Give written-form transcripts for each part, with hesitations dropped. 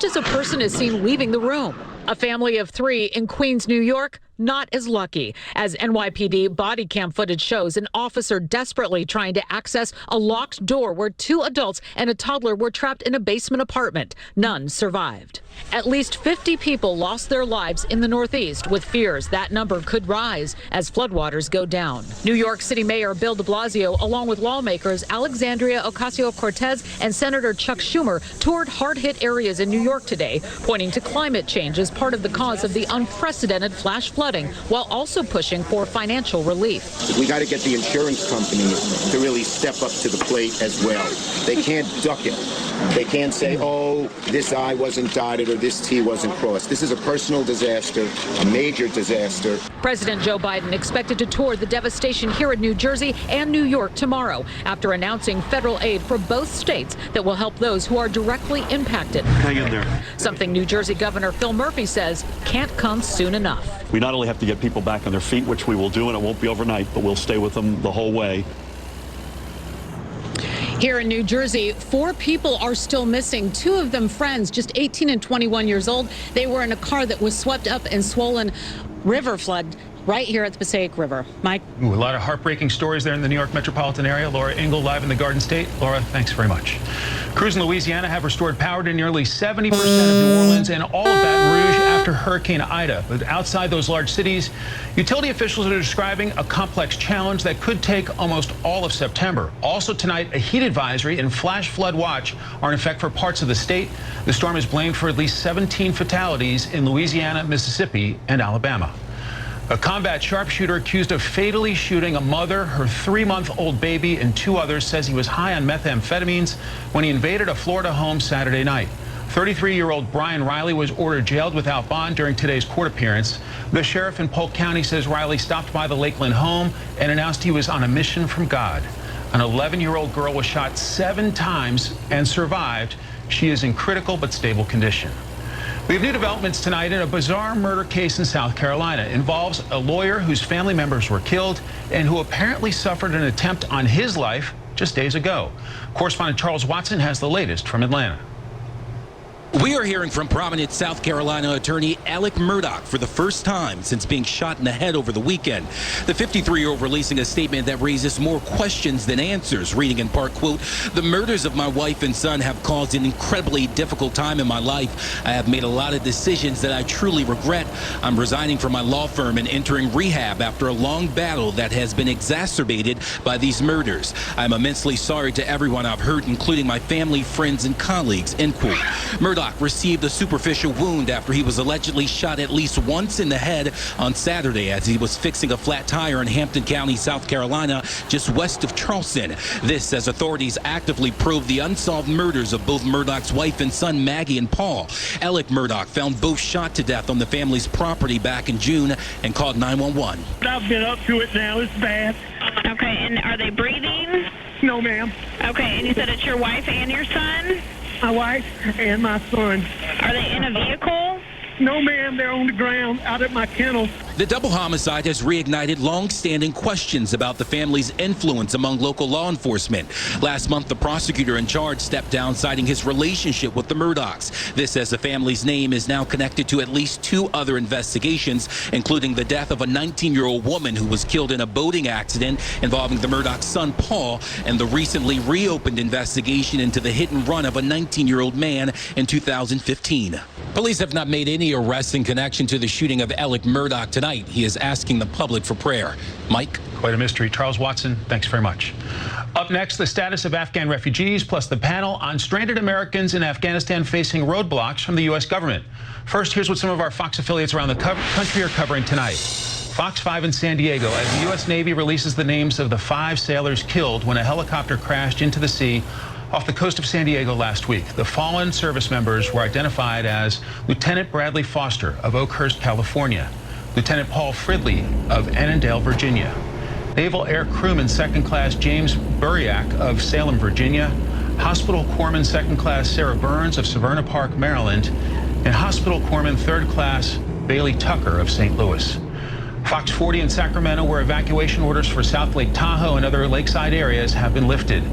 just as a person is seen leaving the room. A family of 3 in Queens, New York, not as lucky. As NYPD body cam footage shows, an officer desperately trying to access a locked door where 2 adults and a toddler were trapped in a basement apartment. None survived. At least 50 people lost their lives in the Northeast, with fears that number could rise as floodwaters go down. New York City Mayor Bill de Blasio, along with lawmakers Alexandria Ocasio-Cortez and Senator Chuck Schumer, toured hard-hit areas in New York today, pointing to climate change as part of the cause of the unprecedented flash flooding, while also pushing for financial relief. We got to get the insurance companies to really step up to the plate as well. They can't duck it. They can't say, oh, this I wasn't dotted or this T wasn't crossed. This is a personal disaster, a major disaster. President Joe Biden expected to tour the devastation here in New Jersey and New York tomorrow after announcing federal aid for both states that will help those who are directly impacted. Hang in there. Something New Jersey Governor Phil Murphy says can't come soon enough. We not only have to get people back on their feet, which we will do, and it won't be overnight, but we'll stay with them the whole way. Here in New Jersey, 4 people are still missing. 2 of them friends, just 18 and 21 years old. They were in a car that was swept up in swollen river flood right here at the Passaic River. Mike? Ooh, a lot of heartbreaking stories there in the New York metropolitan area. Laura Ingle live in the Garden State. Laura, thanks very much. Crews in Louisiana have restored power to nearly 70% of New Orleans and all of Baton Rouge after Hurricane Ida. But outside those large cities, utility officials are describing a complex challenge that could take almost all of September. Also tonight, a heat advisory and flash flood watch are in effect for parts of the state. The storm is blamed for at least 17 fatalities in Louisiana, Mississippi, and Alabama. A combat sharpshooter accused of fatally shooting a mother, her 3-month-old baby, and 2 others says he was high on methamphetamines when he invaded a Florida home Saturday night. 33-year-old Brian Riley was ordered jailed without bond during today's court appearance. The sheriff in Polk County says Riley stopped by the Lakeland home and announced he was on a mission from God. An 11-year-old girl was shot 7 times and survived. She is in critical but stable condition. We have new developments tonight in a bizarre murder case in South Carolina. It involves a lawyer whose family members were killed and who apparently suffered an attempt on his life just days ago. Correspondent Charles Watson has the latest from Atlanta. We are hearing from prominent South Carolina attorney Alec Murdaugh for the first time since being shot in the head over the weekend. The 53-year-old releasing a statement that raises more questions than answers, reading in part, quote, "The murders of my wife and son have caused an incredibly difficult time in my life. I have made a lot of decisions that I truly regret. I'm resigning from my law firm and entering rehab after a long battle that has been exacerbated by these murders. I'm immensely sorry to everyone I've hurt, including my family, friends, and colleagues," end quote. Murdaugh received a superficial wound after he was allegedly shot at least once in the head on Saturday as he was fixing a flat tire in Hampton County, South Carolina, just west of Charleston. This as authorities actively probe the unsolved murders of both Murdaugh's wife and son, Maggie and Paul. Alec Murdaugh found both shot to death on the family's property back in June and called 911. I've been up to it now. It's bad. Okay, and are they breathing? No, ma'am. Okay, and you said it's your wife and your son? My wife and my son. Are they in a vehicle? No, ma'am. They're on the ground out at my kennel. The double homicide has reignited long-standing questions about the family's influence among local law enforcement. Last month, the prosecutor in charge stepped down, citing his relationship with the Murdaughs. This as the family's name is now connected to at least 2 other investigations, including the death of a 19-year-old woman who was killed in a boating accident involving the Murdaugh son, Paul, and the recently reopened investigation into the hit and run of a 19-year-old man in 2015. Police have not made any arrests in connection to the shooting of Alec Murdaugh tonight. He is asking the public for prayer. Mike? Quite a mystery. Charles Watson, thanks very much. Up next, the status of Afghan refugees, plus the panel on stranded Americans in Afghanistan facing roadblocks from the U.S. government. First, here's what some of our Fox affiliates around the country are covering tonight. Fox 5 in San Diego, as the U.S. Navy releases the names of the 5 sailors killed when a helicopter crashed into the sea off the coast of San Diego last week. The fallen service members were identified as Lieutenant Bradley Foster of Oakhurst, California, Lieutenant Paul Fridley of Annandale, Virginia, Naval Air Crewman 2nd Class James Buriak of Salem, Virginia, Hospital Corpsman 2nd Class Sarah Burns of Severna Park, Maryland, and Hospital Corpsman 3rd Class Bailey Tucker of St. Louis. Fox 40 in Sacramento, where evacuation orders for South Lake Tahoe and other lakeside areas have been lifted.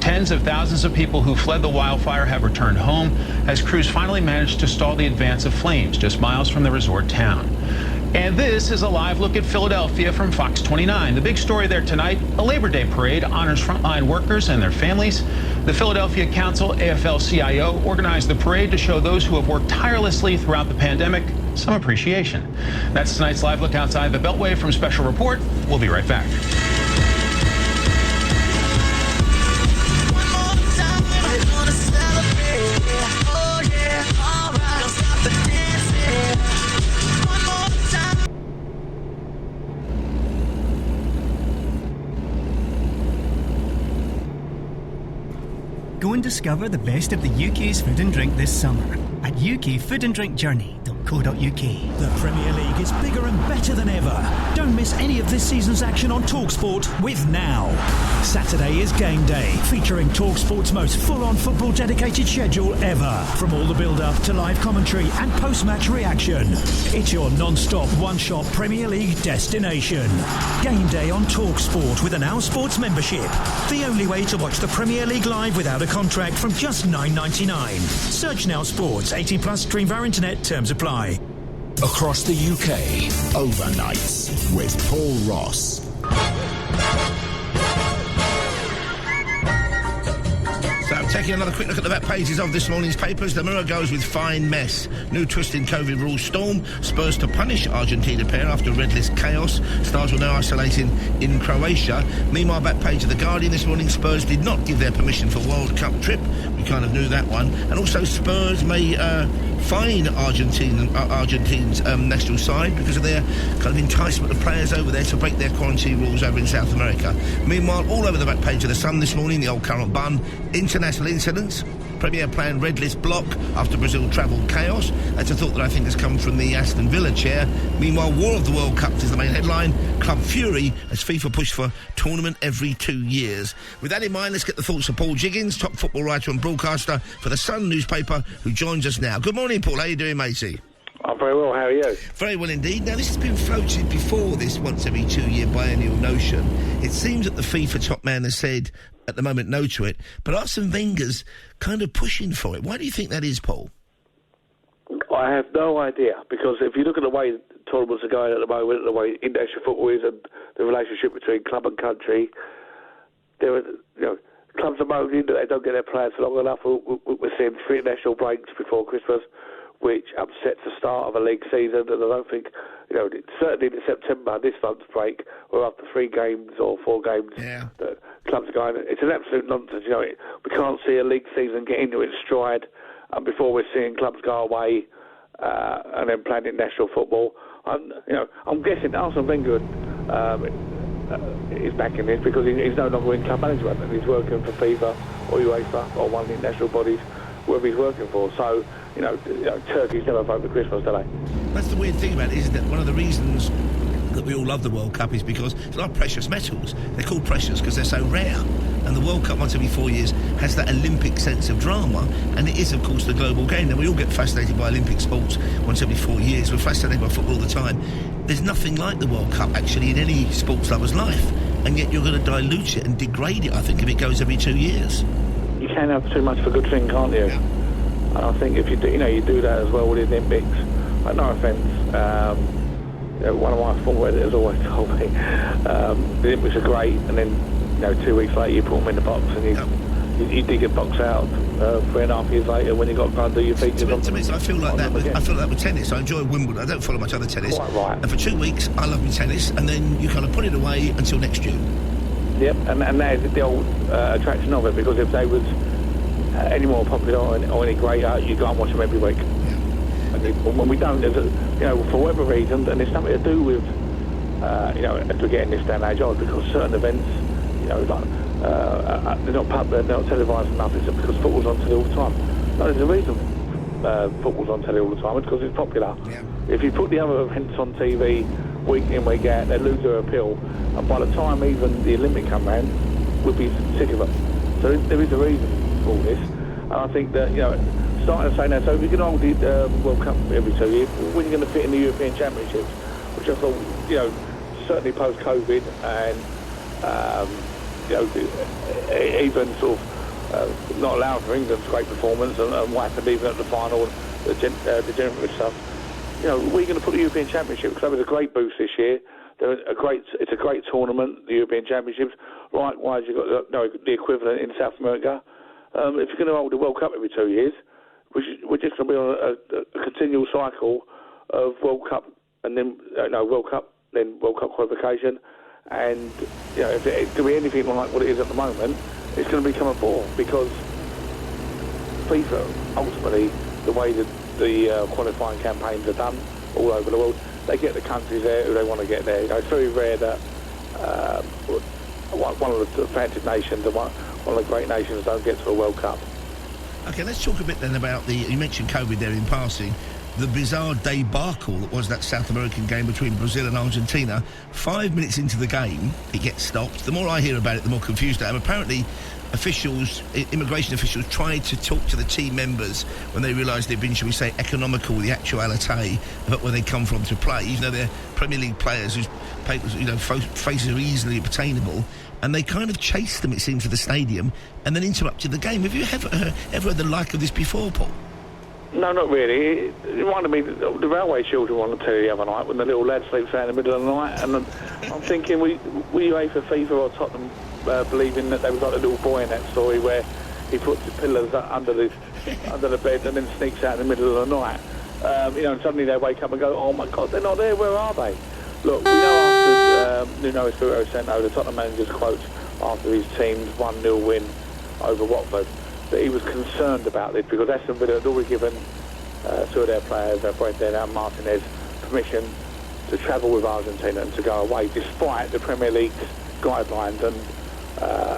Tens of thousands of people who fled the wildfire have returned home as crews finally managed to stall the advance of flames just miles from the resort town. And this is a live look at Philadelphia from Fox 29. The big story there tonight, a Labor Day parade honors frontline workers and their families. The Philadelphia Council, AFL-CIO, organized the parade to show those who have worked tirelessly throughout the pandemic some appreciation. That's tonight's live look outside the Beltway from Special Report. We'll be right back. Go and discover the best of the UK's food and drink this summer at ukfoodanddrinkjourney.co.uk. The Premier League is bigger and better than ever. Don't miss any of this season's action on TalkSport with Now. Saturday is game day, featuring TalkSport's most full-on football dedicated schedule ever. From all the build-up to live commentary and post-match reaction. It's your non-stop, one-shot Premier League destination. Game day on TalkSport with an Now Sports membership. The only way to watch the Premier League live without a contract from just $9.99. Search Now Sports. 18 plus. Stream via internet. Terms apply. Across the UK, overnights with Paul Ross. So, taking another quick look at the back pages of this morning's papers. The Mirror goes with fine mess. New twist in COVID rules storm. Spurs to punish Argentina pair after red list chaos. Stars will now isolating in Croatia. Meanwhile, back page of The Guardian this morning, Spurs did not give their permission for World Cup trip. We kind of knew that one. And also Spurs may fine Argentine's national side because of their kind of enticement of players over there to break their quarantine rules over in South America. Meanwhile, all over the back page of The Sun this morning, the old current bun, international incidents. Premier plan red list block after Brazil travel chaos. That's a thought that I think has come from the Aston Villa chair. Meanwhile, War of the World Cup is the main headline. Club fury as FIFA push for tournament every 2 years. With that in mind, let's get the thoughts of Paul Jiggins, top football writer and broadcaster for the Sun newspaper, who joins us now. Good morning, Paul. How are you doing, matey? I'm very well. How are you? Very well indeed. Now, this has been floated before, this once every 2 year biennial notion. It seems that the FIFA top man has said at the moment no to it, but Arsene Wenger's kind of pushing for it. Why do you think that is, Paul? I have no idea, because if you look at the way tournaments are going at the moment, the way international football is, and the relationship between club and country, there are, clubs are moaning that they don't get their players for long enough. We're seeing 3 international breaks before Christmas, which upsets the start of a league season, and I don't think, certainly in September, this month's break, we're up to 3 games or 4 games that clubs are going. It's an absolute nonsense, we can't see a league season get into its stride before we're seeing clubs go away and then playing international football. I'm guessing Arsene Wenger is backing this because he's no longer in club management and he's working for FIFA or UEFA or one of the international bodies, whoever he's working for. So, Turkeys never vote for Christmas, do they? That's the weird thing about it, isn't it? One of the reasons that we all love the World Cup is because it's like precious metals. They're called precious because they're so rare. And the World Cup once every 4 years has that Olympic sense of drama, and it is, of course, the global game. Now, we all get fascinated by Olympic sports once every 4 years. We're fascinated by football all the time. There's nothing like the World Cup, actually, in any sports lover's life. And yet you're going to dilute it and degrade it, I think, if it goes every 2 years. You can have too much of a good thing, can't you? Yeah. And I think if you do, you do that as well with the Olympics. Like, no offence, one of my former editors always told me the Olympics are great, and then 2 weeks later you put them in the box and you dig a box out 3.5 years later when you've got to go and do your features. To me, I feel like that. I feel like that with tennis. I enjoy Wimbledon. I don't follow much other tennis. Quite right. And for 2 weeks, I love my tennis, and then you kind of put it away until next June. Yep, and that is the old attraction of it, because if they was any more popular or any greater, you go and watch them every week. And when we don't, for whatever reason, and it's nothing to do with, as we get in this day and age, because certain events, they're not popular, they're not televised enough, it's because football's on telly all the time. No, there's a reason football's on telly all the time, it's because it's popular. Yeah. If you put the other events on TV week in, week out, they lose their appeal, and by the time even the Olympic come round, we'll be sick of them. So there is a reason for all this, and I think that, starting to say now, so if you can hold the World Cup every 2 years, when are you going to fit in the European Championships, which I thought, certainly post-COVID and, even sort of not allowing for England's great performance and what happened even at the final, the degenerate stuff. You know, we're going to put the European Championship, because that was a great boost this year. It's a great tournament, the European Championships. Likewise, you've got the equivalent in South America. If you're going to hold the World Cup every 2 years, we're just going to be on a continual cycle of World Cup and then World Cup, then World Cup qualification. And if it's going to be anything like what it is at the moment, it's going to become a bore, because FIFA, ultimately, the way that the qualifying campaigns are done all over the world, they get the countries there who they want to get there. It's very rare that one of the fancied nations and one of the great nations don't get to a World Cup. OK, let's talk a bit then about you mentioned COVID there in passing, the bizarre debacle that was that South American game between Brazil and Argentina. 5 minutes into the game, it gets stopped. The more I hear about it, the more confused I am. Apparently, immigration officials tried to talk to the team members when they realised they'd been, shall we say, economical with the actuality about where they come from to play, even though they're Premier League players whose faces are easily obtainable, and they kind of chased them, it seems, to the stadium and then interrupted the game. Have you ever heard the like of this before, Paul? No, not really. It reminded me of the railway children on the telly the other night when the little lad sleeps out in the middle of the night, and I'm thinking, were you for FIFA or Tottenham believing that they was like a little boy in that story where he puts the pillars under the bed and then sneaks out in the middle of the night? And suddenly they wake up and go, oh my God, they're not there, where are they? Look, we know after Nuno Espirito Santo, the Tottenham manager's quote after his team's 1-0 win over Watford, that he was concerned about this, because Aston Villa had already given two of their players, Brendan and Martinez, permission to travel with Argentina and to go away, despite the Premier League's guidelines and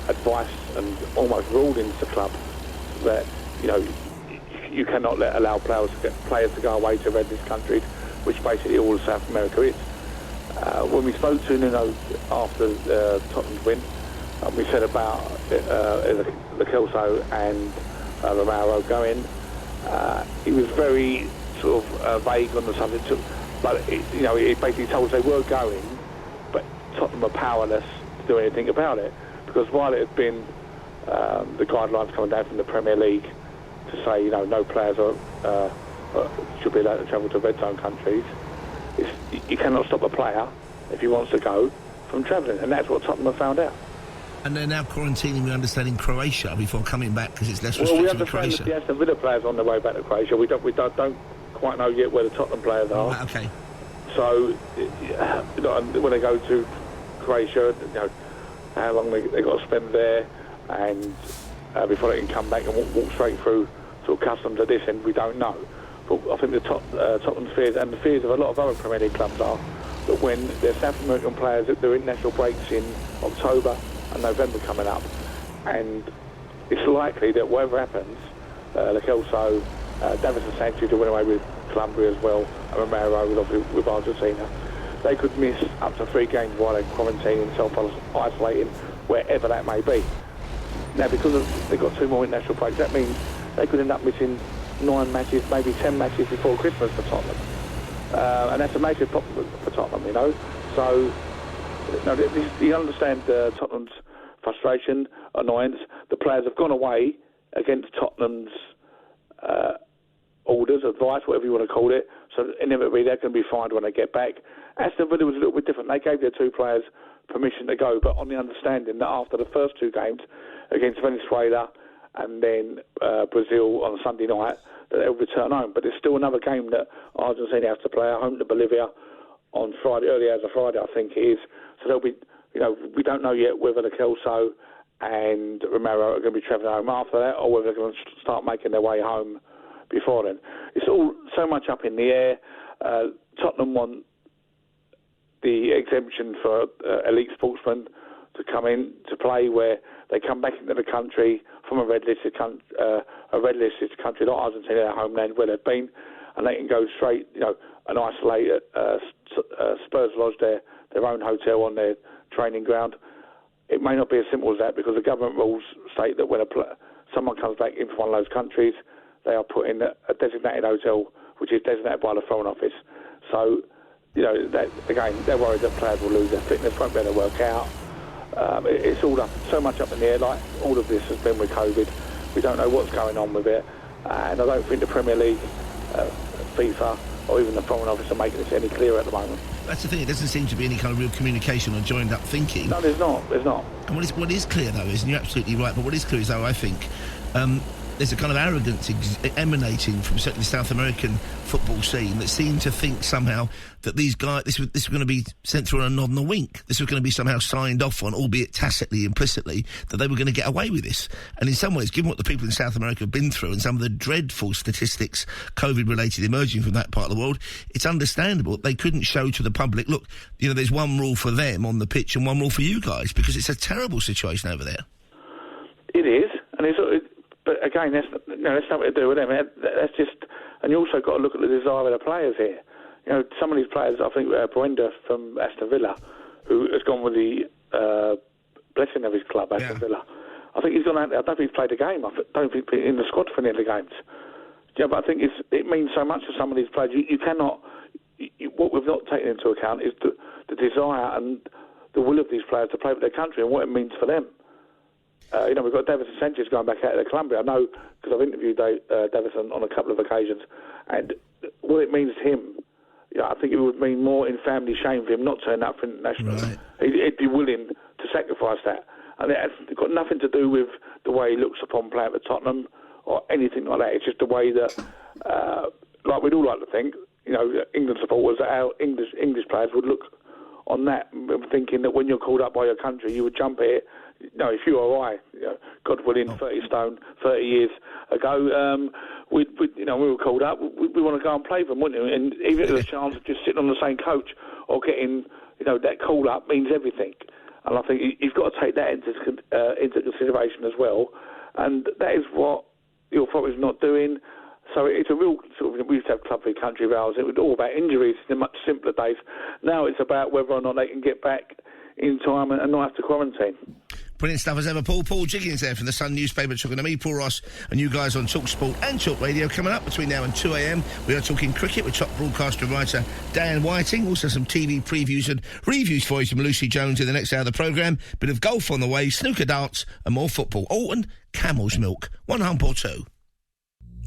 advice and almost rulings to the club that you cannot allow players to go away to red list countries, which basically all of South America is. When we spoke to Nuno after Tottenham's win, we said about the Kelso and Romero going. He was very sort of vague on the subject, but he basically told us they were going, but Tottenham were powerless to do anything about it, because while it had been the guidelines coming down from the Premier League to say no players should be allowed to travel to red zone countries, you cannot stop a player if he wants to go from travelling, and that's what Tottenham have found out. And they're now quarantining, we understand, in Croatia before coming back, because it's less restrictive in Croatia. Well, we understand that the Aston Villa players on their way back to Croatia. We don't quite know yet where the Tottenham players are. Right, okay. So when they go to Croatia, how long they got to spend there, and before they can come back and walk straight through sort of customs at this end, we don't know. But I think the Tottenham's fears and the fears of a lot of other Premier League clubs are that when their South American players at their international breaks in October and November coming up, and it's likely that whatever happens, Lo Celso, Davinson Sanchez to win away with Colombia as well, and Romero with Argentina, they could miss up to 3 games while they're quarantining, self-isolating, wherever that may be. Now, because they've got 2 more international breaks, that means they could end up missing 9 matches, maybe 10 matches before Christmas for Tottenham. And that's a major problem for Tottenham, So, you understand Tottenham's frustration, annoyance. The players have gone away against Tottenham's orders, advice, whatever you want to call it. So inevitably they're going to be fined when they get back. Aston Villa was a little bit different. They gave their 2 players permission to go, but on the understanding that after the first 2 games against Venezuela and then Brazil on Sunday night, that they'll return home. But there's still another game that Argentina has to play at home to Bolivia on Friday, early as a Friday, I think it is. So they'll be, we don't know yet whether the Kelso and Romero are going to be travelling home after that, or whether they're going to start making their way home before then. It's all so much up in the air. Tottenham want the exemption for elite sportsmen to come in to play, where they come back into the country from a red-listed country like Argentina, their homeland, where they've been, and they can go straight, and isolate at Spurs Lodge, their own hotel on their training ground. It may not be as simple as that, because the government rules state that when someone comes back into one of those countries, they are put in a designated hotel, which is designated by the Foreign Office. So, again, they're worried that players will lose their fitness, won't be able to work out. It's all up, so much up in the air, like all of this has been with COVID. We don't know what's going on with it, and I don't think the Premier League, FIFA, or even the Foreign Office are making this any clearer at the moment. That's the thing, it doesn't seem to be any kind of real communication or joined up thinking. No, there's not. And what is clear, though, is, and you're absolutely right, but what is clear is, though, I think, there's a kind of arrogance emanating from certainly the South American football scene that seem to think somehow that these guys, this was going to be sent through on a nod and a wink. This was going to be somehow signed off on, albeit tacitly, implicitly, that they were going to get away with this. And in some ways, given what the people in South America have been through and some of the dreadful statistics, COVID-related, emerging from that part of the world, it's understandable that they couldn't show to the public, look, there's one rule for them on the pitch and one rule for you guys, because it's a terrible situation over there. It is, and but again, that's nothing to do with them. That's just, and you also got to look at the desire of the players here. Some of these players, I think Brenda from Aston Villa, who has gone with the blessing of his club, Aston Villa. I think he's gone out there. I don't think he's played a game. I don't think he's in the squad for any of the games. But I think it means so much to some of these players. You cannot. What we've not taken into account is the desire and the will of these players to play for their country and what it means for them. We've got Davison Sanchez going back out to Colombia. I know because I've interviewed Davison on a couple of occasions, and what it means to him, I think it would mean more in family shame for him not turning up for international. Right. He'd be willing to sacrifice that, and it's got nothing to do with the way he looks upon playing for Tottenham or anything like that. It's just the way that, like we'd all like to think, England supporters, our English players would look on that, thinking that when you're called up by your country, you would jump here. If you or I, God willing, 30 stone, 30 years ago, we were called up, we want to go and play for them, wouldn't we? And even if there's a chance of just sitting on the same coach or getting, that call up means everything. And I think you've got to take that into consideration as well. And that is what the authorities are not doing. So it's a real sort of, we used to have club v country vows. It was all about injuries in much simpler days. Now it's about whether or not they can get back in time and not have to quarantine. Brilliant stuff as ever, Paul. Paul Jiggins there from the Sun newspaper talking to me, Paul Ross, and you guys on Talk Sport and Talk Radio. Coming up between now and 2 a.m, we are talking cricket with top broadcaster and writer Dan Whiting. Also some TV previews and reviews for you from Lucy Jones in the next hour of the programme. Bit of golf on the way, snooker, darts and more football. Oh, and camel's milk. One hump or two.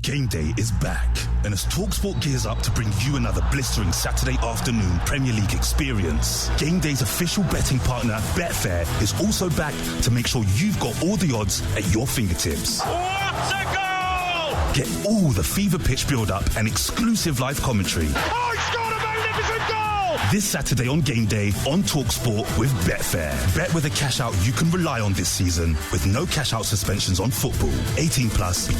Game day is back, and as TalkSport gears up to bring you another blistering Saturday afternoon Premier League experience, Game Day's official betting partner, Betfair, is also back to make sure you've got all the odds at your fingertips. What a goal! Get all the fever pitch build-up and exclusive live commentary. Oh, he's got a magnificent goal! This Saturday on Game Day on TalkSport with Betfair. Bet with a cash-out you can rely on this season, with no cash-out suspensions on football. 18+,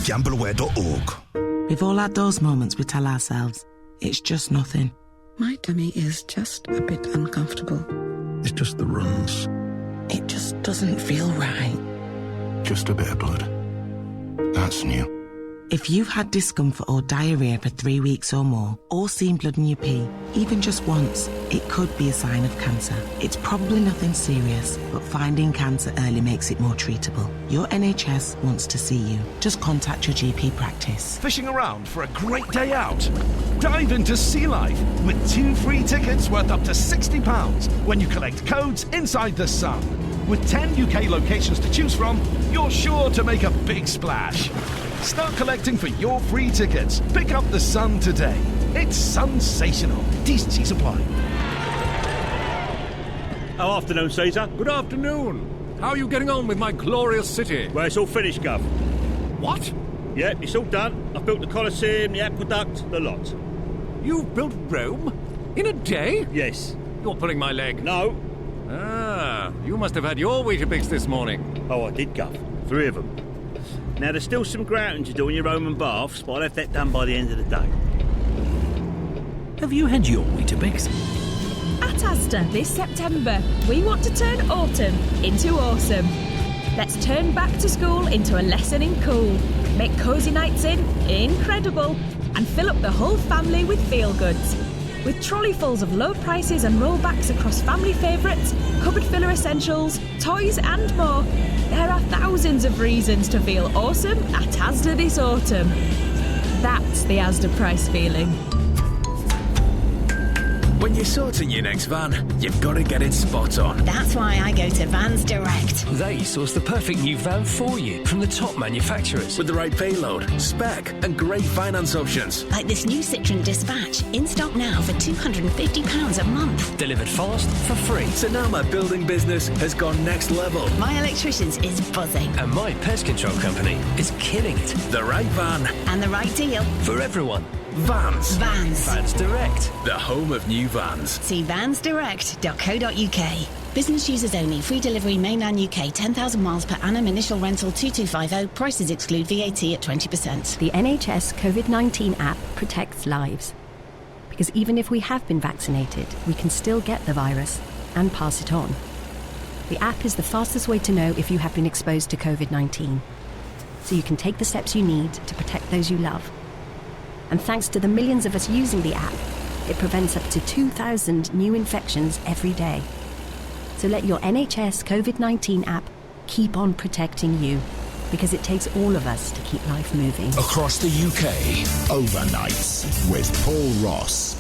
gambleaware.org. We've all had those moments we tell ourselves, it's just nothing. My tummy is just a bit uncomfortable. It's just the runs. It just doesn't feel right. Just a bit of blood. That's new. If you've had discomfort or diarrhoea for 3 weeks or more, or seen blood in your pee, even just once, it could be a sign of cancer. It's probably nothing serious, but finding cancer early makes it more treatable. Your NHS wants to see you. Just contact your GP practice. Fishing around for a great day out? Dive into Sea Life with 2 free tickets worth up to £60 when you collect codes inside the Sun. With 10 UK locations to choose from, you're sure to make a big splash. Start collecting for your free tickets. Pick up the Sun today. It's sensational. Decency supply. Oh, afternoon, Caesar. Good afternoon. How are you getting on with my glorious city? Well, it's all finished, Gov. What? Yeah, it's all done. I've built the Colosseum, the aqueduct, the lot. You've built Rome? In a day? Yes. You're pulling my leg. No. Ah, you must have had your Weetabix this morning. Oh, I did, Gov. 3 of them. Now, there's still some grouting to do in your Roman baths, but I'll have that done by the end of the day. Have you had your Weetabix? At Asda this September, we want to turn autumn into awesome. Let's turn back to school into a lesson in cool, make cosy nights in incredible, and fill up the whole family with feel-goods. With trolleyfuls of low prices and rollbacks across family favourites, cupboard filler essentials, toys and more, there are thousands of reasons to feel awesome at Asda this autumn. That's the Asda price feeling. When you're sorting your next van, you've got to get it spot on. That's why I go to Vans Direct. They source the perfect new van for you from the top manufacturers with the right payload, spec, and great finance options. Like this new Citroen Dispatch, in stock now for £250 a month. Delivered fast for free. So now my building business has gone next level. My electricians is buzzing. And my pest control company is killing it. The right van. And the right deal. For everyone. Vans. Vans Direct. The home of new vans. See vansdirect.co.uk. Business users only. Free delivery mainland UK. 10,000 miles per annum. Initial rental 2250. Prices exclude VAT at 20%. The NHS COVID-19 app protects lives. Because even if we have been vaccinated, we can still get the virus and pass it on. The app is the fastest way to know if you have been exposed to COVID-19. So you can take the steps you need to protect those you love. And thanks to the millions of us using the app, it prevents up to 2,000 new infections every day. So let your NHS COVID-19 app keep on protecting you, because it takes all of us to keep life moving. Across the UK, Overnights with Paul Ross.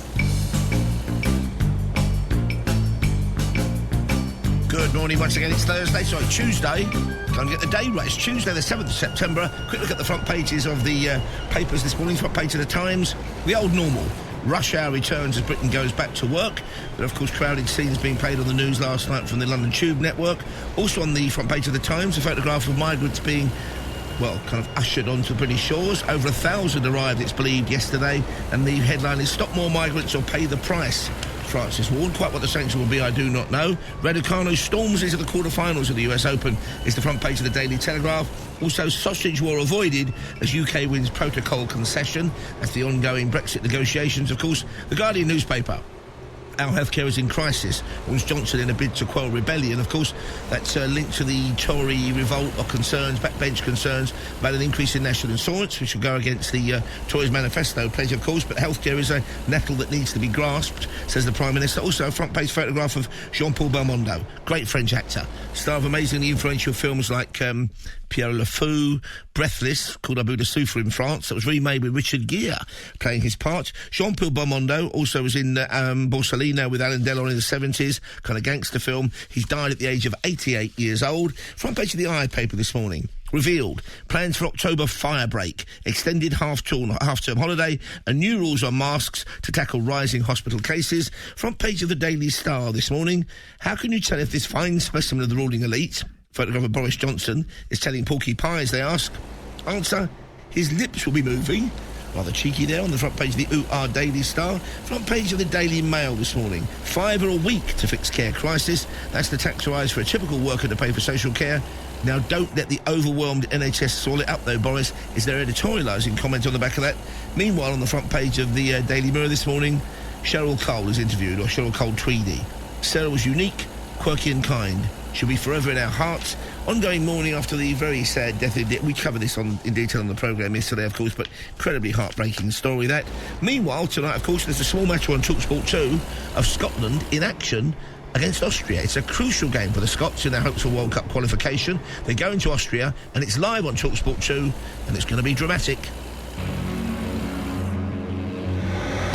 Good morning once again. It's Thursday, sorry, Tuesday. Can't get the day right. It's Tuesday, the 7th of September. Quick look at the front pages of the papers this morning. Front page of the Times. The old normal. Rush hour returns as Britain goes back to work. But, of course, crowded scenes being played on the news last night from the London Tube network. Also on the front page of the Times, a photograph of migrants being, well, kind of ushered onto British shores. Over 1,000 arrived, it's believed, yesterday. And the headline is, Stop More Migrants or Pay the Price. Francis warned. Quite what the sanction will be, I do not know. Raducanu storms into the quarter-finals of the US Open is the front page of the Daily Telegraph. Also, sausage war avoided as UK wins protocol concession. That's the ongoing Brexit negotiations. Of course, the Guardian newspaper. Our healthcare is in crisis, warns Johnson in a bid to quell rebellion. Of course, that's linked to the Tory revolt or concerns, backbench concerns about an increase in national insurance, which will go against the Tories manifesto pledge, of course. But healthcare is a nettle that needs to be grasped, says the Prime Minister. Also, a front-page photograph of Jean-Paul Belmondo, great French actor, star of amazingly influential films like Pierre Le Fou, Breathless, called Abu de Souffle in France, that was remade with Richard Gere playing his part. Jean-Paul Belmondo also was in Borsalino with Alan Delon in the 70s, kind of gangster film. He's died at the age of 88 years old. Front page of the I paper this morning. Revealed. Plans for October firebreak. Extended half-term holiday and new rules on masks to tackle rising hospital cases. Front page of the Daily Star this morning. How can you tell if this fine specimen of the ruling elite, photograph of Boris Johnson, is telling porky pies, they ask? Answer, his lips will be moving. Rather cheeky there on the front page of the UR Daily Star. Front page of the Daily Mail this morning. £5 a week to fix care crisis. That's the tax rise for a typical worker to pay for social care. Now, don't let the overwhelmed NHS swallow it up, though, Boris, is their editorialising comment on the back of that. Meanwhile, on the front page of the Daily Mirror this morning, Cheryl Cole is interviewed, or Cheryl Cole Tweedy. Sarah was unique, quirky and kind. She'll be forever in our hearts. Ongoing mourning after the very sad death of... We covered this in detail on the programme yesterday, of course, but incredibly heartbreaking story, that. Meanwhile, tonight, of course, there's a small match on TalkSport 2 of Scotland in action against Austria. It's a crucial game for the Scots in their hopes for World Cup qualification. They're going to Austria, and it's live on TalkSport 2, and it's going to be dramatic.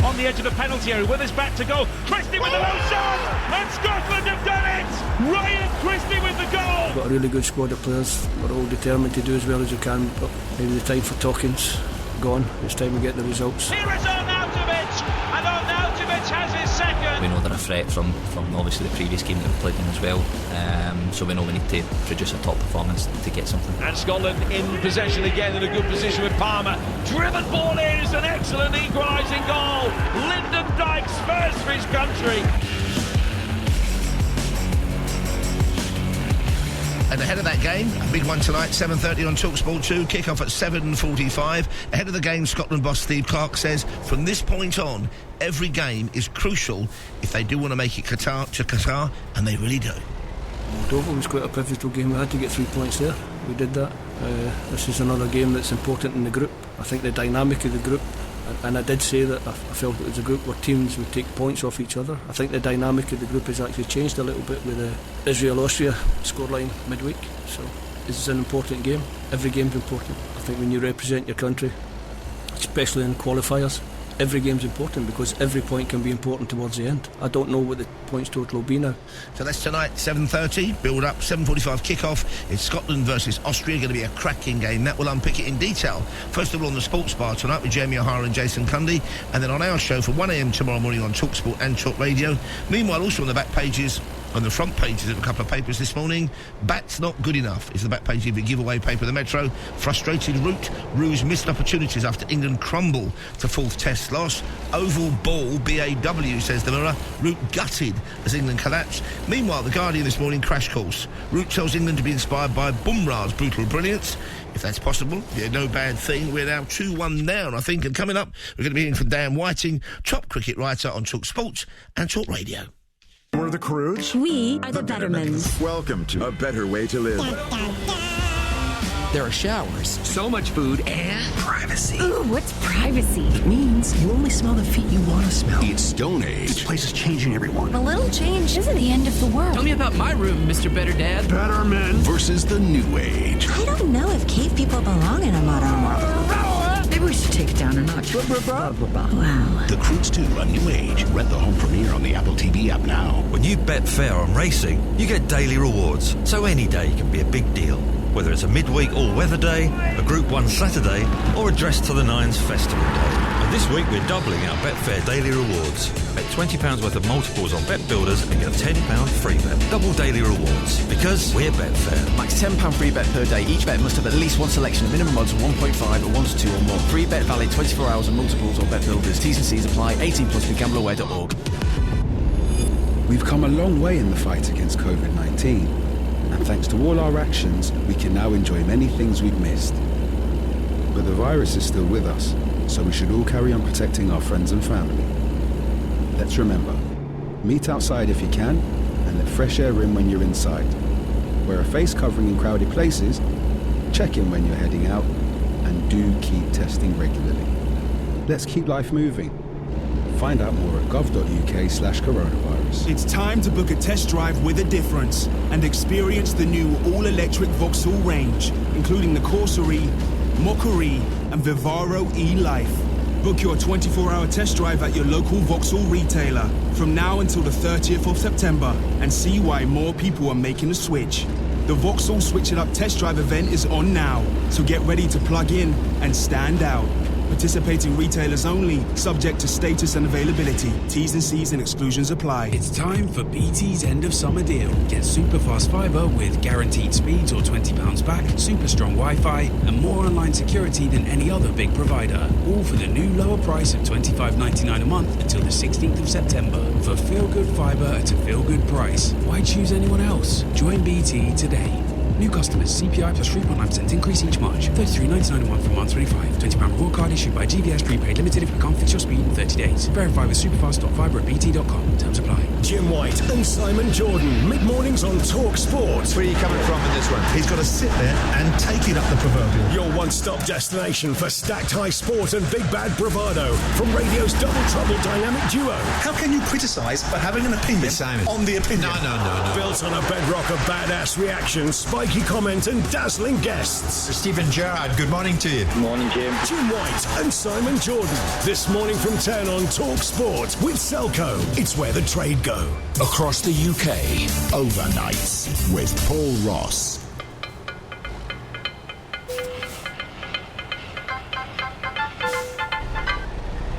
On the edge of the penalty area with his back to goal. Christie with the low shot, and Scotland have done it! Ryan Christie with the goal! Got a really good squad of players. We're all determined to do as well as we can, but maybe the time for talking's gone. It's time we get the results. Here is Arnautovic, and Arnautovic has his second. We know they're a threat from obviously the previous game that we played in as well, so we know we need to produce a top performance to get something. And Scotland in possession again, in a good position with Palmer. Driven ball in, it's an excellent equalising goal. Lyndon Dykes first for his country. And ahead of that game, a big one tonight, 7:30 on TalkSport 2, kick-off at 7:45. Ahead of the game, Scotland boss Steve Clarke says, from this point on, every game is crucial if they do want to make it to Qatar, and they really do. Moldova was quite a pivotal game. We had to get 3 points there. We did that. This is another game that's important in the group. I think the dynamic of the group, and I did say that I felt it was a group where teams would take points off each other. I think the dynamic of the group has actually changed a little bit with the Israel-Austria scoreline midweek. So this is an important game. Every game's important. I think when you represent your country, especially in qualifiers, every game's important because every point can be important towards the end. I don't know what the points total will be now. So that's tonight, 7:30, build up, 7:45 kick-off. It's Scotland versus Austria, going to be a cracking game. That will unpick it in detail. First of all on the Sports Bar tonight with Jamie O'Hara and Jason Cundy, and then on our show from 1am tomorrow morning on TalkSport and Talk Radio. Meanwhile, also on the back pages, on the front pages of a couple of papers this morning, Bat's not good enough is the back page of the giveaway paper of the Metro. Frustrated Root, Rouge missed opportunities after England crumble to fourth test loss. Oval ball, BAW, says the Mirror. Root gutted as England collapsed. Meanwhile, the Guardian this morning, crash course. Root tells England to be inspired by Bumrah's brutal brilliance. If that's possible, yeah, no bad thing. We're now 2-1 down, I think. And coming up, we're going to be hearing from Dan Whiting, top cricket writer on Talk Sports and Talk Radio. We're the Croods. We are the Bettermans. Welcome to A Better Way to Live. There are showers, so much food, and privacy. Ooh, what's privacy? It means you only smell the feet you want to smell. It's Stone Age. This place is changing everyone. A little change isn't the end of the world. Tell me about my room, Mr. Better Dad. Betterman versus the New Age. I don't know if cave people belong in a modern world. Maybe we should take it down a notch. Wow. The Croods 2, A New Age. Rent the home premiere on the Apple TV app now. When you bet fair on racing, you get daily rewards. So any day can be a big deal. Whether it's a midweek all-weather day, a Group 1 Saturday, or a Dress to the Nines festival day. And this week we're doubling our Betfair daily rewards. Bet £20 worth of multiples on Bet Builders and get a £10 free bet. Double daily rewards. Because we're Betfair. Max £10 free bet per day. Each bet must have at least one selection of minimum odds of 1.5 or 1 to 2 or more. Free bet valid 24 hours on multiples or Bet Builders. T's and C's apply. 18 plus begambleaware.org. We've come a long way in the fight against COVID-19. And thanks to all our actions, we can now enjoy many things we've missed. But the virus is still with us, so we should all carry on protecting our friends and family. Let's remember, meet outside if you can, and let fresh air in when you're inside. Wear a face covering in crowded places, check in when you're heading out, and do keep testing regularly. Let's keep life moving. Find out more at gov.uk/coronavirus. It's time to book a test drive with a difference and experience the new all-electric Vauxhall range, including the Corsa E, Mokka-e and Vivaro E-Life. Book your 24-hour test drive at your local Vauxhall retailer from now until the 30th of September and see why more people are making the switch. The Vauxhall Switch It Up test drive event is on now, so get ready to plug in and stand out. Participating retailers only, subject to status and availability. T's and C's and exclusions apply. It's time for BT's end of summer deal. Get super fast fibre with guaranteed speeds or £20 back, super strong Wi-Fi, and more online security than any other big provider. All for the new lower price of $25.99 a month until the 16th of September. For feel-good fibre at a feel-good price. Why choose anyone else? Join BT today. New customers, CPI plus 3.9% increase each March. $33.99 a month from March 25. £20 reward card issued by GVS Prepaid Limited if we can't fix your speed in 30 days. Verify with superfast.fibre at bt.com. Terms apply. Jim White and Simon Jordan. Mid-mornings on Talk Sport. Where are you coming from in this one? He's got to sit there and take it up the proverbial. Your one-stop destination for stacked high sport and big bad bravado from radio's double trouble dynamic duo. How can you criticise for having an opinion on the opinion? No. Built on a bedrock of badass reactions, spiky comment and dazzling guests. Stephen Gerrard, good morning to you. Good morning, Jim. Jim White and Simon Jordan. This morning from 10 on Talk Sport with Selco. It's where the trade go. Across the UK, overnights with Paul Ross.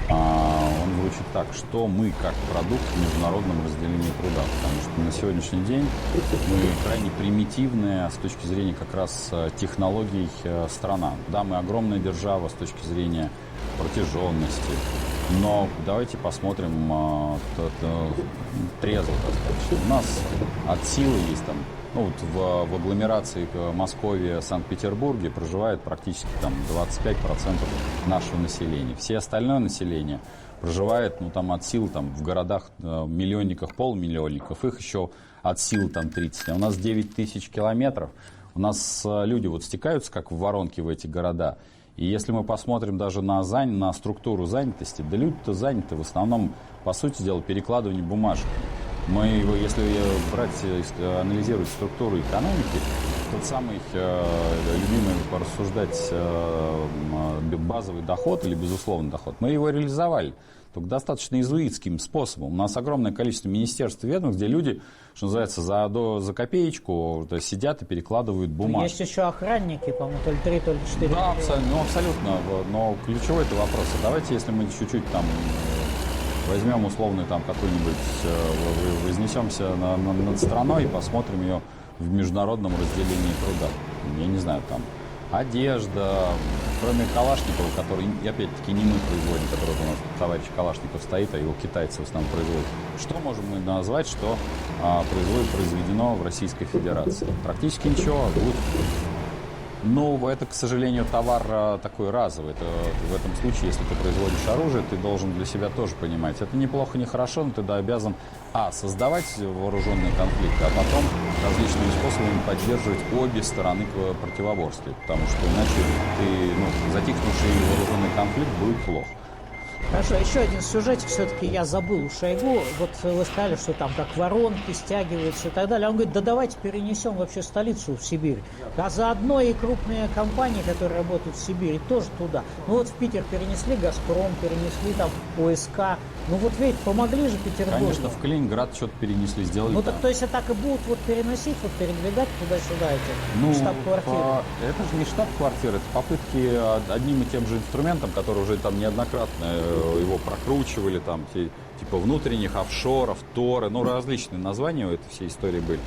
Он звучит так, что мы как продукт в международном разделении труда, потому что на сегодняшний день мы крайне примитивная с точки зрения как раз технологий страна. Да, мы огромная держава с точки зрения протяженности, но давайте посмотрим трезво достаточно. У нас от силы есть там, в агломерации Москве, Санкт-Петербурге проживает практически там 25% нашего населения. Все остальное население проживает, от сил в городах, миллионниках, полумиллионников, их еще от сил 30. А у нас 9 тысяч километров. У нас люди стекаются как в воронки в эти города. И если мы посмотрим даже на структуру занятости, да люди-то заняты в основном, по сути дела, перекладыванием бумажек. Если брать, анализировать структуру экономики, тот самый любимый порассуждать базовый доход или безусловный доход, мы его реализовали. Только достаточно иезуитским способом. У нас огромное количество министерств и ведомств, где люди, что называется, за копеечку сидят и перекладывают бумаги. Есть еще охранники, по-моему, то ли 3, то ли 4. Да, абсолютно. Но ключевой это вопрос. Давайте, если мы чуть-чуть там возьмем условный там какой-нибудь, вознесемся над страной и посмотрим ее в международном разделении труда. Я не знаю, там одежда, кроме Калашникова, который, опять-таки, не мы производим, который у нас товарищ Калашников стоит, а его китайцы в основном производят. Что можем мы назвать, что произведено в Российской Федерации? Практически ничего. Но это, к сожалению, товар такой разовый. В этом случае, если ты производишь оружие, ты должен для себя тоже понимать. Это неплохо, не хорошо, но ты обязан создавать вооруженный конфликт, а потом различными способами поддерживать обе стороны к противоборству. Потому что иначе затихнувший вооруженный конфликт будет плохо. Хорошо, еще один сюжетик, все-таки я забыл у Шойгу. Вот вы сказали, что там как воронки стягиваются и так далее. Он говорит, да давайте перенесем вообще столицу в Сибирь. А заодно и крупные компании, которые работают в Сибири, тоже туда. Ну вот в Питер перенесли «Газпром», перенесли там ОСК. Ну вот видите, помогли же Петербургу. Конечно, в Калининград что-то перенесли, сделали. Ну так, то есть, так и будут переносить, передвигать туда-сюда эти штаб-квартиры? Это же не штаб-квартиры, это попытки одним и тем же инструментом, который уже там неоднократно его прокручивали, там, типа внутренних офшоров, торы, различные названия у этой всей истории были.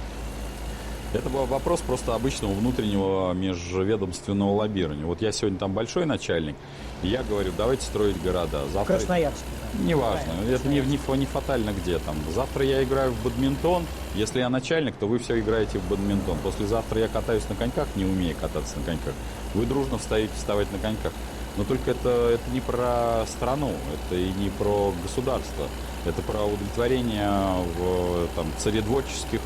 Это был вопрос просто обычного внутреннего межведомственного лоббирования. Вот я сегодня там большой начальник, и я говорю, давайте строить города. Завтра... Красноярск. Неважно, это не фатально где там. Завтра я играю в бадминтон, если я начальник, то вы все играете в бадминтон. Послезавтра я катаюсь на коньках, не умею кататься на коньках. Вы дружно вставать на коньках. Но только это не про страну, это и не про государство. Это про удовлетворение царедворческих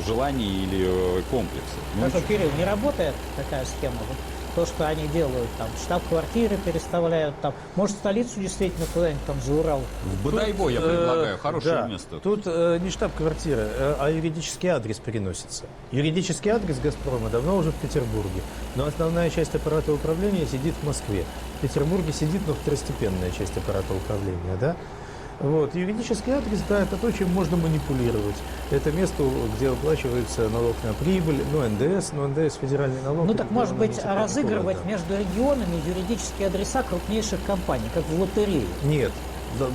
желаний или комплексов. Хорошо, Кирилл, не работает такая схема? То, что они делают, там, штаб-квартиры переставляют, там, может, столицу действительно куда-нибудь там за Урал? В Бодайбо я предлагаю, хорошее место. Тут не штаб-квартира, а юридический адрес переносится. Юридический адрес «Газпрома» давно уже в Петербурге, но основная часть аппарата управления сидит в Москве. В Петербурге сидит, но второстепенная часть аппарата управления, да? Вот. Юридический адрес, да, это то, чем можно манипулировать. Это место, где выплачивается налог на прибыль, НДС, НДС федеральный налог. Ну так, может быть, разыгрывать между регионами юридические адреса крупнейших компаний, как в лотерее? Нет.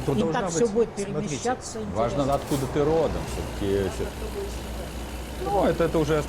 И так все будет перемещаться. Важно, откуда ты родом. Это уже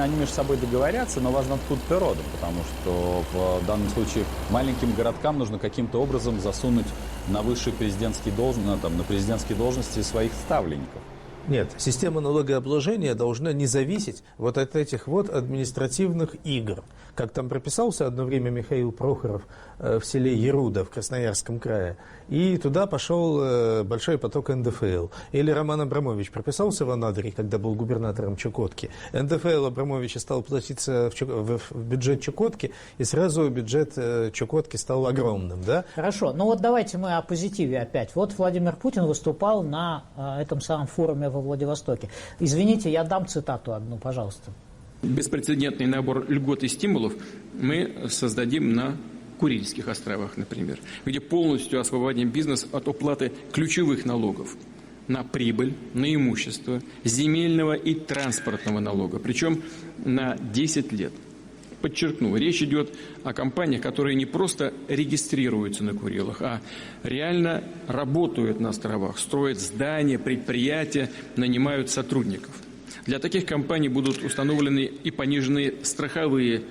они между собой договорятся, но важно, откуда ты родом, потому что в данном случае маленьким городкам нужно каким-то образом засунуть на высшие президентские должности, на президентские должности своих ставленников. Нет, система налогообложения должна не зависеть вот от этих административных игр. Как там прописался одно время Михаил Прохоров в селе Яруда в Красноярском крае, и туда пошел большой поток НДФЛ. Или Роман Абрамович прописался в Анадыре, когда был губернатором Чукотки. НДФЛ Абрамовича стал платиться в бюджет Чукотки, и сразу бюджет Чукотки стал огромным. Да? Хорошо, давайте мы о позитиве опять. Вот Владимир Путин выступал на этом самом форуме во Владивостоке. Извините, я дам цитату одну, пожалуйста. Беспрецедентный набор льгот и стимулов мы создадим на Курильских островах, например, где полностью освободим бизнес от уплаты ключевых налогов на прибыль, на имущество, земельного и транспортного налога, причем на 10 лет. Подчеркну, речь идет о компаниях, которые не просто регистрируются на Курилах, а реально работают на островах, строят здания, предприятия, нанимают сотрудников. Для таких компаний будут установлены и пониженные страховые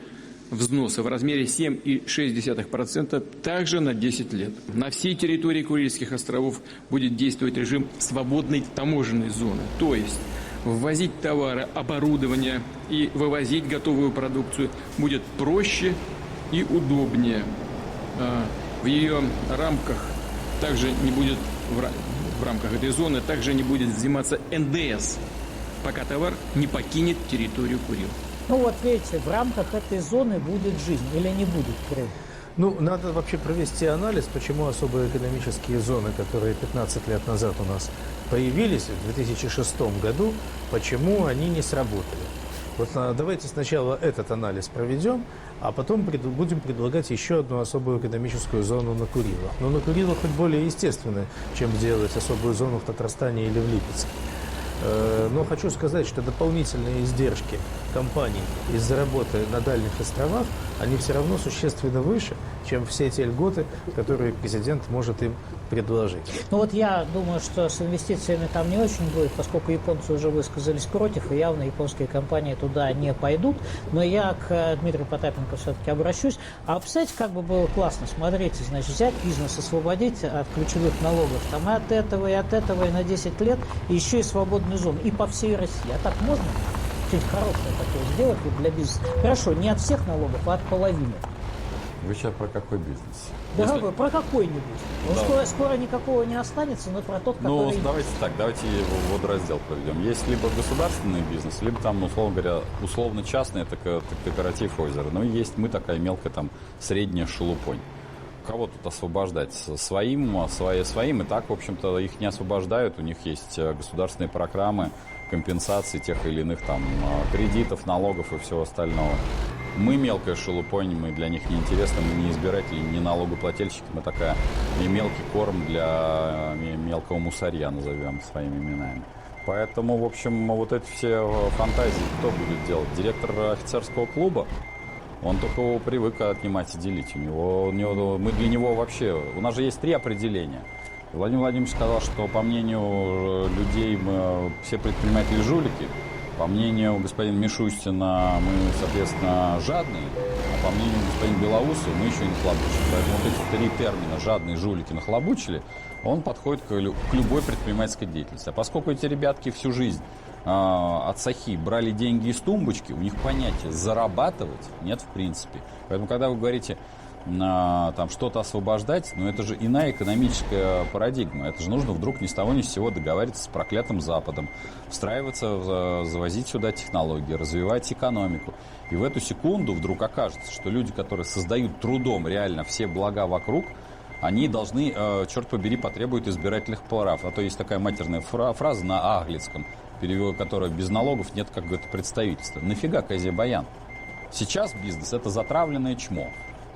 взносы в размере 7,6%, также на 10 лет. На всей территории Курильских островов будет действовать режим свободной таможенной зоны, то есть ввозить товары, оборудование и вывозить готовую продукцию будет проще и удобнее. В ее рамках также не будет, в рамках этой зоны также не будет взиматься НДС, пока товар не покинет территорию Курил. Видите, в рамках этой зоны будет жизнь или не будет, Кирилл? Ну, надо вообще провести анализ, почему особые экономические зоны, которые 15 лет назад у нас появились в 2006 году, почему они не сработали. Вот давайте сначала этот анализ проведем, а потом будем предлагать еще одну особую экономическую зону на Курилах. Но на Курилах хоть более естественно, чем делать особую зону в Татарстане или в Липецке. Но хочу сказать, что дополнительные издержки компаний из-за работы на дальних островах, они все равно существенно выше, чем все те льготы, которые президент может им предложить. Ну вот я думаю, что с инвестициями там не очень будет, поскольку японцы уже высказались против, и явно японские компании туда не пойдут. Но я к Дмитрию Потапенко все-таки обращусь. А представляете, как бы было классно, смотрите, значит, взять бизнес, освободить от ключевых налогов, там и от этого, и на 10 лет, и еще и свободную зону, и по всей России. А так можно что-нибудь хорошее такое сделать для бизнеса? Хорошо, не от всех налогов, а от половины. Вы сейчас про какой бизнес? Дорогой, про какой-нибудь. Скоро никакого не останется, но про тот, который... Ну, давайте так, давайте его водораздел проведем. Есть либо государственный бизнес, либо там, условно говоря, условно-частный, это кооператив озера. Ну, и есть мы такая мелкая там средняя шелупонь. Кого тут освобождать? Своим, и так, в общем-то, их не освобождают. У них есть государственные программы компенсации тех или иных там кредитов, налогов и всего остального. Мы мелкая шелупонь, мы для них не интересны, мы не избиратели, не налогоплательщики, мы такая и мелкий корм для мелкого мусорья, назовем своими именами. Поэтому, в общем, вот эти все фантазии кто будет делать? Директор офицерского клуба? Он только привык отнимать и делить. Мы для него вообще... У нас же есть 3 определения. Владимир Владимирович сказал, что, по мнению людей, мы все предприниматели жулики. По мнению господина Мишустина, мы, соответственно, жадные. А по мнению господина Белоусова, мы еще и нахлобучили. Поэтому вот эти 3 термина «жадные», «жулики», «нахлобучили», он подходит к любой предпринимательской деятельности. А поскольку эти ребятки всю жизнь от сахи брали деньги из тумбочки, у них понятия «зарабатывать» нет в принципе. Поэтому, когда вы говорите там что-то освобождать, но это же иная экономическая парадигма. Это же нужно вдруг ни с того ни с сего договариваться с проклятым Западом, встраиваться, завозить сюда технологии, развивать экономику. И в эту секунду вдруг окажется, что люди, которые создают трудом реально все блага вокруг, они должны, черт побери, потребуют избирательных прав. А то есть такая матерная фраза на аглицком, которая без налогов нет как бы представительства. Нафига Казе-Баян? Сейчас бизнес – это затравленное чмо.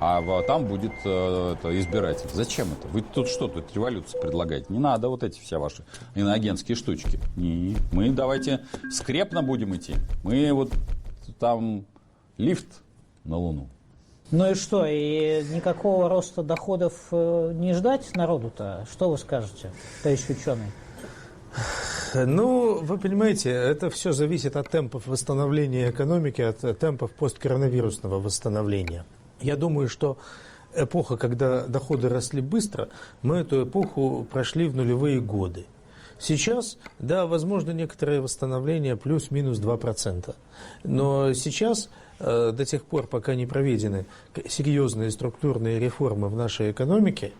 А там будет избиратель. Зачем это? Вы тут что, тут революцию предлагаете? Не надо вот эти все ваши иноагентские штучки. Мы давайте скрепно будем идти. Мы вот там лифт на Луну. Ну и что, и никакого роста доходов не ждать народу-то? Что вы скажете, товарищ ученый? Ну, вы понимаете, это все зависит от темпов восстановления экономики, от темпов посткоронавирусного восстановления. Я думаю, что эпоха, когда доходы росли быстро, мы эту эпоху прошли в нулевые годы. Сейчас, да, возможно, некоторое восстановление плюс-минус 2%. Но сейчас, до тех пор, пока не проведены серьезные структурные реформы в нашей экономике,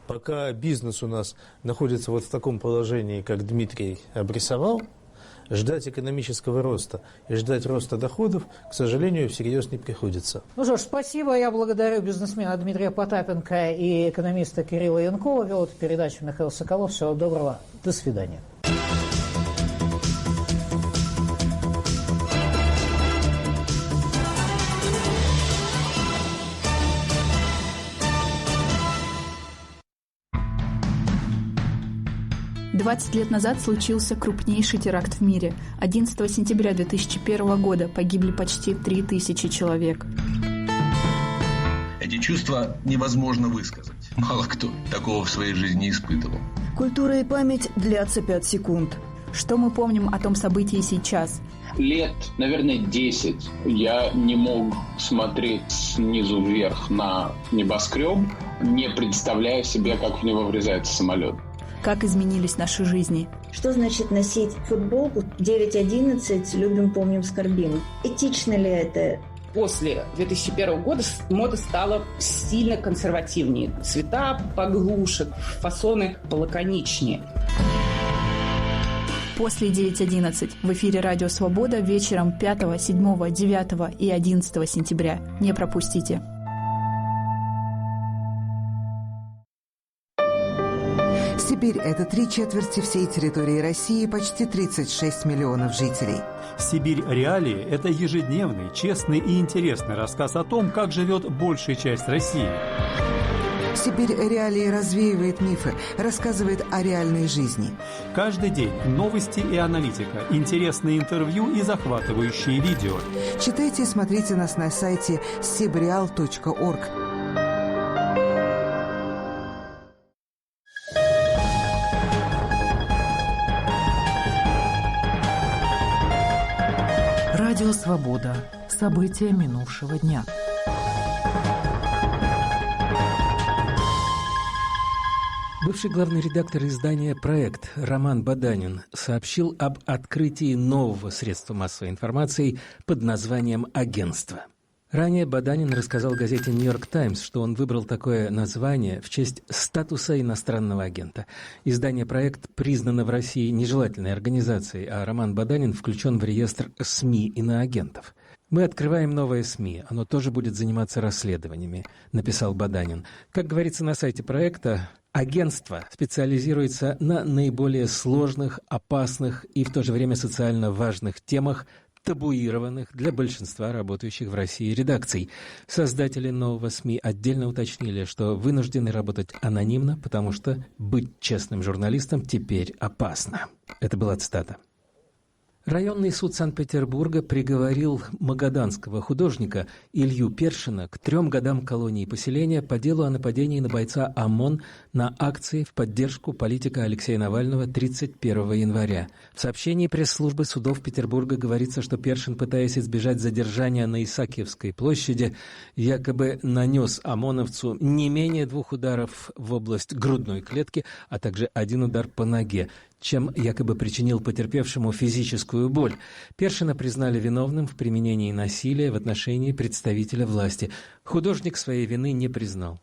пока бизнес у нас находится вот в таком положении, как Дмитрий обрисовал, ждать экономического роста и ждать роста доходов, к сожалению, всерьез не приходится. Ну что ж, спасибо. Я благодарю бизнесмена Дмитрия Потапенко и экономиста Кирилла Янкова. Вел эту передачу Михаил Соколов. Всего доброго. До свидания. «20 лет назад случился крупнейший теракт в мире. 11 сентября 2001 года погибли почти 3000 человек. Эти чувства невозможно высказать. Мало кто такого в своей жизни испытывал. Культура и память длятся 5 секунд. Что мы помним о том событии сейчас? Лет, наверное, 10 я не мог смотреть снизу вверх на небоскреб, не представляя себе, как в него врезается самолет. Как изменились наши жизни? Что значит носить футболку 9-11 «Любим, помним, скорбим»? Этично ли это? После 2001 года мода стала сильно консервативнее. Цвета поглуше, фасоны полаконичнее. После 9.11 в эфире «Радио Свобода» вечером 5, 7, 9 и 11 сентября. Не пропустите. Сибирь – это 3/4 всей территории России, почти 36 миллионов жителей. «Сибирь. Реалии» – это ежедневный, честный и интересный рассказ о том, как живет большая часть России. «Сибирь. Реалии» развеивает мифы, рассказывает о реальной жизни. Каждый день новости и аналитика, интересные интервью и захватывающие видео. Читайте и смотрите нас на сайте sibreal.org. Радио «Свобода». События минувшего дня. Бывший главный редактор издания «Проект» Роман Баданин сообщил об открытии нового средства массовой информации под названием «Агентство». Ранее Баданин рассказал газете «Нью-Йорк Таймс», что он выбрал такое название в честь статуса иностранного агента. Издание «Проект» признано в России нежелательной организацией, а Роман Баданин включен в реестр СМИ иноагентов. «Мы открываем новое СМИ, оно тоже будет заниматься расследованиями», — написал Баданин. Как говорится на сайте проекта, агентство специализируется на наиболее сложных, опасных и в то же время социально важных темах, табуированных для большинства работающих в России редакций. Создатели нового СМИ отдельно уточнили, что вынуждены работать анонимно, потому что быть честным журналистом теперь опасно. Это была цитата. Районный суд Санкт-Петербурга приговорил магаданского художника Илью Першина к 3 годам колонии поселения по делу о нападении на бойца ОМОН на акции в поддержку политика Алексея Навального 31 января. В сообщении пресс-службы судов Петербурга говорится, что Першин, пытаясь избежать задержания на Исаакиевской площади, якобы нанес ОМОНовцу не менее 2 ударов в область грудной клетки, а также 1 удар по ноге, чем якобы причинил потерпевшему физическую боль. Першина признали виновным в применении насилия в отношении представителя власти. Художник своей вины не признал.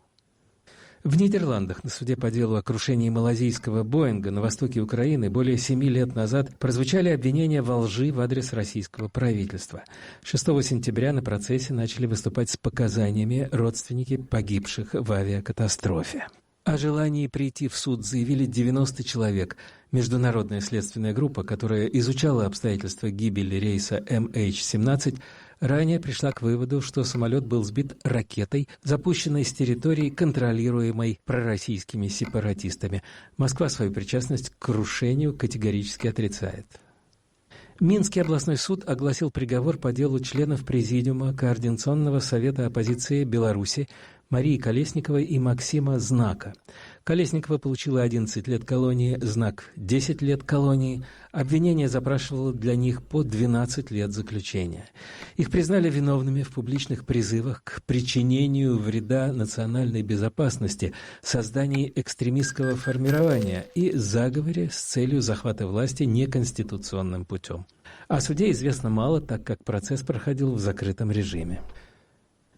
В Нидерландах на суде по делу о крушении малазийского Боинга на востоке Украины более 7 лет назад прозвучали обвинения во лжи в адрес российского правительства. 6 сентября на процессе начали выступать с показаниями родственники погибших в авиакатастрофе. О желании прийти в суд заявили 90 человек. Международная следственная группа, которая изучала обстоятельства гибели рейса MH17, ранее пришла к выводу, что самолет был сбит ракетой, запущенной с территории, контролируемой пророссийскими сепаратистами. Москва свою причастность к крушению категорически отрицает. Минский областной суд огласил приговор по делу членов Президиума Координационного совета оппозиции Беларуси Марии Колесниковой и Максима Знака. Колесникова получила 11 лет колонии, Знак – 10 лет колонии. Обвинение запрашивало для них по 12 лет заключения. Их признали виновными в публичных призывах к причинению вреда национальной безопасности, создании экстремистского формирования и заговоре с целью захвата власти неконституционным путем. О суде известно мало, так как процесс проходил в закрытом режиме.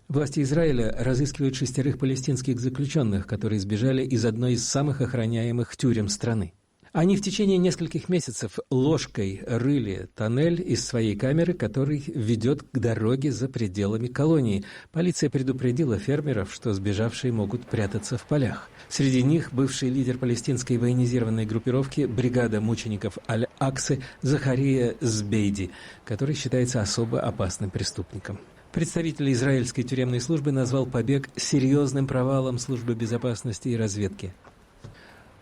Власти Израиля разыскивают 6 палестинских заключенных, которые сбежали из одной из самых охраняемых тюрем страны. Они в течение нескольких месяцев ложкой рыли тоннель из своей камеры, который ведет к дороге за пределами колонии. Полиция предупредила фермеров, что сбежавшие могут прятаться в полях. Среди них бывший лидер палестинской военизированной группировки бригада мучеников Аль-Аксы Захария Збейди, который считается особо опасным преступником. Представитель израильской тюремной службы назвал побег серьезным провалом службы безопасности и разведки.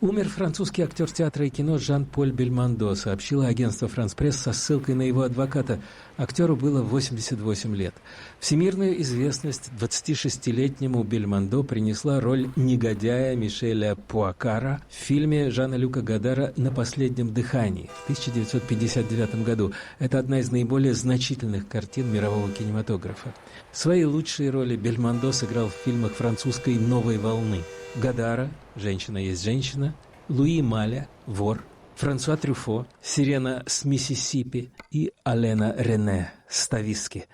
Умер французский актер театра и кино Жан-Поль Бельмондо, сообщило агентство «Франс-Пресс» со ссылкой на его адвоката. Актеру было 88 лет. Всемирную известность 26-летнему Бельмондо принесла роль негодяя Мишеля Пуакара в фильме Жана-Люка Годара «На последнем дыхании» в 1959 году. Это одна из наиболее значительных картин мирового кинематографа. Свои лучшие роли Бельмондо сыграл в фильмах французской «Новой волны». Годара «Женщина есть женщина», Луи Маля «Вор», Франсуа Трюфо «Сирена с Миссисипи» и Алена Рене «Стависки».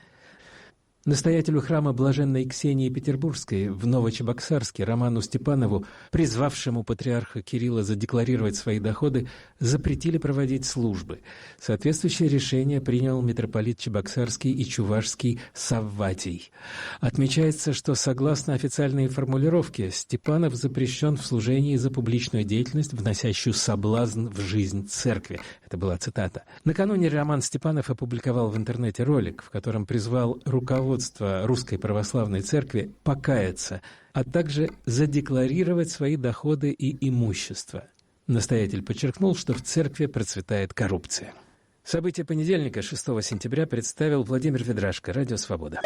Настоятелю храма Блаженной Ксении Петербургской в Новочебоксарске Роману Степанову, призвавшему патриарха Кирилла задекларировать свои доходы, запретили проводить службы. Соответствующее решение принял митрополит Чебоксарский и Чувашский Савватий. Отмечается, что согласно официальной формулировке Степанов запрещен в служении за публичную деятельность, вносящую соблазн в жизнь церкви. Это была цитата. Накануне Роман Степанов опубликовал в интернете ролик, в котором призвал руководство Русской Православной Церкви покаяться, а также задекларировать свои доходы и имущество. Настоятель подчеркнул, что в церкви процветает коррупция. События понедельника, 6 сентября, представил Владимир Ведрашко, Радио «Свобода».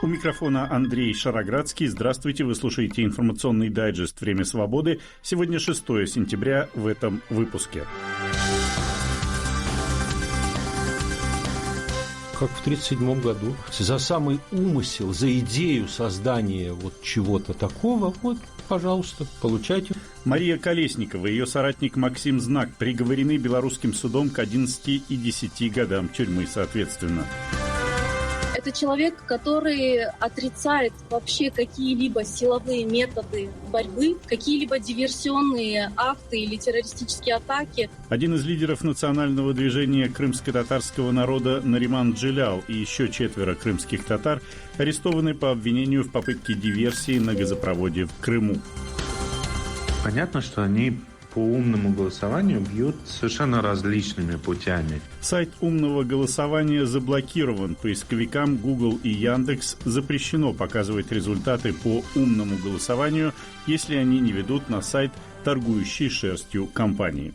У микрофона Андрей Шароградский. Здравствуйте, вы слушаете информационный дайджест «Время свободы». Сегодня 6 сентября в этом выпуске. Как в 1937 году, за самый умысел, за идею создания вот чего-то такого, вот, пожалуйста, получайте. Мария Колесникова и ее соратник Максим Знак приговорены белорусским судом к 11 и 10 годам тюрьмы, соответственно. Это человек, который отрицает вообще какие-либо силовые методы борьбы, какие-либо диверсионные акты или террористические атаки. Один из лидеров национального движения крымско-татарского народа Нариман Джилял и еще 4 крымских татар арестованы по обвинению в попытке диверсии на газопроводе в Крыму. Понятно, что они по умному голосованию бьют совершенно различными путями. Сайт умного голосования заблокирован. Поисковикам Google и Яндекс запрещено показывать результаты по умному голосованию, если они не ведут на сайт торгующей шерстью компании.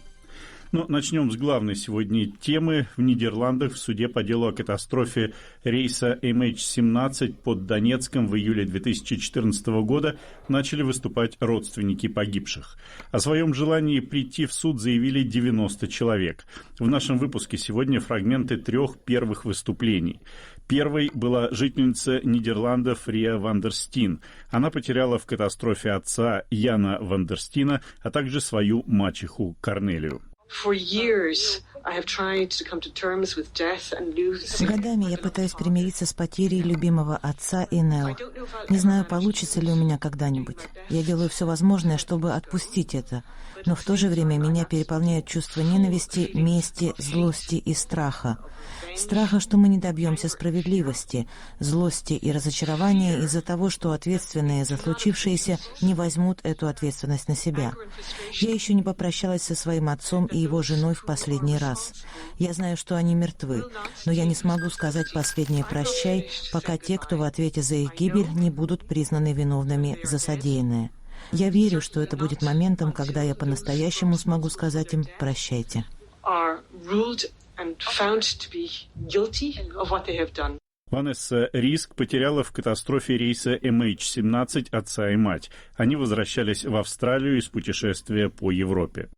Но начнем с главной сегодня темы. В Нидерландах в суде по делу о катастрофе рейса MH17 под Донецком в июле 2014 года начали выступать родственники погибших. О своем желании прийти в суд заявили 90 человек. В нашем выпуске сегодня фрагменты 3 первых выступлений. Первой была жительница Нидерландов Риа Вандерстин. Она потеряла в катастрофе отца Яна Вандерстина, а также свою мачеху Корнелию. Годами я пытаюсь примириться с потерей любимого отца и Нел. Не знаю, получится ли у меня когда-нибудь. Я делаю все возможное, чтобы отпустить это. Но в то же время меня переполняют чувства ненависти, мести, злости и страха. Страха, что мы не добьемся справедливости, злости и разочарования из-за того, что ответственные за случившееся не возьмут эту ответственность на себя. Я еще не попрощалась со своим отцом и его женой в последний раз. Я знаю, что они мертвы, но я не смогу сказать последнее «прощай», пока те, кто в ответе за их гибель, не будут признаны виновными за содеянное. Я верю, что это будет моментом, когда я по-настоящему смогу сказать им «прощайте». Ванесса Риск потеряла в катастрофе рейса MH17 отца и мать. Они возвращались в Австралию из путешествия по Европе.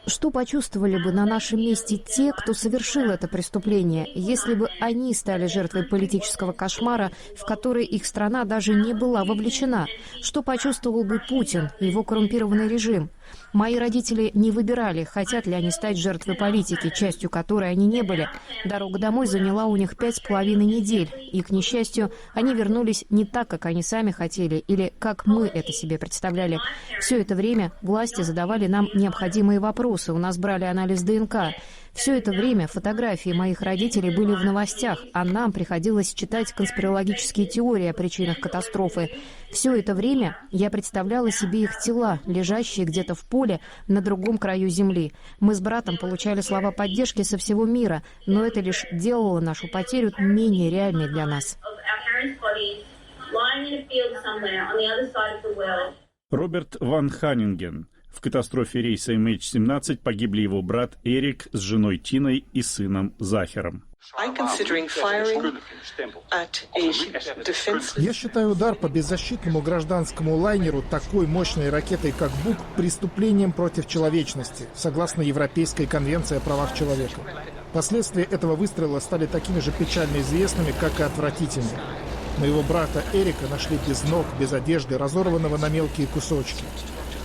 Что почувствовали бы на нашем месте те, кто совершил это преступление, если бы они стали жертвой политического кошмара, в который их страна даже не была вовлечена? Что почувствовал бы Путин и его коррумпированный режим? Мои родители не выбирали, хотят ли они стать жертвой политики, частью которой они не были. Дорога домой заняла у них 5,5 недель, и, к несчастью, они вернулись не так, как они сами хотели, или как мы это себе представляли. Все это время власти задавали нам необходимые вопросы, у нас брали анализ ДНК. Все это время фотографии моих родителей были в новостях, а нам приходилось читать конспирологические теории о причинах катастрофы. Все это время я представляла себе их тела, лежащие где-то в поле на другом краю земли. Мы с братом получали слова поддержки со всего мира, но это лишь делало нашу потерю менее реальной для нас. Роберт Ван Ханнинген. В катастрофе рейса MH17 погибли его брат Эрик с женой Тиной и сыном Захером. Я считаю удар по беззащитному гражданскому лайнеру такой мощной ракетой, как «Бук», преступлением против человечности, согласно Европейской конвенции о правах человека. Последствия этого выстрела стали такими же печально известными, как и отвратительными. Моего брата Эрика нашли без ног, без одежды, разорванного на мелкие кусочки.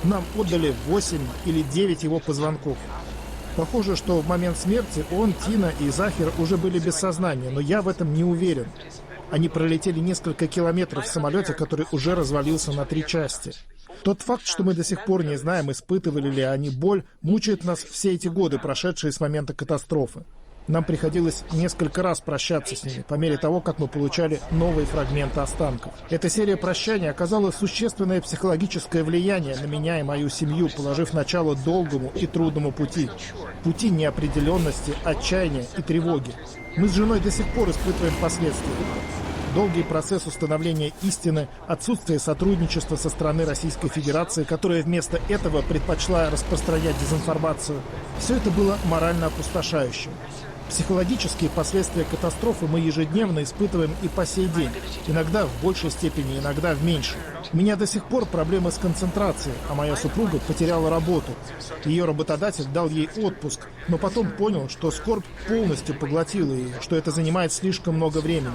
Нам отдали 8 или 9 его позвонков. Похоже, что в момент смерти он, Тина и Захир уже были без сознания, но я в этом не уверен. Они пролетели несколько километров в самолете, который уже развалился на 3 части. Тот факт, что мы до сих пор не знаем, испытывали ли они боль, мучает нас все эти годы, прошедшие с момента катастрофы. Нам приходилось несколько раз прощаться с ними, по мере того, как мы получали новые фрагменты останков. Эта серия прощаний оказала существенное психологическое влияние на меня и мою семью, положив начало долгому и трудному пути. Пути неопределенности, отчаяния и тревоги. Мы с женой до сих пор испытываем последствия. Долгий процесс установления истины, отсутствие сотрудничества со стороны Российской Федерации, которая вместо этого предпочла распространять дезинформацию. Все это было морально опустошающим. Психологические последствия катастрофы мы ежедневно испытываем и по сей день. Иногда в большей степени, иногда в меньшей. У меня до сих пор проблемы с концентрацией, а моя супруга потеряла работу. Ее работодатель дал ей отпуск, но потом понял, что скорбь полностью поглотила ее, что это занимает слишком много времени.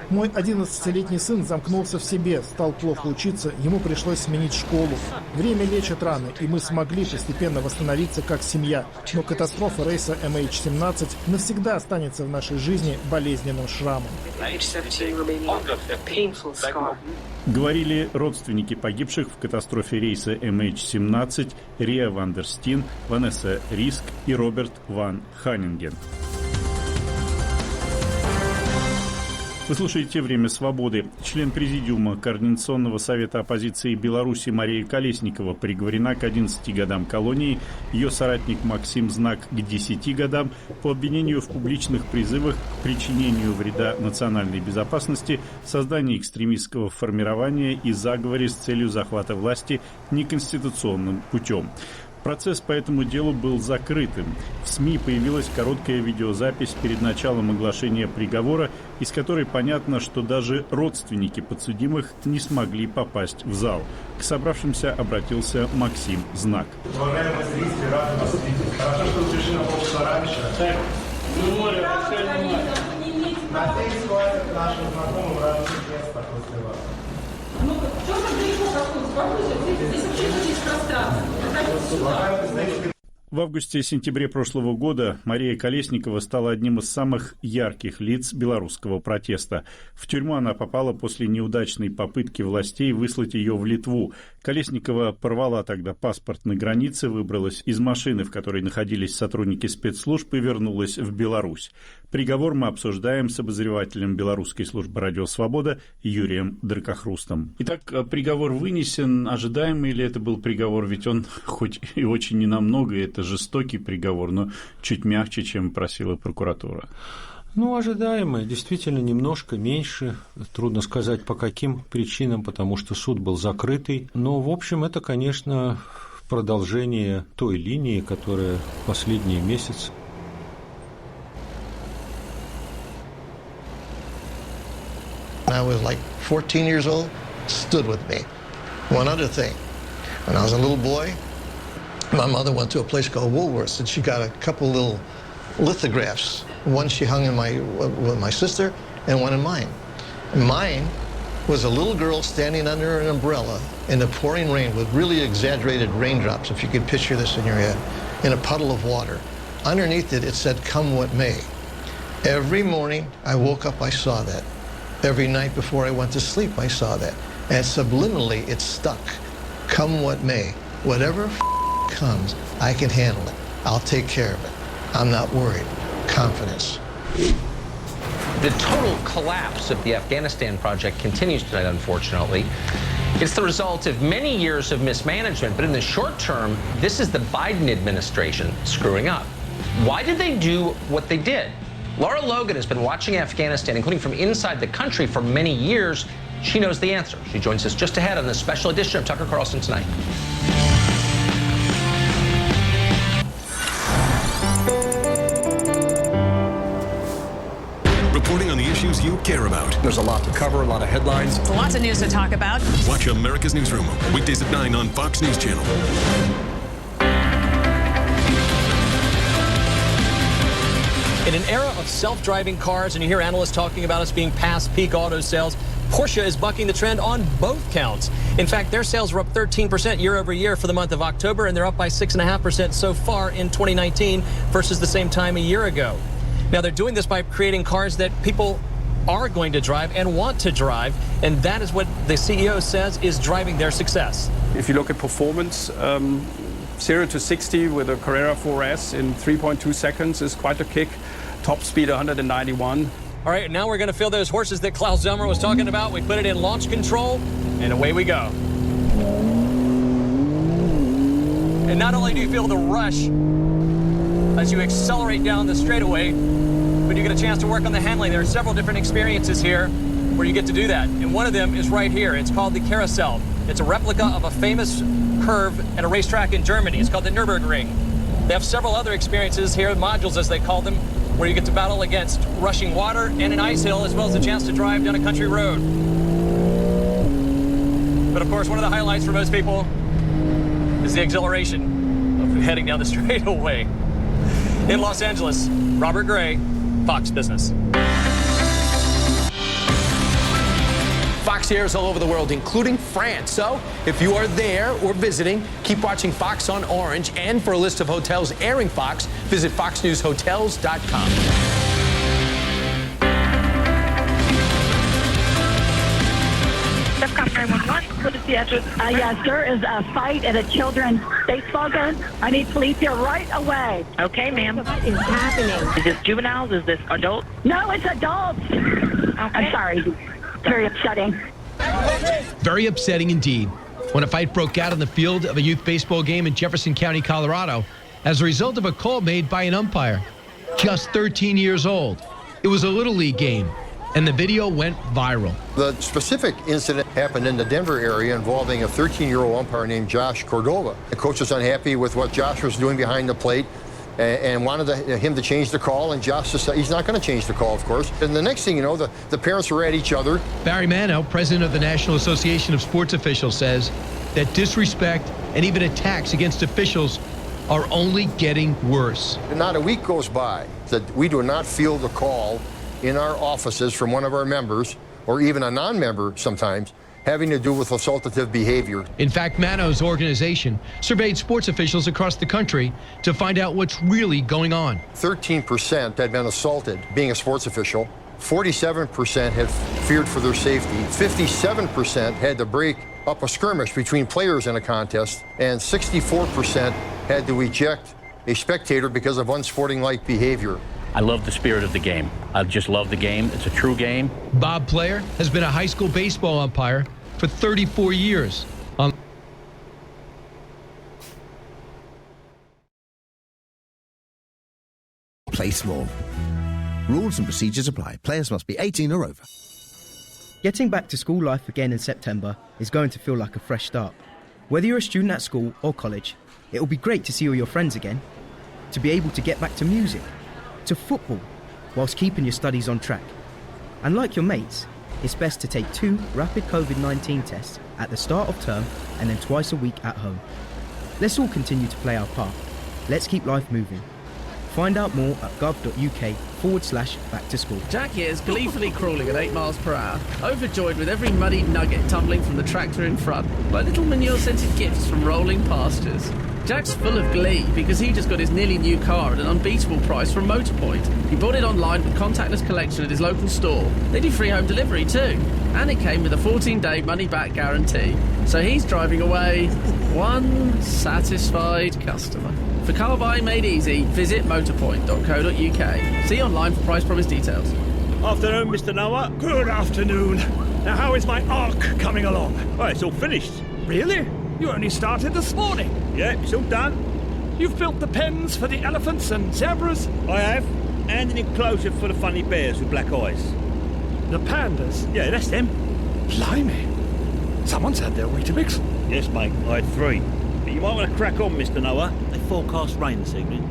Мой 11-летний сын замкнулся в себе, стал плохо учиться, ему пришлось сменить школу. Время лечит раны, и мы смогли постепенно восстановиться как семья. Но катастрофа рейса MH17 навсегда останется в нашей жизни болезненным шрамом. Говорили родственники погибших в катастрофе рейса MH17 Риа Вандерстин, Ванесса Риск и Роберт Ван Ханнинген. Вы слушаете «Время свободы». Член Президиума Координационного совета оппозиции Беларуси Мария Колесникова приговорена к 11 годам колонии, ее соратник Максим Знак к 10 годам по обвинению в публичных призывах к причинению вреда национальной безопасности, создании экстремистского формирования и заговоре с целью захвата власти неконституционным путем. Процесс по этому делу был закрытым. В СМИ появилась короткая видеозапись перед началом оглашения приговора, из которой понятно, что даже родственники подсудимых не смогли попасть в зал. К собравшимся обратился Максим Знак. Уважаемые зрители, рады вас видеть. Хорошо, что вы пришли на полчаса раньше. Надеюсь, хватит нашим знакомым радостных мест после вас. Ну-ка, что же далеко проходит? Спокойно, здесь вообще есть пространство. В августе-сентябре прошлого года Мария Колесникова стала одним из самых ярких лиц белорусского протеста. В тюрьму она попала после неудачной попытки властей выслать ее в Литву. Колесникова порвала тогда паспорт на границе, выбралась из машины, в которой находились сотрудники спецслужб, и вернулась в Беларусь. Приговор мы обсуждаем с обозревателем Белорусской службы «Радио Свобода» Юрием Дракохрустом. Итак, приговор вынесен. Ожидаемый ли это был приговор? Ведь он хоть и очень ненамного, это жестокий приговор, но чуть мягче, чем просила прокуратура. Ну, ожидаемое, действительно, немножко меньше. Трудно сказать, по каким причинам, потому что суд был закрытый. Но, в общем, это, конечно, продолжение той линии, которая последние месяцы. I was like 14 years old, stood with me. One other thing, when I was a little boy, my mother went to a place called Woolworth's and she got a couple little lithographs. One she hung in with my sister and one in mine. Mine was a little girl standing under an umbrella in the pouring rain with really exaggerated raindrops, if you could picture this in your head, in a puddle of water. Underneath it, it said, "Come what may." Every morning I woke up, I saw that. Every night before I went to sleep, I saw that. And subliminally, it stuck. Come what may. Whatever comes, I can handle it. I'll take care of it. I'm not worried. Confidence. The total collapse of the Afghanistan project continues tonight, unfortunately. It's the result of many years of mismanagement, but in the short term, this is the Biden administration screwing up. Why did they do what they did? Laura Logan has been watching Afghanistan, including from inside the country, for many years. She knows the answer. She joins us just ahead on this special edition of Tucker Carlson Tonight. care about. There's a lot to cover, a lot of headlines. Lots of news to talk about. Watch America's Newsroom, weekdays at 9 on Fox News Channel. In an era of self-driving cars, and you hear analysts talking about us being past peak auto sales, Porsche is bucking the trend on both counts. In fact, their sales were up 13% year over year for the month of October, and they're up by 6.5% so far in 2019 versus the same time a year ago. Now, they're doing this by creating cars that people are going to drive and want to drive, and that is what the CEO says is driving their success. If you look at performance, 0 to 60 with a Carrera 4S in 3.2 seconds is quite a kick. Top speed 191. All right, now we're going to feel those horses that Klaus Zelmer was talking about. We put it in launch control, and away we go. And not only do you feel the rush as you accelerate down the straightaway, but you get a chance to work on the handling. There are several different experiences here where you get to do that. And one of them is right here. It's called the Carousel. It's a replica of a famous curve at a racetrack in Germany. It's called the Nürburgring. They have several other experiences here, modules as they call them, where you get to battle against rushing water and an ice hill, as well as a chance to drive down a country road. But of course, one of the highlights for most people is the exhilaration of heading down the straightaway. In Los Angeles, Robert Gray, Fox Business. Fox airs all over the world, including France. So if you are there or visiting, keep watching Fox on Orange. And for a list of hotels airing Fox, visit foxnewshotels.com. DEFCON 911, what is the address? Yes, there is a fight at a children's baseball game. I need police here right away. Okay, ma'am. What is happening? Is this juveniles? Is this adult? No, it's adults. Okay. I'm sorry. Very upsetting. Very upsetting indeed. When a fight broke out on the field of a youth baseball game in Jefferson County, Colorado, as a result of a call made by an umpire, just 13 years old. It was a Little League game, and the video went viral. The specific incident happened in the Denver area involving a 13-year-old umpire named Josh Cordova. The coach was unhappy with what Josh was doing behind the plate and wanted him to change the call, and Josh decided he's not going to change the call, of course. And the next thing you know, the parents were at each other. Barry Mano, president of the National Association of Sports Officials, says that disrespect and even attacks against officials are only getting worse. Not a week goes by that we do not field a call in our offices from one of our members, or even a non-member sometimes, having to do with assaultative behavior. In fact, Mano's organization surveyed sports officials across the country to find out what's really going on. 13% had been assaulted being a sports official. 47% had feared for their safety. 57% had to break up a skirmish between players in a contest. And 64% had to eject a spectator because of unsporting-like behavior. I love the spirit of the game. I just love the game. It's a true game. Bob Player has been a high school baseball umpire for 34 years. Play small. Rules and procedures apply. Players must be 18 or over. Getting back to school life again in September is going to feel like a fresh start. Whether you're a student at school or college, it will be great to see all your friends again, to be able to get back to music, to football, whilst keeping your studies on track. And like your mates, it's best to take 2 rapid COVID-19 tests at the start of term and then twice a week at home. Let's all continue to play our part. Let's keep life moving. Find out more at gov.uk/back to school. Jack here is gleefully crawling at 8 miles per hour, overjoyed with every muddy nugget tumbling from the tractor in front, like little manure-scented gifts from rolling pastures. Jack's full of glee because he just got his nearly new car at an unbeatable price from Motorpoint. He bought it online with contactless collection at his local store. They do free home delivery too. And it came with a 14-day money-back guarantee. So he's driving away one satisfied customer. For car buying made easy, visit motorpoint.co.uk. See online for price promise details. Afternoon, Mr. Noah. Good afternoon. Now, how is my arc coming along? Well, it's all finished. Really? You only started this morning. Yeah, it's all done. You've built the pens for the elephants and zebras? I have. And an enclosure for the funny bears with black eyes. The pandas? Yeah, that's them. Blimey. Someone's had their Weetabix. Yes, mate. I had 3. But you might want to crack on, Mr. Noah. They forecast rain this evening.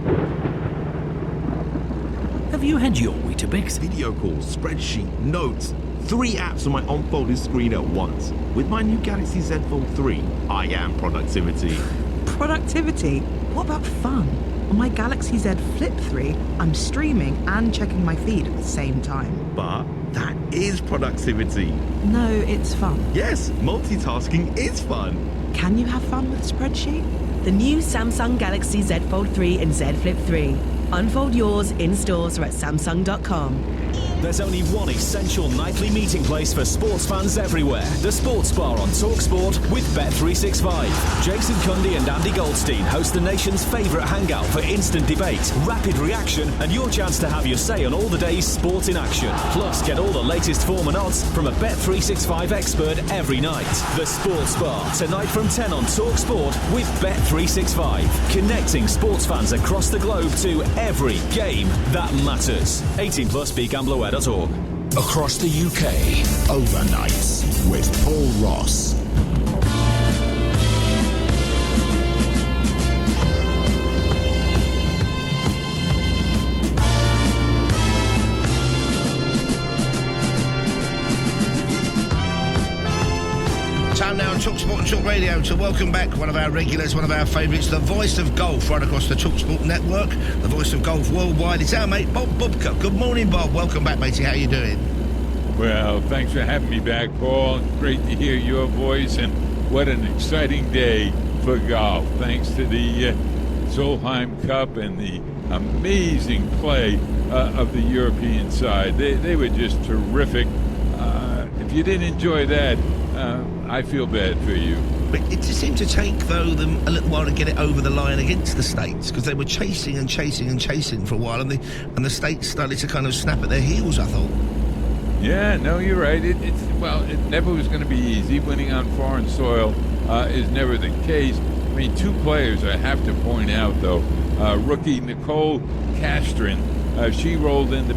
Have you had your Weetabix? Video calls, spreadsheet, notes. 3 apps on my unfolded screen at once. With my new Galaxy Z Fold 3, I am productivity. Productivity? What about fun? On my Galaxy Z Flip 3, I'm streaming and checking my feed at the same time. But that is productivity. No, it's fun. Yes, multitasking is fun. Can you have fun with a spreadsheet? The new Samsung Galaxy Z Fold 3 and Z Flip 3. Unfold yours in stores or at Samsung.com. There's only one essential nightly meeting place for sports fans everywhere. The Sports Bar on TalkSport with Bet365. Jason Cundy and Andy Goldstein host the nation's favourite hangout for instant debate, rapid reaction, and your chance to have your say on all the day's sport in action. Plus, get all the latest form and odds from a Bet365 expert every night. The Sports Bar, tonight from 10 on TalkSport with Bet365. Connecting sports fans across the globe to every game that matters. 18 plus, BeGamblerWare.org. Across the UK, Overnights with Paul Ross. Time now on TalkSport and Talk Radio to welcome back one of our regulars, one of our favourites, the voice of golf right across the TalkSport network, the voice of golf worldwide. It's our mate Bob Bubka. Good morning, Bob. Welcome back, matey. How you doing? Well, thanks for having me back, Paul. Great to hear your voice, and what an exciting day for golf. Thanks to the Solheim Cup and the amazing play of the European side. They were just terrific. If you didn't enjoy that, I feel bad for you. But it just seemed to take, though, them a little while to get it over the line against the States, because they were chasing and chasing and chasing for a while, and the States started to kind of snap at their heels, I thought. Yeah, no, you're right. It never was going to be easy. Winning on foreign soil is never the case. I mean, 2 players I have to point out, though. Rookie Nicole Castrin, she rolled in to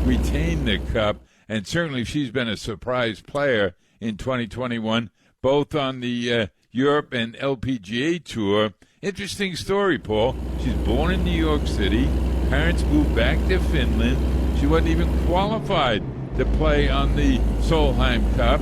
retain the cup, and certainly she's been a surprise player in 2021, both on the Europe and LPGA Tour. Interesting story, Paul. She's born in New York City. Parents moved back to Finland. She wasn't even qualified to play on the Solheim Cup,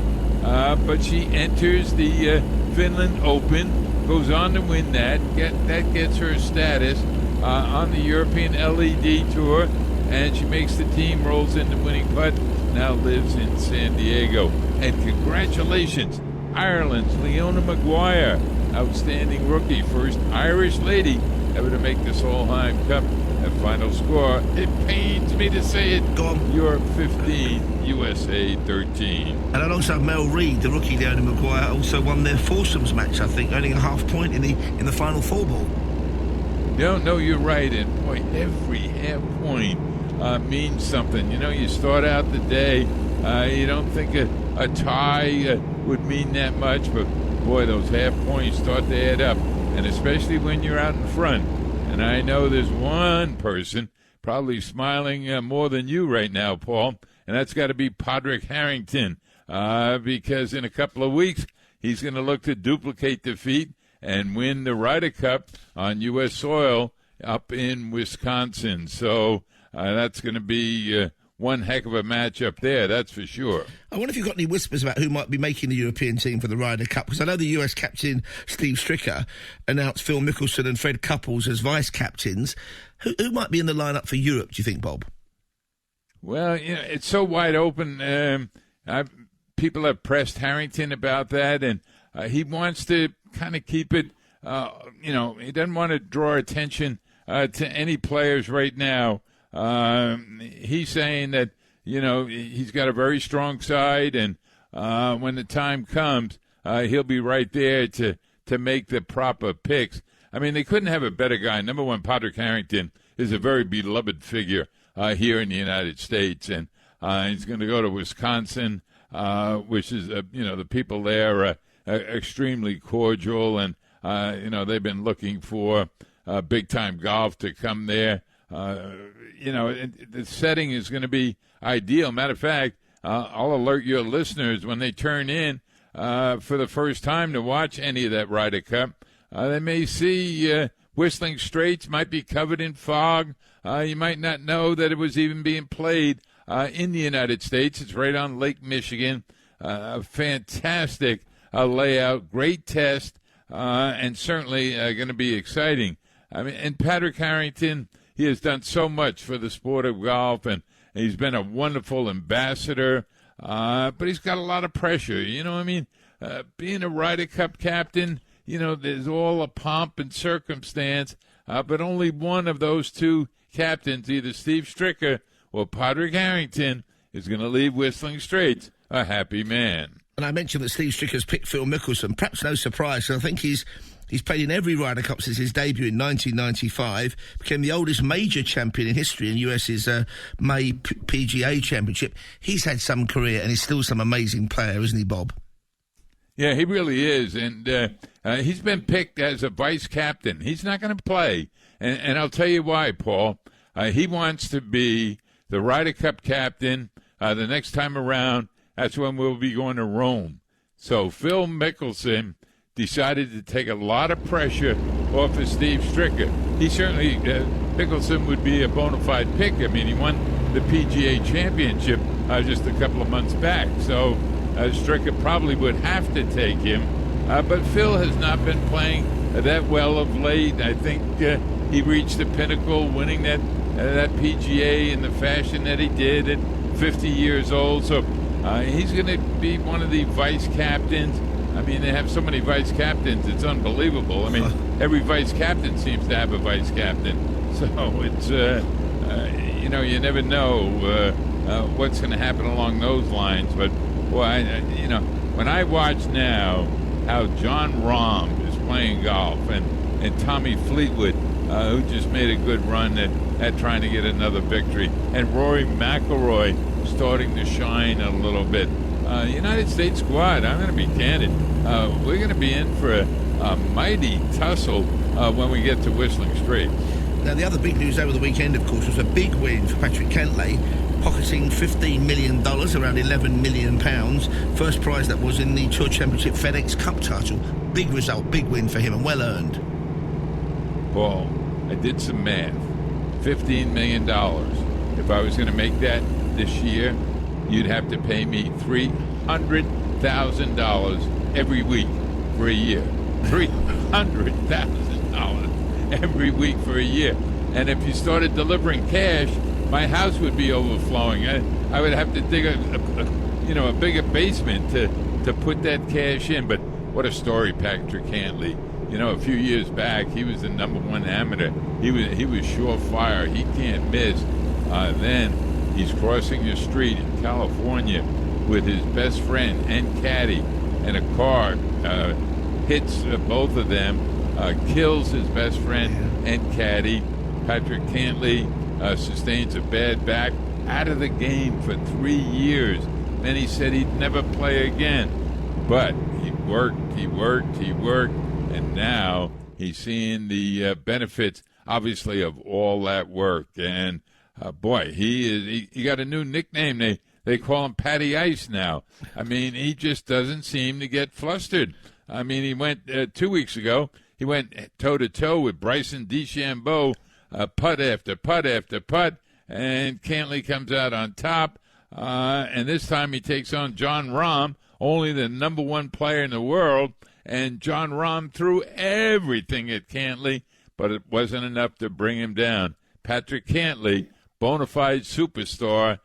but she enters the Finland Open, goes on to win that. That gets her status on the European LED Tour, and she makes the team, rolls into winning putt, now lives in San Diego. And congratulations, Ireland's Leona Maguire, outstanding rookie, first Irish lady ever to make the Solheim Cup. That final score, it pains me to say it, go on. Europe 15, USA 13. And alongside Mel Reid, the rookie Leona Maguire also won their foursomes match, I think, earning a half point in the final 4 ball. No, you're right. And boy, every half point means something. You know, you start out the day, you don't think a tie would mean that much, but boy, those half points start to add up, and especially when you're out in front. And I know there's one person probably smiling more than you right now, Paul, and that's got to be Padraig Harrington, because in a couple of weeks he's going to look to duplicate the feat and win the Ryder Cup on U.S. soil up in Wisconsin. So that's going to be one heck of a match up there, that's for sure. I wonder if you've got any whispers about who might be making the European team for the Ryder Cup, because I know the US captain Steve Stricker announced Phil Mickelson and Fred Couples as vice captains. Who might be in the lineup for Europe, do you think, Bob? Well, you know, it's so wide open. People have pressed Harrington about that, and he wants to kind of keep it, he doesn't want to draw attention to any players right now. He's saying that, he's got a very strong side, and when the time comes, he'll be right there to make the proper picks. I mean, they couldn't have a better guy. Number one, Padraig Harrington is a very beloved figure here in the United States, and he's going to go to Wisconsin, which is, the people there are extremely cordial, and, they've been looking for big-time golf to come there. The setting is going to be ideal. Matter of fact, I'll alert your listeners when they turn in for the first time to watch any of that Ryder Cup. They may see Whistling Straits might be covered in fog. You might not know that it was even being played in the United States. It's right on Lake Michigan. A fantastic layout, great test, and certainly going to be exciting. I mean, and Patrick Harrington, he has done so much for the sport of golf, and he's been a wonderful ambassador, but he's got a lot of pressure. You know what I mean? Being a Ryder Cup captain, you know, there's all a pomp and circumstance, but only one of those two captains, either Steve Stricker or Patrick Harrington, is going to leave Whistling Straits a happy man. And I mentioned that Steve Stricker's picked Phil Mickelson. Perhaps no surprise, I think he's played in every Ryder Cup since his debut in 1995, became the oldest major champion in history in US's May PGA Championship. He's had some career, and he's still some amazing player, isn't he, Bob? Yeah, he really is, and he's been picked as a vice captain. He's not going to play, and I'll tell you why, Paul. He wants to be the Ryder Cup captain the next time around. That's when we'll be going to Rome. So Phil Mickelson decided to take a lot of pressure off of Steve Stricker. He certainly, Mickelson would be a bona fide pick. I mean, he won the PGA Championship just a couple of months back. So Stricker probably would have to take him. But Phil has not been playing that well of late. I think he reached the pinnacle, winning that PGA in the fashion that he did at 50 years old. So he's going to be one of the vice captains. I mean, they have so many vice captains, it's unbelievable. I mean, every vice captain seems to have a vice captain. So it's, you know, you never know what's going to happen along those lines. But, boy, you know, when I watch now how John Rahm is playing golf and Tommy Fleetwood, who just made a good run at trying to get another victory, and Rory McIlroy starting to shine a little bit. United States squad, I'm going to be candid, we're going to be in for a mighty tussle when we get to Whistling Straits. Now, the other big news over the weekend, of course, was a big win for Patrick Cantlay, pocketing $15 million, around £11 million. First prize that was in the Tour Championship FedEx Cup title. Big result, big win for him, and well earned. Paul, I did some math. $15 million. If I was going to make that this year, you'd have to pay me $300,000 every week for a year. $300,000 every week for a year. And if you started delivering cash, my house would be overflowing. I would have to dig a bigger basement to put that cash in. But what a story, Patrick Cantlay. You know, a few years back, he was the #1 amateur. He was surefire. He can't miss. Then he's crossing the street in California with his best friend and caddy, and a car hits both of them, kills his best friend and caddy. Patrick Cantlay sustains a bad back, out of the game for 3 years. Then he said he'd never play again. But he worked, and now he's seeing the benefits, obviously, of all that work. And boy, he got a new nickname. They call him Patty Ice now. I mean, he just doesn't seem to get flustered. I mean, he went 2 weeks ago. He went toe-to-toe with Bryson DeChambeau, putt after putt after putt, and Cantlay comes out on top. And this time he takes on John Rahm, only the #1 player in the world. And John Rahm threw everything at Cantlay, but it wasn't enough to bring him down. Patrick Cantlay, bona fide superstar,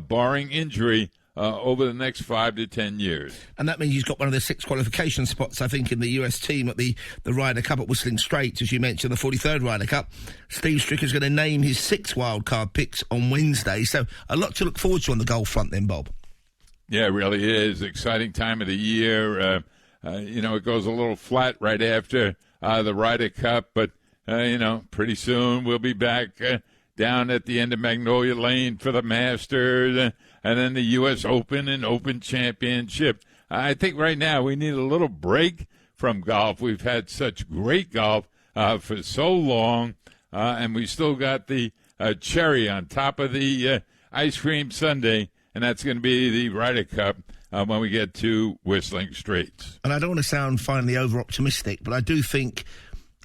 barring injury, over the next 5 to 10 years. And that means he's got one of the 6 qualification spots, I think, in the US team at the Ryder Cup at Whistling Straits, as you mentioned, the 43rd Ryder Cup. Steve Stricker's going to name his 6 wildcard picks on Wednesday, so a lot to look forward to on the golf front then, Bob. Yeah, it really is. Exciting time of the year. It goes a little flat right after the Ryder Cup, but, pretty soon we'll be back down at the end of Magnolia Lane for the Masters, and then the U.S. Open and Open Championship. I think right now we need a little break from golf. We've had such great golf for so long, and we still got the cherry on top of the ice cream sundae, and that's going to be the Ryder Cup when we get to Whistling Straits. And I don't want to sound finally over-optimistic, but I do think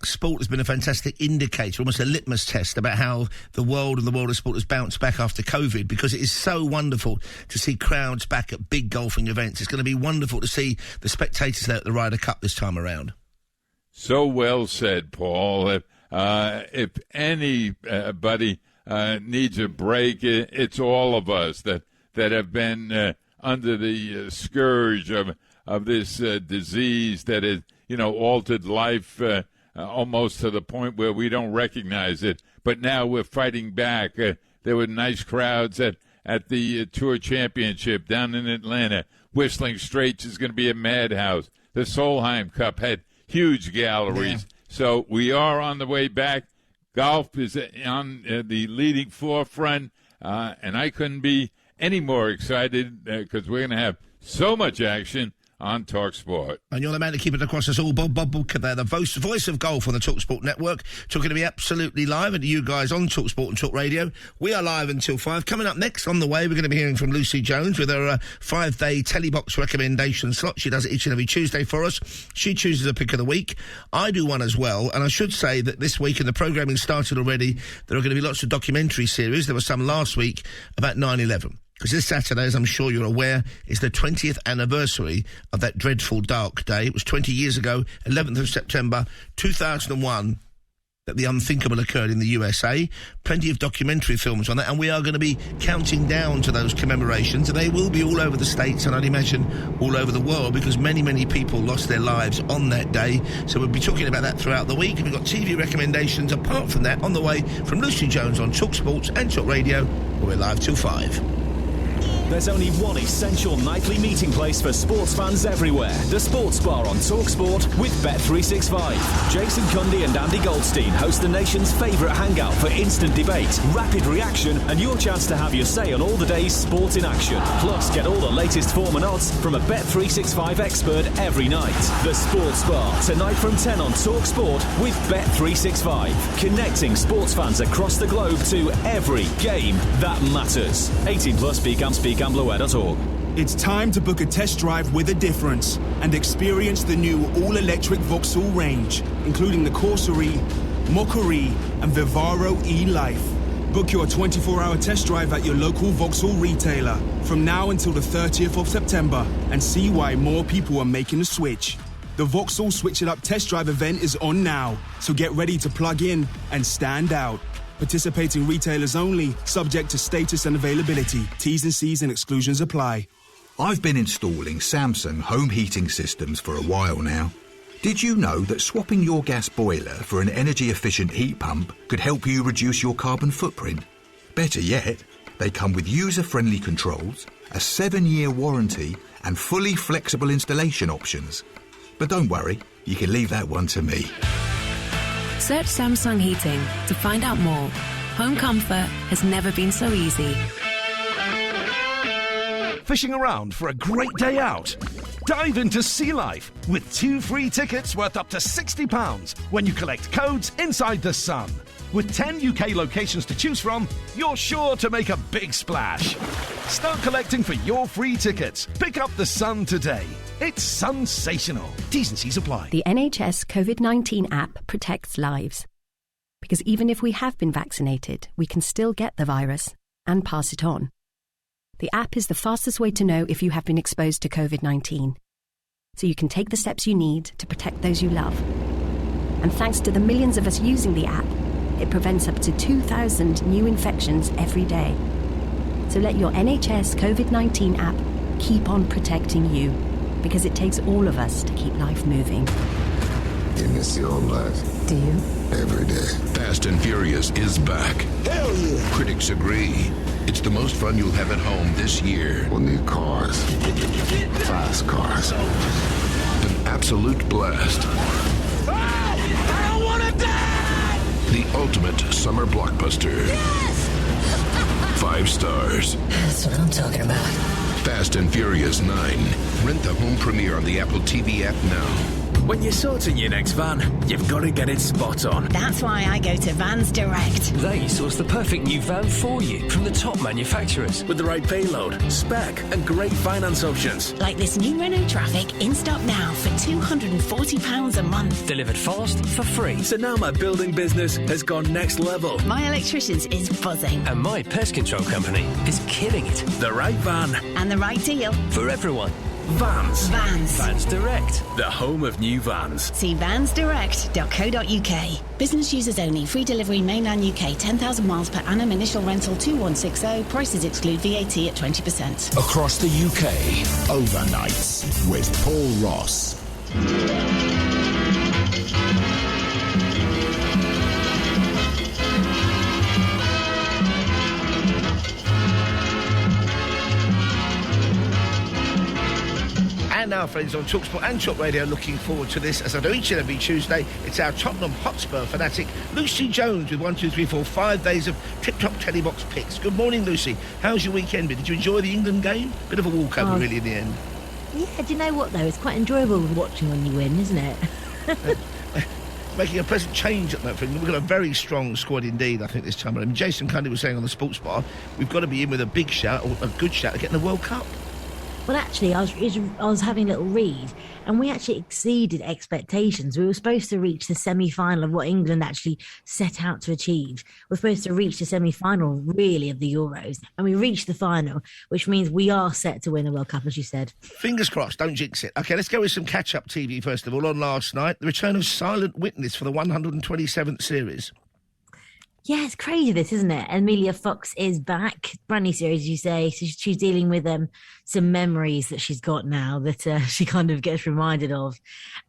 sport has been a fantastic indicator, almost a litmus test about how the world and the world of sport has bounced back after COVID, because it is so wonderful to see crowds back at big golfing events. It's going to be wonderful to see the spectators there at the Ryder Cup this time around. So well said, Paul. If anybody needs a break, it's all of us that have been under the scourge of this disease that has, altered life almost to the point where we don't recognize it. But now we're fighting back. There were nice crowds at the Tour Championship down in Atlanta. Whistling Straits is going to be a madhouse. The Solheim Cup had huge galleries. Yeah. So we are on the way back. Golf is on the leading forefront, and I couldn't be any more excited because we're going to have so much action on TalkSport. And you're the man to keep it across us all, Bob Booker there, the voice of golf on the TalkSport network. Talking to be absolutely live, and to you guys on TalkSport and Talk Radio. We are live until 5. Coming up next on the way, we're going to be hearing from Lucy Jones with her 5-day telebox recommendation slot. She does it each and every Tuesday for us. She chooses a pick of the week. I do one as well, and I should say that this week, and the programming started already, there are going to be lots of documentary series. There was some last week about 9/11. Because this Saturday, as I'm sure you're aware, is the 20th anniversary of that dreadful dark day. It was 20 years ago, 11th of September 2001, that the unthinkable occurred in the USA. Plenty of documentary films on that, and we are going to be counting down to those commemorations, and they will be all over the States, and I'd imagine all over the world, because many, many people lost their lives on that day. So we'll be talking about that throughout the week, and we've got TV recommendations apart from that on the way from Lucy Jones on Talk Sports and Talk Radio, where we're live till 5. There's only one essential nightly meeting place for sports fans everywhere. The Sports Bar on TalkSport with Bet365. Jason Cundy and Andy Goldstein host the nation's favourite hangout for instant debate, rapid reaction, and your chance to have your say on all the day's sport in action. Plus, get all the latest form and odds from a Bet365 expert every night. The Sports Bar, tonight from 10 on TalkSport with Bet365. Connecting sports fans across the globe to every game that matters. 18 plus, BeGambleAware.org. It's time to book a test drive with a difference and experience the new all-electric Vauxhall range, including the Corsair, Mokka and Vivaro E-Life. Book your 24-hour test drive at your local Vauxhall retailer from now until the 30th of September and see why more people are making the switch. The Vauxhall Switch It Up test drive event is on now, so get ready to plug in and stand out. Participating retailers only, subject to status and availability. T's and C's and exclusions apply. I've been installing Samsung home heating systems for a while now. Did you know that swapping your gas boiler for an energy-efficient heat pump could help you reduce your carbon footprint? Better yet, they come with user-friendly controls, a 7-year warranty and fully flexible installation options. But don't worry, you can leave that one to me. Search Samsung Heating to find out more. Home comfort has never been so easy. Fishing around for a great day out? Dive into Sea Life with 2 free tickets worth up to £60 when you collect codes inside the Sun. With 10 UK locations to choose from, you're sure to make a big splash. Start collecting for your free tickets. Pick up the Sun today. It's sensational. T's and C's apply. The NHS COVID-19 app protects lives. Because even if we have been vaccinated, we can still get the virus and pass it on. The app is the fastest way to know if you have been exposed to COVID-19. So you can take the steps you need to protect those you love. And thanks to the millions of us using the app, it prevents up to 2,000 new infections every day. So let your NHS COVID-19 app keep on protecting you, because it takes all of us to keep life moving. You miss your home life. Do you? Every day. Fast and Furious is back. Hell yeah! Critics agree. It's the most fun you'll have at home this year. We'll need cars. Fast cars. An absolute blast. I don't want to die! The ultimate summer blockbuster. Yes! 5 stars. That's what I'm talking about. Fast and Furious 9. Rent the home premiere on the Apple TV app now. When you're sorting your next van, you've got to get it spot on. That's why I go to Vans Direct. They source the perfect new van for you from the top manufacturers with the right payload, spec, and great finance options. Like this new Renault Traffic in stock now for £240 a month. Delivered fast for free. So now my building business has gone next level. My electricians is buzzing. And my pest control company is killing it. The right van. And the right deal. For everyone. Vans. Vans Direct, the home of new vans. See vansdirect.co.uk. Business users only. Free delivery mainland UK. 10,000 miles per annum. Initial rental 2160. Prices exclude VAT at 20%. Across the UK. Overnights with Paul Ross. And now, friends, on TalkSport and Talk Radio, looking forward to this. As I do each and every Tuesday, it's our Tottenham Hotspur fanatic, Lucy Jones, with 1, 2, 3, 4, 5 days of tip-top telebox picks. Good morning, Lucy. How's your weekend been? Did you enjoy the England game? Bit of a walkover, really, in the end. Yeah, do you know what, though? It's quite enjoyable watching when you win, isn't it? Making a pleasant change at that thing. We've got a very strong squad indeed, I think, this time. I mean, Jason Cundy was saying on the Sports Bar, we've got to be in with a big shout, or a good shout, at getting the World Cup. Well, actually, I was having a little read, and we actually exceeded expectations. We were supposed to reach the semi-final of what England actually set out to achieve. We're supposed to reach the semi-final, really, of the Euros, and we reached the final, which means we are set to win the World Cup, as you said. Fingers crossed, don't jinx it. OK, let's go with some catch-up TV, first of all. On last night, the return of Silent Witness for the 127th series. Yeah, it's crazy, this, isn't it? Emilia Fox is back. Brand new series, you say. So she's dealing with some memories that she's got now that she kind of gets reminded of.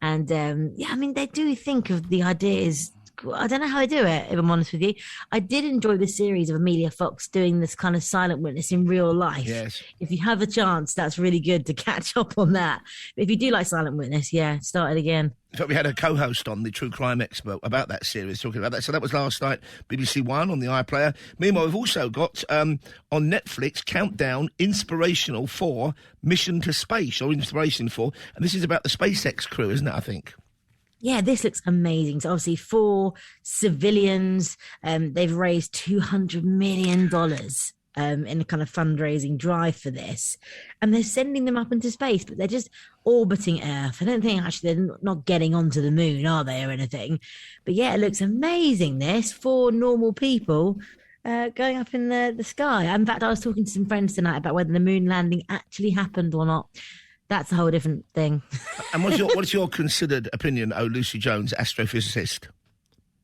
And, yeah, I mean, they do think of the ideas. I don't know how they do it, if I'm honest with you. I did enjoy the series of Emilia Fox doing this kind of silent witness in real life. Yes. If you have a chance, that's really good to catch up on that. But if you do like Silent Witness, yeah, start it again. In fact, we had a co-host on, the true crime expert, about that series, talking about that. So that was last night, BBC One on the iPlayer. Meanwhile, we've also got on Netflix, Countdown, Inspirational for Mission to Space, or Inspiration for, and this is about the SpaceX crew, isn't it, I think? Yeah, this looks amazing. So obviously 4 civilians, they've raised $200 million in a kind of fundraising drive for this. And they're sending them up into space, but they're just orbiting Earth. I don't think actually they're not getting onto the moon, are they, or anything? But yeah, it looks amazing, this. 4 normal people going up in the sky. In fact, I was talking to some friends tonight about whether the moon landing actually happened or not. That's a whole different thing. And what's your considered opinion, Lucy Jones, astrophysicist?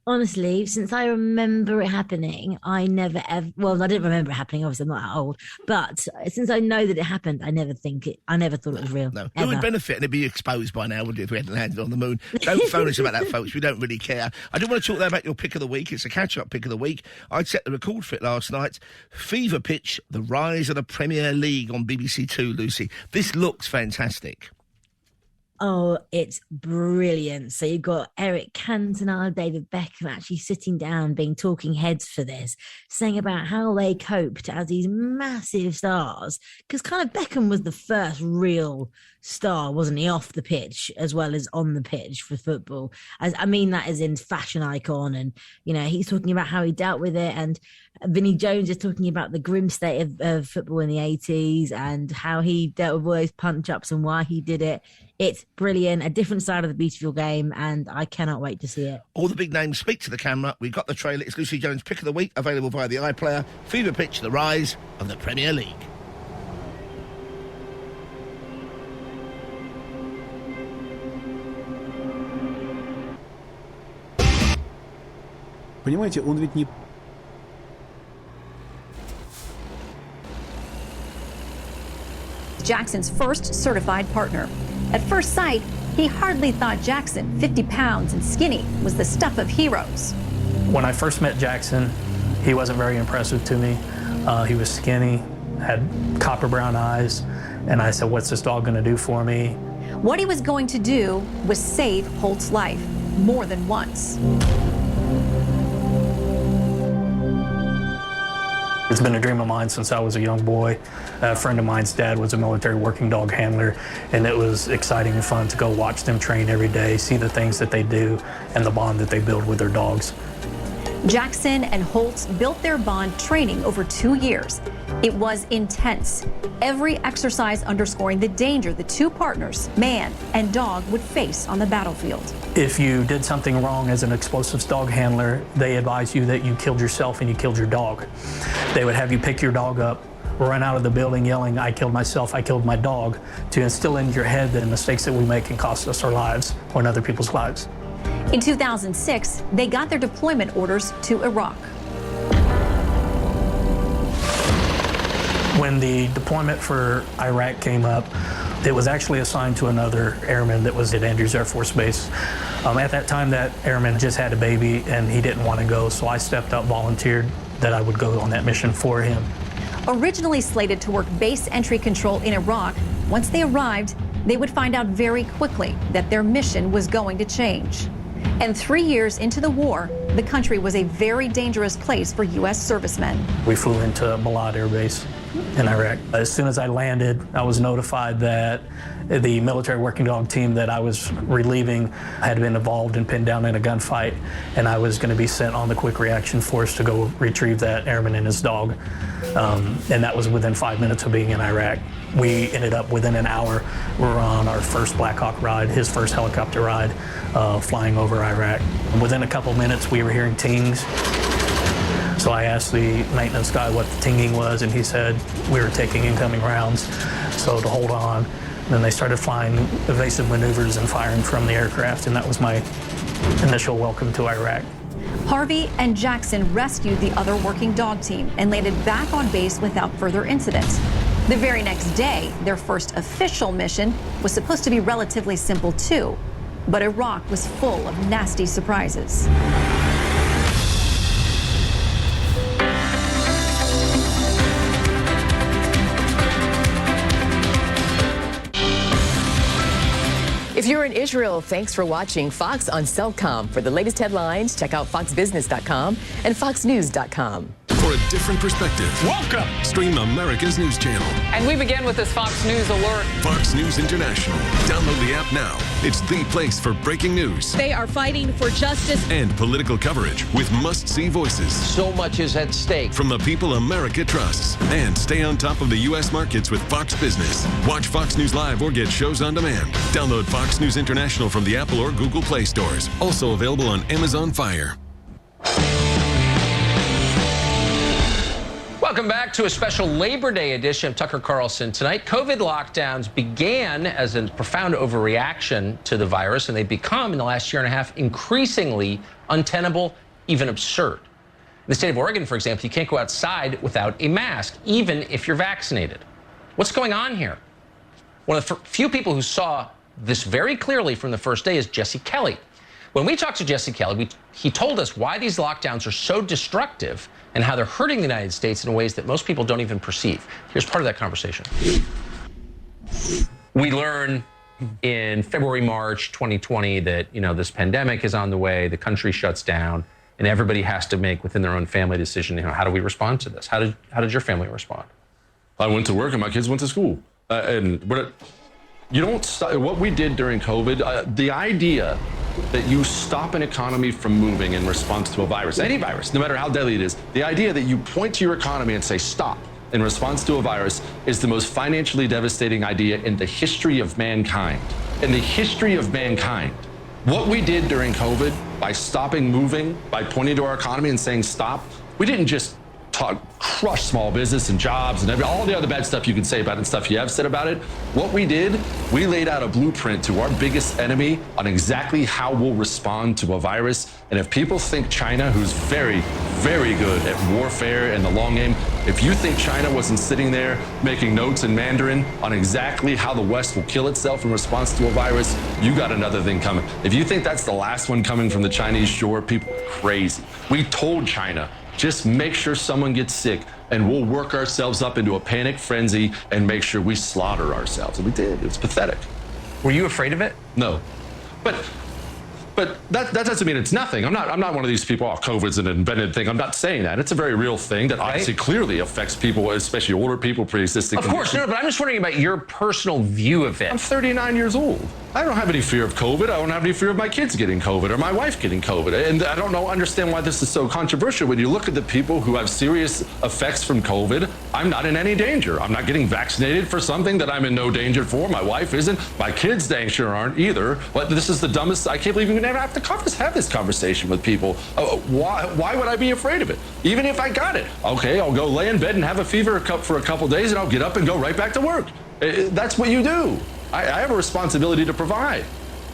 Honestly, since I remember it happening, I never ever... Well, I didn't remember it happening, obviously I'm not that old. But since I know that it happened, I never thought it was real. No. Who would benefit, and it'd be exposed by now, would it, if we hadn't landed on the moon? Don't phone us about that, folks. We don't really care. I do want to talk there about your pick of the week. It's a catch-up pick of the week. I'd set the record for it last night. Fever Pitch, the rise of the Premier League on BBC Two, Lucy. This looks fantastic. Oh, it's brilliant. So you've got Eric Cantona, David Beckham actually sitting down, being talking heads for this, saying about how they coped as these massive stars. Because kind of Beckham was the first real star, wasn't he, off the pitch as well as on the pitch for football. I mean that as in fashion icon. And, you know, he's talking about how he dealt with it. And Vinnie Jones is talking about the grim state of football in the 80s and how he dealt with all those punch-ups and why he did it. It's brilliant, a different side of the beautiful game, and I cannot wait to see it. All the big names speak to the camera. We've got the trailer. It's Lucy Jones' Pick of the Week, available via the iPlayer. Fever Pitch, the rise of the Premier League. Понимаете, он ведь не... Jackson's first certified partner. At first sight, he hardly thought Jackson, 50 pounds and skinny, was the stuff of heroes. When I first met Jackson, he wasn't very impressive to me. He was skinny, had copper brown eyes, and I said, what's this dog going to do for me? What he was going to do was save Holt's life more than once. It's been a dream of mine since I was a young boy. A friend of mine's dad was a military working dog handler, and it was exciting and fun to go watch them train every day, see the things that they do, and the bond that they build with their dogs. Jackson and Holtz built their bond training over 2 years. It was intense. Every exercise underscoring the danger the two partners, man and dog, would face on the battlefield. If you did something wrong as an explosives dog handler, they advise you that you killed yourself and you killed your dog. They would have you pick your dog up, run out of the building yelling, "I killed myself, I killed my dog," to instill in your head that the mistakes that we make can cost us our lives or other people's lives. In 2006, they got their deployment orders to Iraq. When the deployment for Iraq came up, it was actually assigned to another airman that was at Andrews Air Force Base. At that time, that airman just had a baby and he didn't want to go, so I stepped up, volunteered that I would go on that mission for him. Originally slated to work base entry control in Iraq, once they arrived, they would find out very quickly that their mission was going to change. And 3 years into the war, the country was a very dangerous place for U.S. servicemen. We flew into Balad Air Base in Iraq. As soon as I landed, I was notified that the military working dog team that I was relieving had been involved and pinned down in a gunfight, and I was going to be sent on the quick reaction force to go retrieve that airman and his dog. And that was within 5 minutes of being in Iraq. We ended up within an hour, we were on our first Black Hawk ride, his first helicopter ride, flying over Iraq. Within a couple minutes, we were hearing tings. So I asked the maintenance guy what the tinging was, and he said we were taking incoming rounds, so to hold on. Then they started flying evasive maneuvers and firing from the aircraft, and that was my initial welcome to Iraq. Harvey and Jackson rescued the other working dog team and landed back on base without further incident. The very next day, their first official mission was supposed to be relatively simple too, but Iraq was full of nasty surprises. If you're in Israel, thanks for watching Fox on Cellcom. For the latest headlines, check out foxbusiness.com and foxnews.com. For a different perspective. Welcome! Stream America's News Channel. And we begin with this Fox News alert. Fox News International. Download the app now. It's the place for breaking news. They are fighting for justice and political coverage with must-see voices. So much is at stake. From the people America trusts. And stay on top of the U.S. markets with Fox Business. Watch Fox News Live or get shows on demand. Download Fox News International from the Apple or Google Play stores. Also available on Amazon Fire. Welcome back to a special Labor Day edition of Tucker Carlson Tonight. COVID lockdowns began as a profound overreaction to the virus, and they've become, in the last year and a half, increasingly untenable, even absurd. In the state of Oregon, for example, you can't go outside without a mask, even if you're vaccinated. What's going on here? One of the few people who saw this very clearly from the first day is Jesse Kelly. When we talked to Jesse Kelly, he told us why these lockdowns are so destructive and how they're hurting the United States in ways that most people don't even perceive. Here's part of that conversation. We learn in February, March 2020 that, this pandemic is on the way, the country shuts down, and everybody has to make within their own family decision, how do we respond to this? How did your family respond? I went to work and my kids went to school. You don't stop. What we did during COVID, the idea that you stop an economy from moving in response to a virus, any virus, no matter how deadly it is, the idea that you point to your economy and say stop in response to a virus is the most financially devastating idea in the history of mankind. In the history of mankind. What we did during COVID by stopping moving, by pointing to our economy and saying stop, we didn't just crush small business and jobs and all the other bad stuff you can say about it and stuff you have said about it. What we did, we laid out a blueprint to our biggest enemy on exactly how we'll respond to a virus. And if people think China, who's very, very good at warfare and the long game, if you think China wasn't sitting there making notes in Mandarin on exactly how the West will kill itself in response to a virus, you got another thing coming. If you think that's the last one coming from the Chinese shore, people are crazy. We told China, just make sure someone gets sick and we'll work ourselves up into a panic frenzy and make sure we slaughter ourselves. And we did. It was pathetic. Were you afraid of it? No. But But that doesn't mean it's nothing. I'm not one of these people, COVID's an invented thing. I'm not saying that. It's a very real thing that obviously clearly affects people, especially older people, pre-existing Of course, no, but I'm just wondering about your personal view of it. I'm 39 years old. I don't have any fear of COVID. I don't have any fear of my kids getting COVID or my wife getting COVID. And I don't understand why this is so controversial. When you look at the people who have serious effects from COVID, I'm not in any danger. I'm not getting vaccinated for something that I'm in no danger for. My wife isn't. My kids dang sure aren't either. But this is the dumbest. I can't believe you never have to have this conversation with people. Why would I be afraid of it? Even if I got it. Okay, I'll go lay in bed and have a fever for a couple days and I'll get up and go right back to work. That's what you do. I have a responsibility to provide.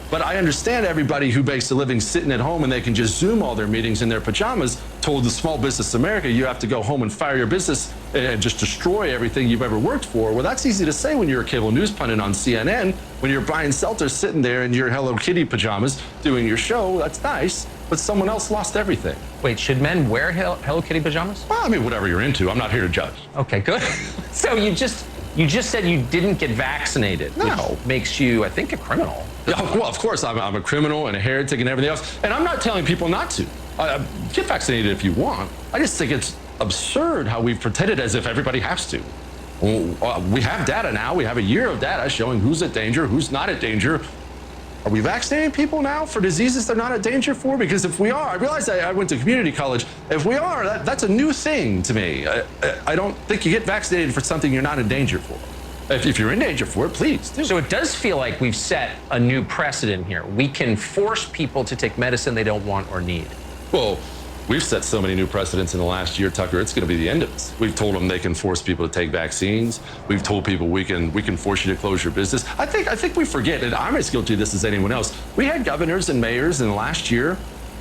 But I understand everybody who makes a living sitting at home and they can just Zoom all their meetings in their pajamas told the small business America, you have to go home and fire your business and just destroy everything you've ever worked for. Well, that's easy to say when you're a cable news pundit on CNN, when you're Brian Seltzer sitting there in your Hello Kitty pajamas doing your show. That's nice, but someone else lost everything. Wait, should men wear Hello Kitty pajamas? Well, I mean, whatever you're into. I'm not here to judge. Okay, good. So you just said you didn't get vaccinated, which makes you, I think, a criminal. Yeah, well, of course, I'm a criminal and a heretic and everything else. And I'm not telling people not to. Get vaccinated if you want. I just think it's absurd how we've pretended as if everybody has to. We have data now. We have a year of data showing who's at danger, who's not at danger. Are we vaccinating people now for diseases they're not at danger for? Because if we are, I realize I went to community college. If we are, that's a new thing to me. I don't think you get vaccinated for something you're not in danger for. If you're in danger for it, please do. So it does feel like we've set a new precedent here. We can force people to take medicine they don't want or need. Well, we've set so many new precedents in the last year, Tucker, it's going to be the end of us. We've told them they can force people to take vaccines. We've told people we can force you to close your business. I think we forget, and I'm as guilty of this as anyone else. We had governors and mayors in the last year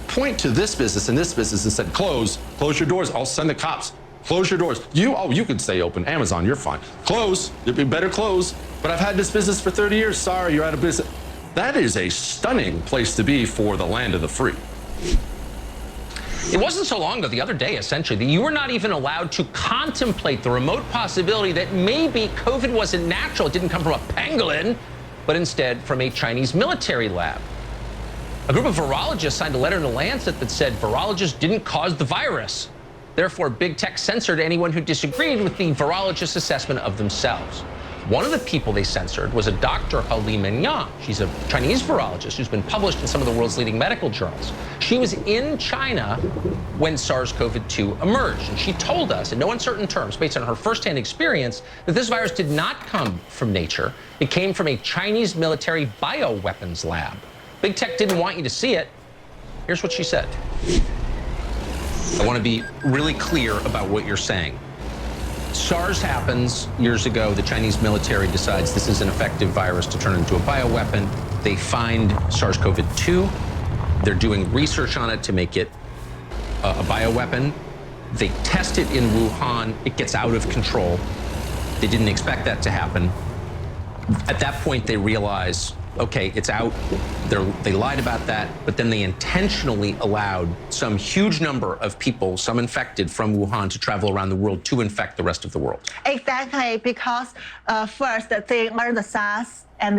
point to this business and said, close your doors. I'll send the cops. Close your doors. You can stay open. Amazon, you're fine. Close. It'd be better close. But I've had this business for 30 years. Sorry, you're out of business. That is a stunning place to be for the land of the free. It wasn't so long ago, the other day, essentially, that you were not even allowed to contemplate the remote possibility that maybe COVID wasn't natural. It didn't come from a pangolin, but instead from a Chinese military lab. A group of virologists signed a letter in the Lancet that said virologists didn't cause the virus. Therefore, big tech censored anyone who disagreed with the virologist's assessment of themselves. One of the people they censored was a Dr. Halima Yang. She's a Chinese virologist who's been published in some of the world's leading medical journals. She was in China when SARS-CoV-2 emerged, and she told us in no uncertain terms, based on her firsthand experience, that this virus did not come from nature. It came from a Chinese military bioweapons lab. Big tech didn't want you to see it. Here's what she said. I want to be really clear about what you're saying. SARS happens years ago. The Chinese military decides this is an effective virus to turn into a bioweapon. They find SARS-CoV-2. They're doing research on it to make it a bioweapon. They test it in Wuhan. It gets out of control. They didn't expect that to happen. At that point, they realize, okay, it's out. They lied about that, but then they intentionally allowed some huge number of people, some infected from Wuhan, to travel around the world to infect the rest of the world. Exactly, because first they learned the SARS, and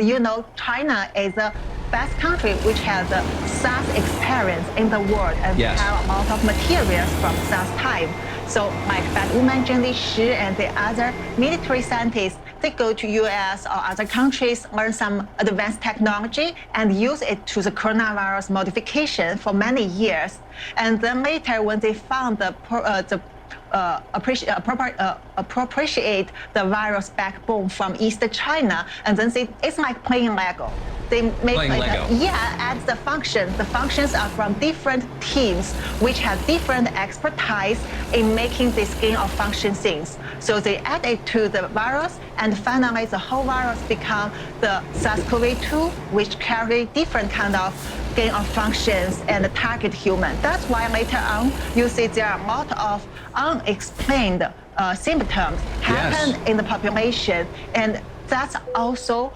China is the best country which has the SARS experience in the world, and have a lot of materials from SARS time. So like Batwoman, Zhengli Shi, and the other military scientists, they go to US or other countries, learn some advanced technology, and use it to the coronavirus modification for many years. And then later, when they found appropriate the virus backbone from East China, and then it's like playing Lego. They make adds the functions. The functions are from different teams which have different expertise in making this gain of function things. So they add it to the virus, and finally the whole virus become the SARS-CoV-2, which carry different kind of gain of functions and target human. That's why later on you see there are a lot of unexplained symptoms happen in the population, and that's also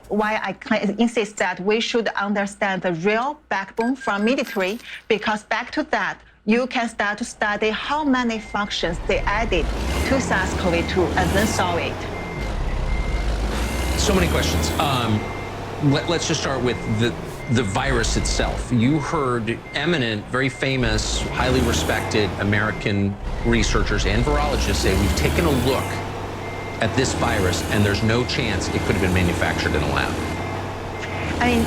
why I insist that we should understand the real backbone from military, because back to that, you can start to study how many functions they added to SARS-CoV-2 and then solve it. So many questions. Let's just start with the virus itself. You heard eminent, very famous, highly respected American researchers and virologists say we've taken a look at this virus and there's no chance it could have been manufactured in a lab. I mean,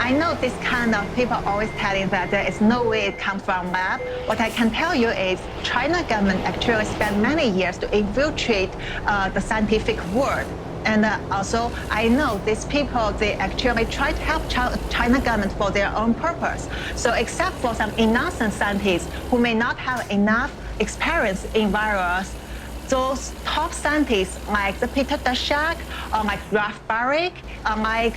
I know this kind of people always telling that there is no way it comes from lab. What I can tell you is China government actually spent many years to infiltrate the scientific world. And also, I know these people, they actually try to help China government for their own purpose. So except for some innocent scientists who may not have enough experience in virus, those top scientists like the Peter Daszak, or like Ralph Baric, or like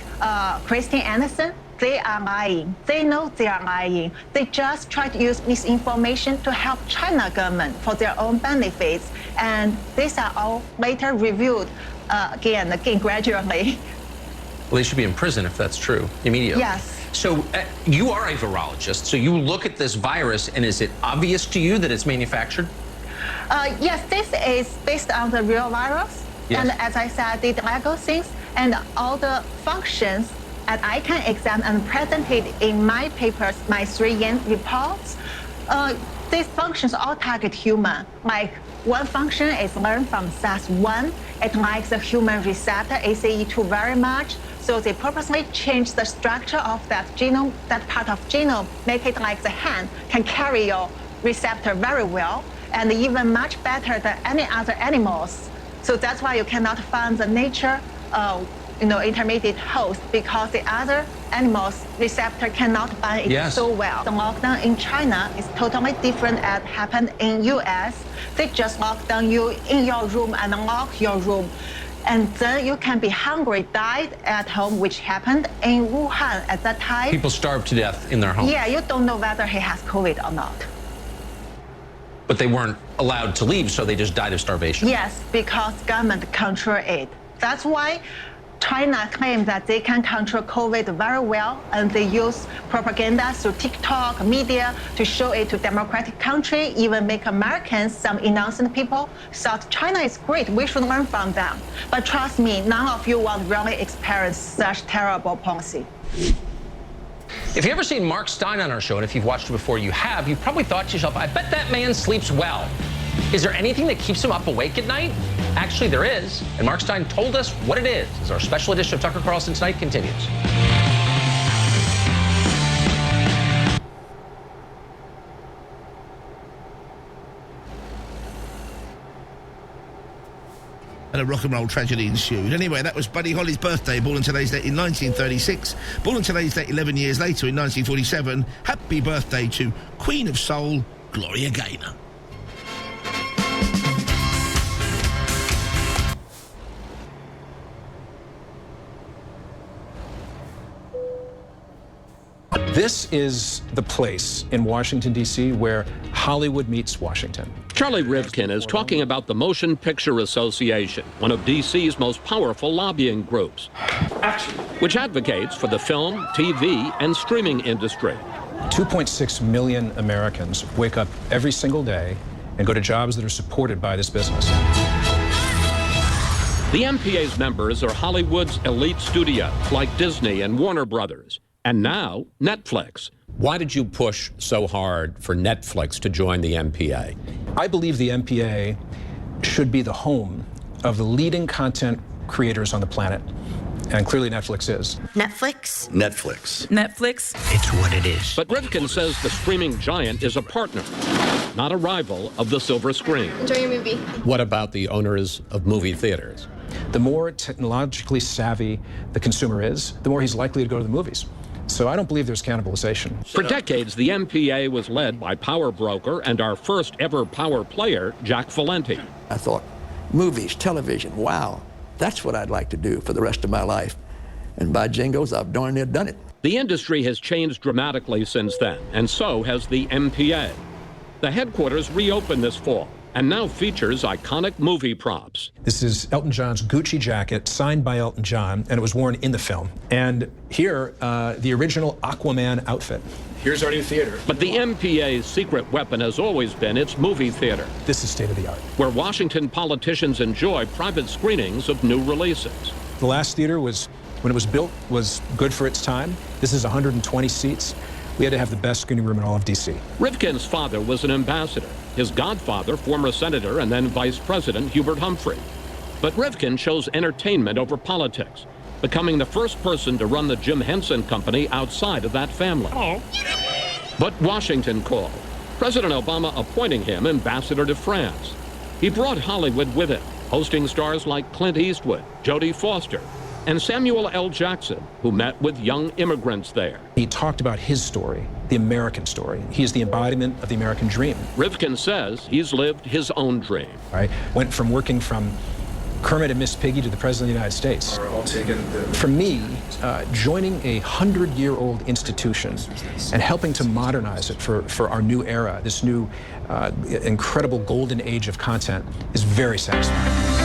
Christine Anderson, they are lying. They know they are lying. They just try to use misinformation to help China government for their own benefits. And these are all later reviewed again, gradually. Well, they should be in prison if that's true, immediately. Yes. So you are a virologist, so you look at this virus, and is it obvious to you that it's manufactured? Yes, this is based on the real virus. Yes. And as I said, I did Lego things, and all the functions that I can examine and presented in my papers, my 3 reports, these functions all target human. Like one function is learned from SARS-1. It likes the human receptor ACE2 very much. So they purposely change the structure of that genome, that part of genome, make it like the hand can carry your receptor very well, and even much better than any other animals. So that's why you cannot find the nature intermediate host, because the other animals' receptor cannot bind it so well. The lockdown in China is totally different as happened in US. They just lock down you in your room and lock your room. And then you can be hungry, died at home, which happened in Wuhan at that time. People starved to death in their home. Yeah, you don't know whether he has COVID or not. But they weren't allowed to leave, so they just died of starvation. Yes, because government control it. That's why China claims that they can control COVID very well, and they use propaganda through TikTok, media, to show it to democratic country, even make Americans, some innocent people, thought China is great, we should learn from them. But trust me, none of you will really experience such terrible policy. If you've ever seen Mark Stein on our show, and if you've watched it before you have, you've probably thought to yourself, I bet that man sleeps well. Is there anything that keeps him up awake at night? Actually, there is, and Mark Stein told us what it is as our special edition of Tucker Carlson Tonight continues. And a rock and roll tragedy ensued. Anyway, that was Buddy Holly's birthday, born on today's date in 1936. Born on today's date 11 years later in 1947. Happy birthday to Queen of Soul, Gloria Gaynor. This is the place in Washington, D.C., where Hollywood meets Washington. Charlie Rivkin is talking about the Motion Picture Association, one of D.C.'s most powerful lobbying groups, which advocates for the film, TV, and streaming industry. 2.6 million Americans wake up every single day and go to jobs that are supported by this business. The MPA's members are Hollywood's elite studios, like Disney and Warner Brothers. And now, Netflix. Why did you push so hard for Netflix to join the MPA? I believe the MPA should be the home of the leading content creators on the planet. And clearly Netflix is. Netflix? Netflix. It's what it is. But Rivkin says the streaming giant is a partner, not a rival of the silver screen. Enjoy your movie. What about the owners of movie theaters? The more technologically savvy the consumer is, the more he's likely to go to the movies. So I don't believe there's cannibalization. For decades, the MPA was led by power broker and our first ever power player, Jack Valenti. I thought, movies, television, wow, that's what I'd like to do for the rest of my life. And by jingles, I've darn near done it. The industry has changed dramatically since then, and so has the MPA. The headquarters reopened this fall and now features iconic movie props. This is Elton John's Gucci jacket, signed by Elton John, and it was worn in the film. And here, the original Aquaman outfit. Here's our new theater. But the MPA's secret weapon has always been its movie theater. This is state of the art. Where Washington politicians enjoy private screenings of new releases. The last theater was when it was built, was good for its time. This is 120 seats. We had to have the best screening room in all of D.C. Rivkin's father was an ambassador. His godfather, former senator and then vice president Hubert Humphrey. But Rivkin chose entertainment over politics, becoming the first person to run the Jim Henson Company outside of that family. Oh. But Washington called, President Obama appointing him ambassador to France. He brought Hollywood with him, hosting stars like Clint Eastwood, Jodie Foster, and Samuel L. Jackson, who met with young immigrants there. He talked about his story, the American story. He is the embodiment of the American dream. Rivkin says he's lived his own dream. I went from working from Kermit and Miss Piggy to the President of the United States. For me, joining a 100-year-old institution and helping to modernize it for our new era, this new incredible golden age of content, is very satisfying.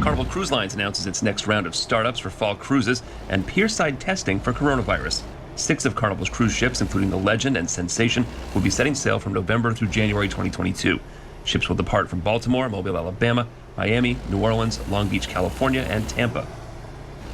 Carnival Cruise Lines announces its next round of startups for fall cruises and pierside testing for coronavirus. 6 of Carnival's cruise ships, including the Legend and Sensation, will be setting sail from November through January 2022. Ships will depart from Baltimore, Mobile, Alabama, Miami, New Orleans, Long Beach, California, and Tampa.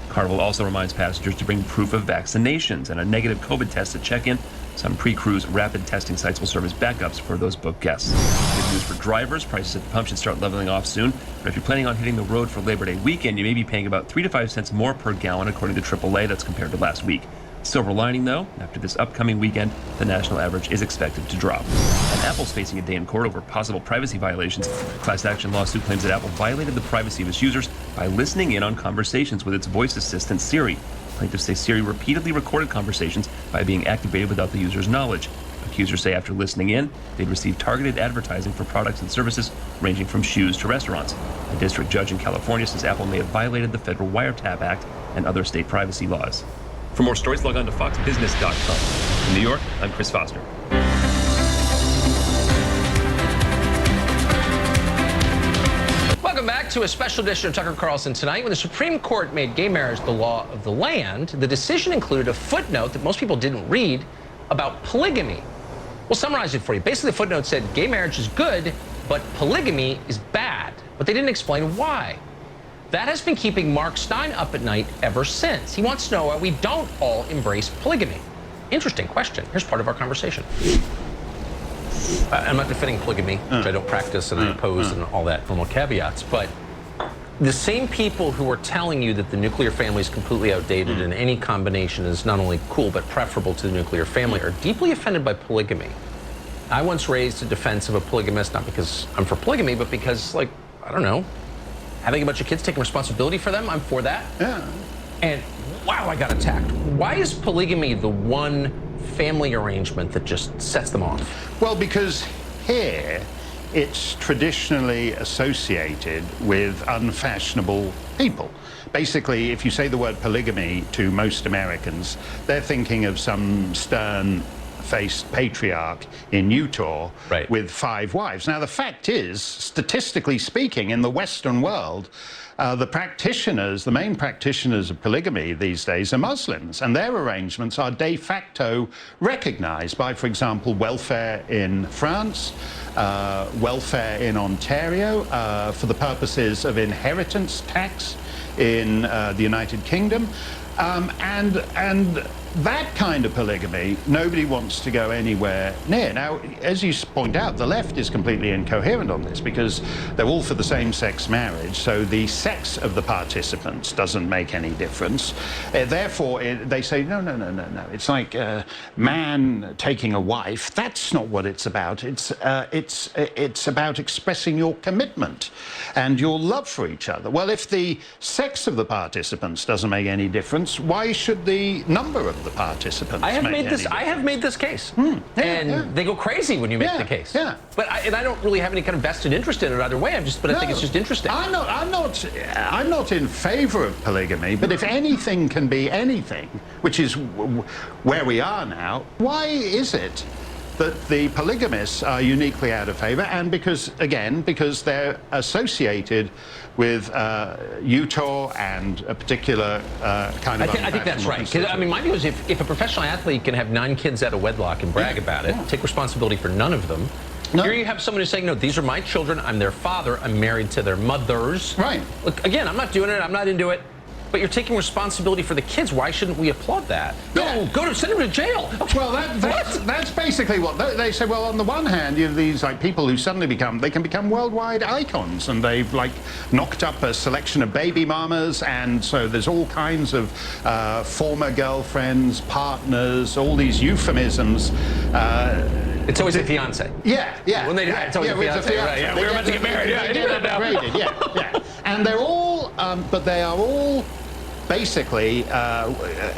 Carnival also reminds passengers to bring proof of vaccinations and a negative COVID test at check-in. Some pre-cruise rapid testing sites will serve as backups for those booked guests. Good news for drivers. Prices at the pump should start leveling off soon. But if you're planning on hitting the road for Labor Day weekend, you may be paying about 3 to 5 cents more per gallon, according to AAA. That's compared to last week. Silver lining, though, after this upcoming weekend, the national average is expected to drop. And Apple's facing a day in court over possible privacy violations. A class action lawsuit claims that Apple violated the privacy of its users by listening in on conversations with its voice assistant, Siri. Plaintiffs say Siri repeatedly recorded conversations by being activated without the user's knowledge. Accusers say after listening in, they'd received targeted advertising for products and services ranging from shoes to restaurants. A district judge in California says Apple may have violated the Federal Wiretap Act and other state privacy laws. For more stories, log on to foxbusiness.com. In New York, I'm Chris Foster. Welcome back to a special edition of Tucker Carlson Tonight. When the Supreme Court made gay marriage the law of the land, the decision included a footnote that most people didn't read about polygamy. We'll summarize it for you. Basically, the footnote said gay marriage is good, but polygamy is bad. But they didn't explain why. That has been keeping Mark Stein up at night ever since. He wants to know why we don't all embrace polygamy. Interesting question. Here's part of our conversation. I'm not defending polygamy, which I don't practice and I oppose and all that normal caveats, but the same people who are telling you that the nuclear family is completely outdated and any combination is not only cool but preferable to the nuclear family are deeply offended by polygamy. I once raised a defense of a polygamist, not because I'm for polygamy, but because, like, I don't know, having a bunch of kids, taking responsibility for them, I'm for that. Yeah. And wow, I got attacked. Why is polygamy the one family arrangement that just sets them off? Well, because here it's traditionally associated with unfashionable people. Basically, if you say the word polygamy to most Americans, they're thinking of some stern-faced patriarch in Utah with 5 wives. Now, the fact is, statistically speaking, in the Western world, the main practitioners of polygamy these days are Muslims, and their arrangements are de facto recognized by, for example, welfare in France, welfare in Ontario, for the purposes of inheritance tax in the United Kingdom, and that kind of polygamy, nobody wants to go anywhere near. Now, as you point out, the left is completely incoherent on this because they're all for the same-sex marriage, so the sex of the participants doesn't make any difference. Therefore, they say, no. It's like man taking a wife. That's not what it's about. It's about expressing your commitment and your love for each other. Well, if the sex of the participants doesn't make any difference, why should the number of the participants I have made this case, and they go crazy when you make the case. Yeah. But I don't really have any kind of vested interest in it either way. I think it's just interesting. I'm not in favor of polygamy, but if anything can be anything, which is where we are now, why is it that the polygamists are uniquely out of favor, and because they're associated with Utah and a particular kind of. I think that's right. Because I mean, my view is if a professional athlete can have 9 kids out of wedlock and brag about it, take responsibility for none of them. No. Here you have someone who's saying, no, these are my children. I'm their father. I'm married to their mothers. Right. Look, again, I'm not doing it. I'm not into it. But you're taking responsibility for the kids. Why shouldn't we applaud that? No, send them to jail. Well, that's basically what they say. Well, on the one hand, you have these like people who suddenly can become worldwide icons, and they've like knocked up a selection of baby mamas, and so there's all kinds of former girlfriends, partners, all these euphemisms. It's always a fiance. Yeah. When they die, it's always a fiance. Right, yeah. We're about to get married. Yeah. And they're all, but they are all basically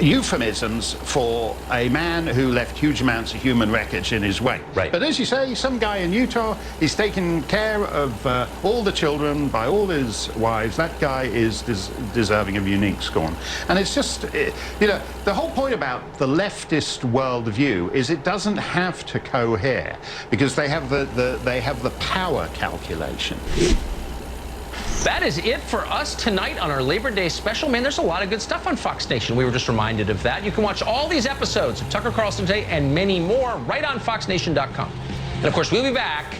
euphemisms for a man who left huge amounts of human wreckage in his wake. Right. But as you say, some guy in Utah, he's taken care of all the children by all his wives. That guy is deserving of unique scorn. And it's just, the whole point about the leftist worldview is it doesn't have to cohere because they have the power calculation. That is it for us tonight on our Labor Day special. Man, there's a lot of good stuff on Fox Nation. We were just reminded of that. You can watch all these episodes of Tucker Carlson Today and many more right on foxnation.com. And, of course, we'll be back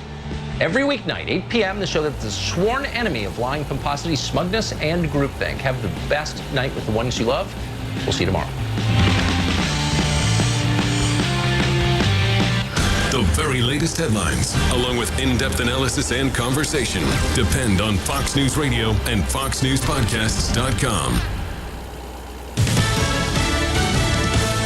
every weeknight, 8 p.m., the show that's the sworn enemy of lying, pomposity, smugness, and groupthink. Have the best night with the ones you love. We'll see you tomorrow. The very latest headlines, along with in-depth analysis and conversation, depend on Fox News Radio and FoxNewsPodcasts.com.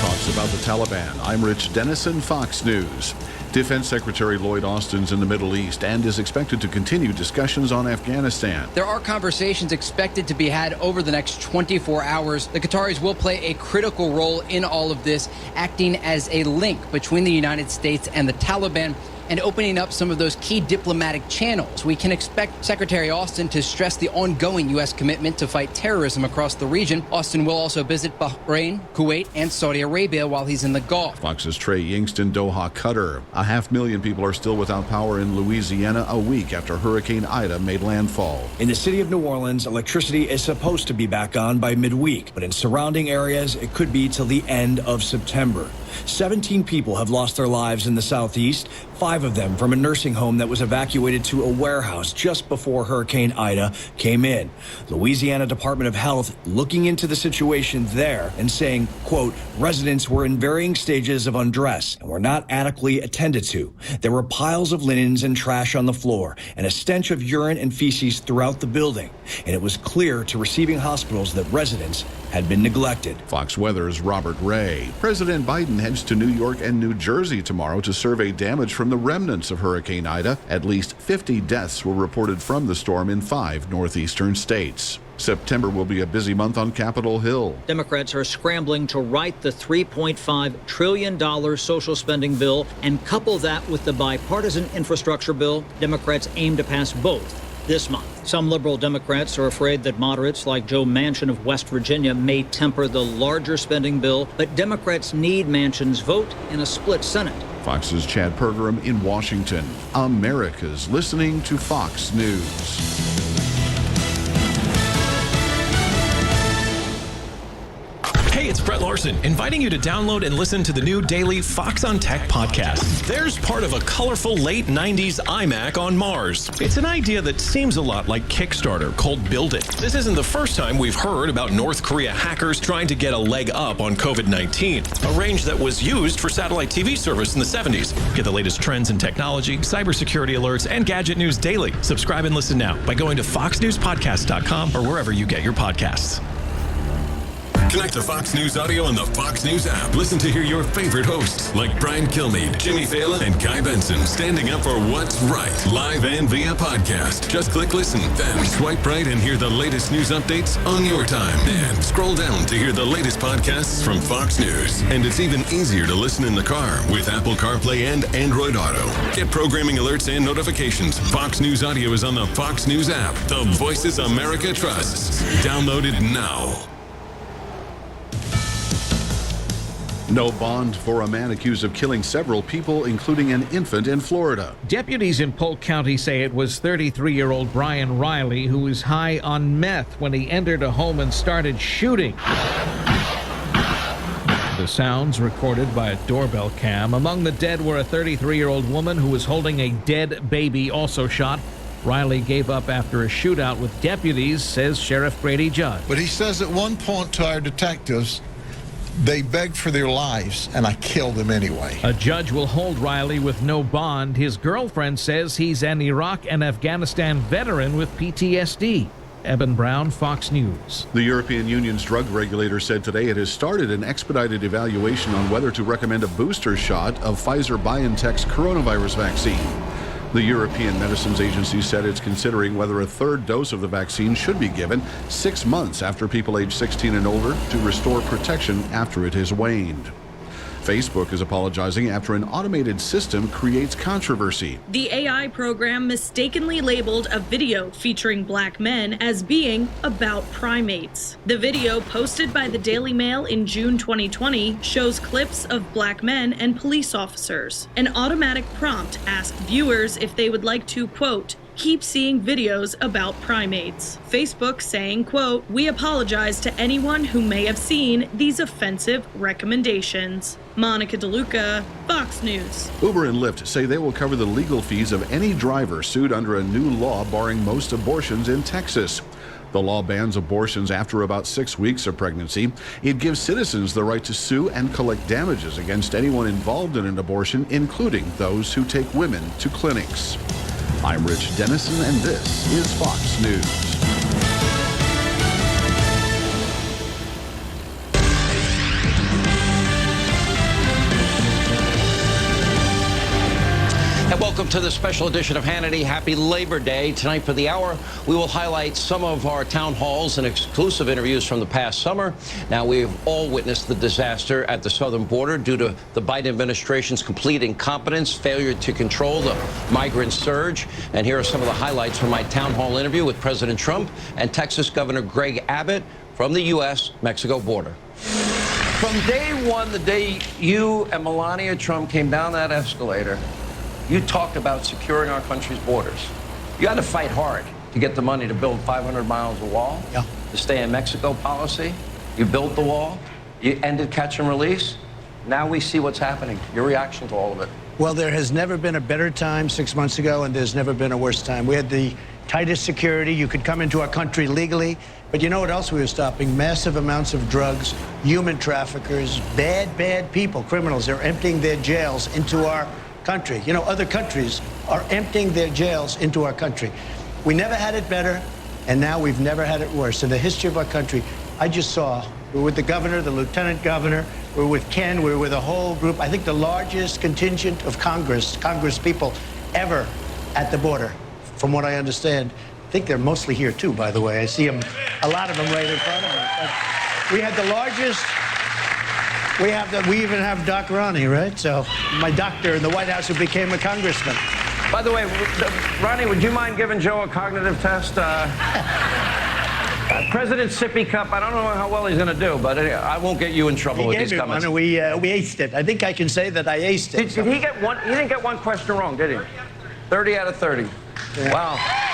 Talks about the Taliban. I'm Rich Dennison, Fox News. Defense Secretary Lloyd Austin's in the Middle East and is expected to continue discussions on Afghanistan. There are conversations expected to be had over the next 24 hours. The Qataris will play a critical role in all of this, acting as a link between the United States and the Taliban and opening up some of those key diplomatic channels. We can expect Secretary Austin to stress the ongoing U.S. commitment to fight terrorism across the region. Austin will also visit Bahrain, Kuwait, and Saudi Arabia while he's in the Gulf. Fox's Trey Yingst in Doha, Qatar. 500,000 people are still without power in Louisiana a week after Hurricane Ida made landfall. In the city of New Orleans, electricity is supposed to be back on by midweek, but in surrounding areas, it could be till the end of September. 17 people have lost their lives in the southeast, 5 of them from a nursing home that was evacuated to a warehouse just before Hurricane Ida came in. Louisiana Department of Health looking into the situation there and saying, quote, residents were in varying stages of undress and were not adequately attended to. There were piles of linens and trash on the floor and a stench of urine and feces throughout the building. And it was clear to receiving hospitals that residents had been neglected. Fox Weather's Robert Ray. President Biden heads to New York and New Jersey tomorrow to survey damage from the remnants of Hurricane Ida. At least 50 deaths were reported from the storm in 5 northeastern states. September will be a busy month on Capitol Hill. Democrats are scrambling to write the $3.5 trillion social spending bill and couple that with the bipartisan infrastructure bill. Democrats aim to pass both this month. Some liberal Democrats are afraid that moderates like Joe Manchin of West Virginia may temper the larger spending bill, but Democrats need Manchin's vote in a split Senate. Fox's Chad Pergram in Washington. America's listening to Fox News. Hey, it's Brett Larson, inviting you to download and listen to the new daily Fox on Tech podcast. There's part of a colorful late 90s iMac on Mars. It's an idea that seems a lot like Kickstarter, called Build It. This isn't the first time we've heard about North Korea hackers trying to get a leg up on COVID-19, a range that was used for satellite TV service in the 70s. Get the latest trends in technology, cybersecurity alerts, and gadget news daily. Subscribe and listen now by going to foxnewspodcast.com or wherever you get your podcasts. Connect to Fox News Audio on the Fox News app. Listen to hear your favorite hosts like Brian Kilmeade, Jimmy Fallon, and Guy Benson standing up for what's right, live and via podcast. Just click listen, then swipe right and hear the latest news updates on your time. And scroll down to hear the latest podcasts from Fox News. And it's even easier to listen in the car with Apple CarPlay and Android Auto. Get programming alerts and notifications. Fox News Audio is on the Fox News app. The voices America trusts. Download it now. No bond for a man accused of killing several people, including an infant in Florida. Deputies in Polk County say it was 33-year-old Brian Riley who was high on meth when he entered a home and started shooting. The sounds recorded by a doorbell cam. Among the dead were a 33-year-old woman who was holding a dead baby, also shot. Riley gave up after a shootout with deputies, says Sheriff Grady Judd. But he says at one point to our detectives, they begged for their lives, and I killed them anyway. A judge will hold Riley with no bond. His girlfriend says he's an Iraq and Afghanistan veteran with PTSD. Eben Brown, Fox News. The European Union's drug regulator said today it has started an expedited evaluation on whether to recommend a booster shot of Pfizer-BioNTech's coronavirus vaccine. The European Medicines Agency said it's considering whether a third dose of the vaccine should be given 6 months after people age 16 and older to restore protection after it has waned. Facebook is apologizing after an automated system creates controversy. The AI program mistakenly labeled a video featuring black men as being about primates. The video, posted by the Daily Mail in June 2020, shows clips of black men and police officers. An automatic prompt asked viewers if they would like to, quote, keep seeing videos about primates. Facebook saying, quote, we apologize to anyone who may have seen these offensive recommendations. Monica DeLuca, Fox News. Uber and Lyft say they will cover the legal fees of any driver sued under a new law barring most abortions in Texas. The law bans abortions after about 6 weeks of pregnancy. It gives citizens the right to sue and collect damages against anyone involved in an abortion, including those who take women to clinics. I'm Rich Dennison, and this is Fox News. And welcome to the special edition of Hannity. Happy Labor Day. Tonight for the hour, we will highlight some of our town halls and exclusive interviews from the past summer. Now, we've all witnessed the disaster at the southern border due to the Biden administration's complete incompetence, failure to control the migrant surge. And here are some of the highlights from my town hall interview with President Trump and Texas Governor Greg Abbott from the U.S.-Mexico border. From day one, the day you and Melania Trump came down that escalator, you talked about securing our country's borders. You had to fight hard to get the money to build 500 miles of wall, the stay in Mexico policy. You built the wall. You ended catch and release. Now we see what's happening. Your reaction to all of it. Well, there has never been a better time 6 months ago, and there's never been a worse time. We had the tightest security. You could come into our country legally. But you know what else we were stopping? Massive amounts of drugs, human traffickers, bad people, criminals. They're emptying their jails into our country. You know, other countries are emptying their jails into our country. We never had it better, and now we've never had it worse. In the history of our country, I just saw, we're with the governor, the lieutenant governor, we're with Ken, we're with a whole group. I think the largest contingent of Congress people ever at the border, from what I understand. I think they're mostly here too, by the way. I see them, a lot of them right in front of me. But we had the largest. We even have Doc Ronnie, right? So my doctor in the White House who became a congressman. By the way, Ronnie, would you mind giving Joe a cognitive test? President Sippy Cup, I don't know how well he's going to do, but I won't get you in trouble with these comments. We aced it. I think I can say that I aced it. Did he get one? He didn't get one question wrong, did he? 30 out of 30. Yeah. Wow.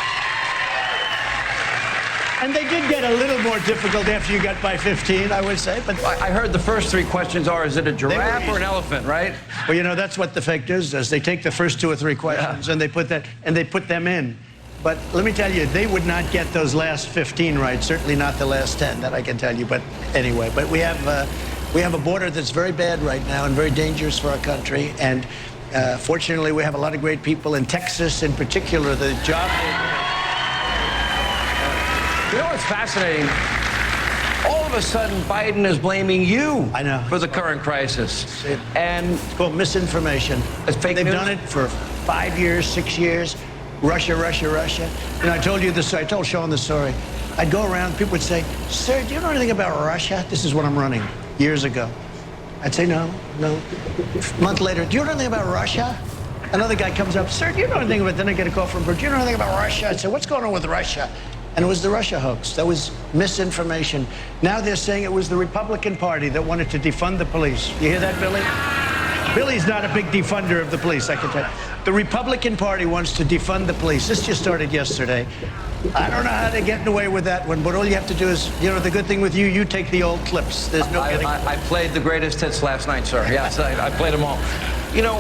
And they did get a little more difficult after you got by 15, I would say. But I heard the first 3 questions are, is it a giraffe or an elephant, right? Well, you know, that's what the fake news does. They take the first 2 or 3 questions and they put them in. But let me tell you, they would not get those last 15 right, certainly not the last 10, that I can tell you. But anyway, but we have a border that's very bad right now and very dangerous for our country. And fortunately, we have a lot of great people in Texas in particular. The job... You know what's fascinating? All of a sudden, Biden is blaming you for the current crisis. And it's called misinformation. It's fake news? They've done it for 5 years, 6 years. Russia. And I told you this, I told Sean the story. I'd go around, people would say, sir, do you know anything about Russia? This is when I'm running, years ago. I'd say, no. A month later, do you know anything about Russia? Another guy comes up, sir, do you know anything about, then I get a call from Bert, do you know anything about Russia? I'd say, what's going on with Russia? And it was the Russia hoax. That was misinformation. Now they're saying it was the Republican Party that wanted to defund the police. You hear that, Billy? Billy's not a big defunder of the police, I can tell you. The Republican Party wants to defund the police. This just started yesterday. I don't know how they're getting away with that one, but all you have to do is, you know, the good thing with you, you take the old clips. There's no getting away. I played the greatest hits last night, sir. Yes, I played them all. You know,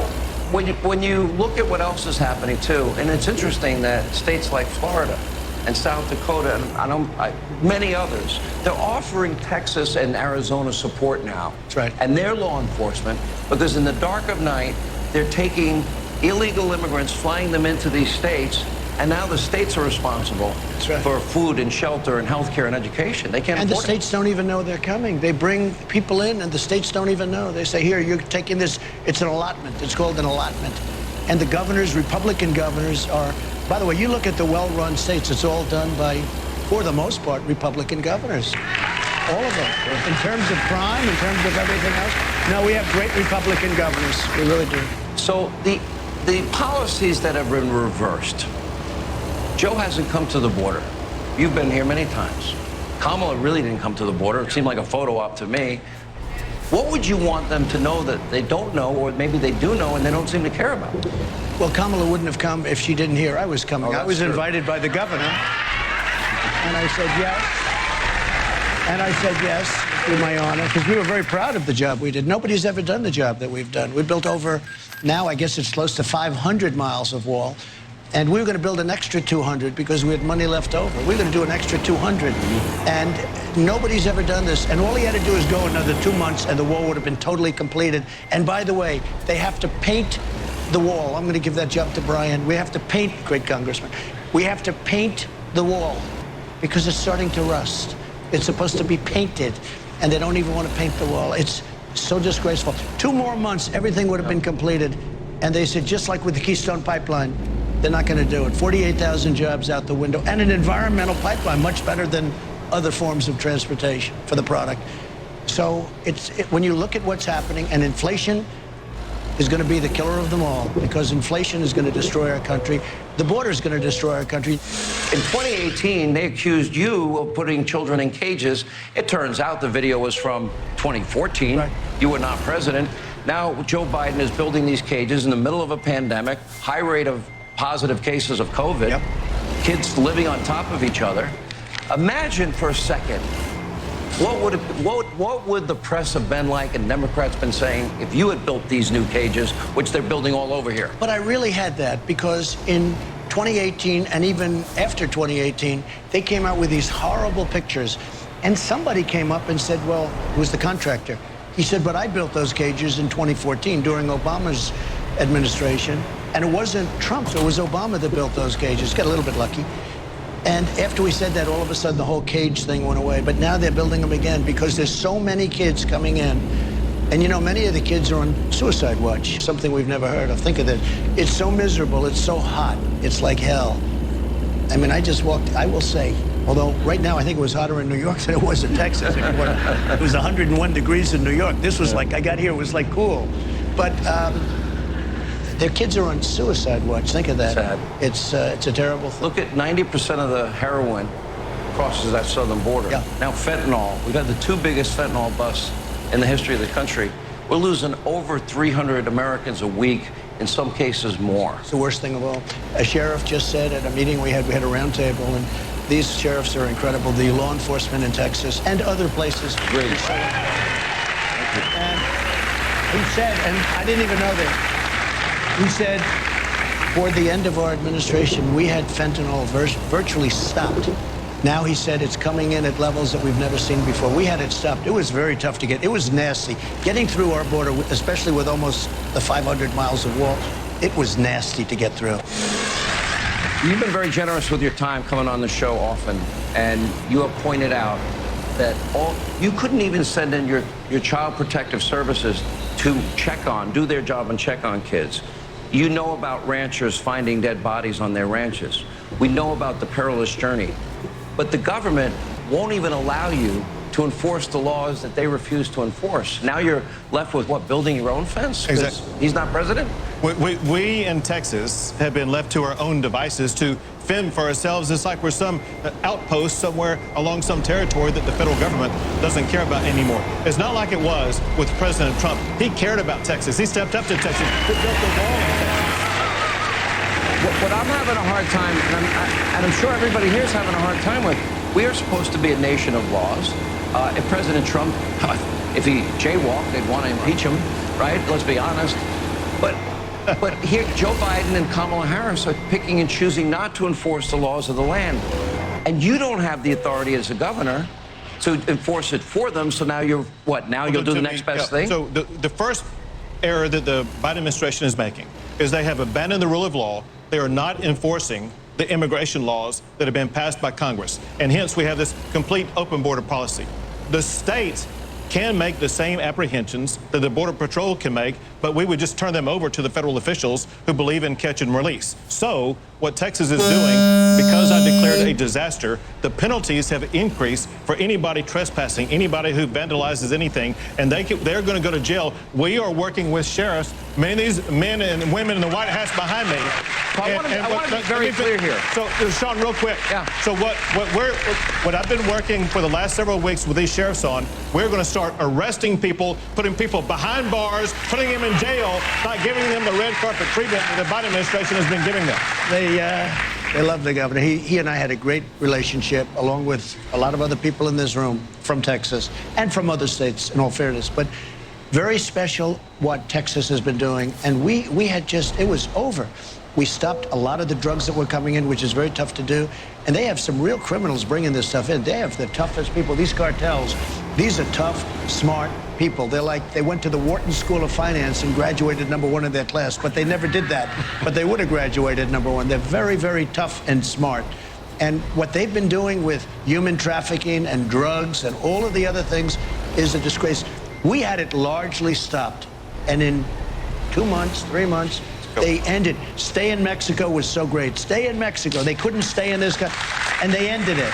when you look at what else is happening, too, and it's interesting that states like Florida and South Dakota and many others, they're offering Texas and Arizona support now. That's right. And their law enforcement, because in the dark of night, they're taking illegal immigrants, flying them into these states, and now the states are responsible for food and shelter and health care and education. They can't And the afford states don't even know they're coming. They bring people in, and the states don't even know. They say, here, you're taking this. It's an allotment. It's called an allotment. And the governors, Republican governors, are, by the way, you look at the well-run states, it's all done by, for the most part, Republican governors. All of them. In terms of crime, in terms of everything else. No, we have great Republican governors. We really do. So the policies that have been reversed, Joe hasn't come to the border. You've been here many times. Kamala really didn't come to the border. It seemed like a photo op to me. What would you want them to know that they don't know, or maybe they do know and they don't seem to care about? Well, Kamala wouldn't have come if she didn't hear I was coming. Oh, I was true. invited by the governor, and I said yes. And I said yes, to my honor, because we were very proud of the job we did. Nobody's ever done the job that we've done. We built over, now I guess it's close to 500 miles of wall. And we were going to build an extra 200 because we had money left over. We were going to do an extra 200. And nobody's ever done this. And all he had to do is go another 2 months and the wall would have been totally completed. And by the way, they have to paint the wall. I'm going to give that job to Brian. We have to paint, great congressman, we have to paint the wall because it's starting to rust. It's supposed to be painted, and they don't even want to paint the wall. It's so disgraceful. 2 more months, everything would have been completed. And they said, just like with the Keystone Pipeline, they're not going to do it. 48,000 jobs out the window, and an environmental pipeline, much better than other forms of transportation for the product. So when you look at what's happening, and inflation is going to be the killer of them all, because inflation is going to destroy our country. The border is going to destroy our country. In 2018, they accused you of putting children in cages. It turns out the video was from 2014. Right. You were not president. Now Joe Biden is building these cages in the middle of a pandemic, high rate of positive cases of COVID, kids living on top of each other. Imagine for a second, what would the press have been like and Democrats been saying if you had built these new cages, which they're building all over here? But I really had that because in 2018 and even after 2018, they came out with these horrible pictures. And somebody came up and said, well, it was the contractor. He said, but I built those cages in 2014 during Obama's administration. And it wasn't Trump, it was Obama that built those cages. Got a little bit lucky. And after we said that, all of a sudden the whole cage thing went away. But now they're building them again because there's so many kids coming in. And you know, many of the kids are on suicide watch, something we've never heard of. Think of that. It's so miserable, it's so hot, it's like hell. I mean, I just walked, I will say, although right now I think it was hotter in New York than it was in Texas. It was 101 degrees in New York. This was like, I got here, it was like cool. But their kids are on suicide watch. Think of that. Sad. It's a terrible thing. Look at 90% of the heroin crosses that southern border. Yeah. Now fentanyl, we've had the 2 biggest fentanyl busts in the history of the country. We're losing over 300 Americans a week, in some cases more. It's the worst thing of all. A sheriff just said at a meeting we had a roundtable, and these sheriffs are incredible. The law enforcement in Texas and other places. Great. And he said, and I didn't even know that, he said, for the end of our administration, we had fentanyl virtually stopped. Now he said it's coming in at levels that we've never seen before. We had it stopped. It was very tough to get. It was nasty. Getting through our border, especially with almost the 500 miles of wall, it was nasty to get through. You've been very generous with your time coming on the show often, and you have pointed out that you couldn't even send in your child protective services to do their job and check on kids. You know about ranchers finding dead bodies on their ranches. We know about the perilous journey. But the government won't even allow you to enforce the laws that they refuse to enforce. Now you're left with what, building your own fence? Exactly. He's not president? We in Texas have been left to our own devices to fend for ourselves. It's like we're some outpost somewhere along some territory that the federal government doesn't care about anymore. It's not like it was with President Trump. He cared about Texas. He stepped up to Texas. He built the wall in Texas. What I'm having a hard time, and I'm sure everybody here is having a hard time with, we are supposed to be a nation of laws. If President Trump, if he jaywalked, they'd want to impeach him, right? Let's be honest. But here, Joe Biden and Kamala Harris are picking and choosing not to enforce the laws of the land. And you don't have the authority as a governor to enforce it for them. So now you're, what, now you'll do the next best thing? So the first error that the Biden administration is making is they have abandoned the rule of law. They are not enforcing the immigration laws that have been passed by Congress. And hence we have this complete open border policy. The states can make the same apprehensions that the Border Patrol can make, but we would just turn them over to the federal officials who believe in catch and release. So what Texas is doing, because I declared a disaster, the penalties have increased for anybody trespassing, anybody who vandalizes anything, and they're going to go to jail. We are working with sheriffs, many of these men and women in the White House behind me. I want to be very clear here. So, Sean, real quick. Yeah. So what I've been working for the last several weeks with these sheriffs on, we're going to start arresting people, putting people behind bars, putting them in jail, not giving them the red carpet treatment that the Biden administration has been giving them. They love the governor. He and I had a great relationship, along with a lot of other people in this room from Texas and from other states, in all fairness. But very special what Texas has been doing. And we had just, it was over. We stopped a lot of the drugs that were coming in, which is very tough to do. And they have some real criminals bringing this stuff in. They have the toughest people. These cartels, these are tough, smart people. They went to the Wharton School of Finance and graduated #1 in their class, but they never did that. But they would have graduated #1. They're very, very tough and smart. And what they've been doing with human trafficking and drugs and all of the other things is a disgrace. We had it largely stopped. And in 2 months, 3 months, they ended. Stay in Mexico was so great. Stay in Mexico. They couldn't stay in this country, and they ended it.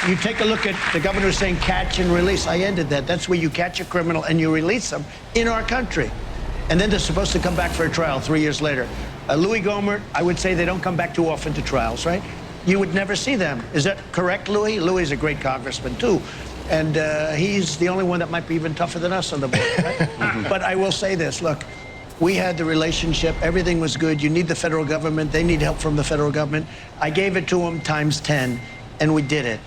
You take a look at the governor saying catch and release. I ended that. That's where you catch a criminal and you release them in our country. And then they're supposed to come back for a trial 3 years later. Louis Gohmert, I would say they don't come back too often to trials, right? You would never see them. Is that correct, Louis? Louis is a great congressman, too. And he's the only one that might be even tougher than us on the board, right? But I will say this, look. We had the relationship. Everything was good. You need the federal government. They need help from the federal government. I gave it to them times 10, and we did it.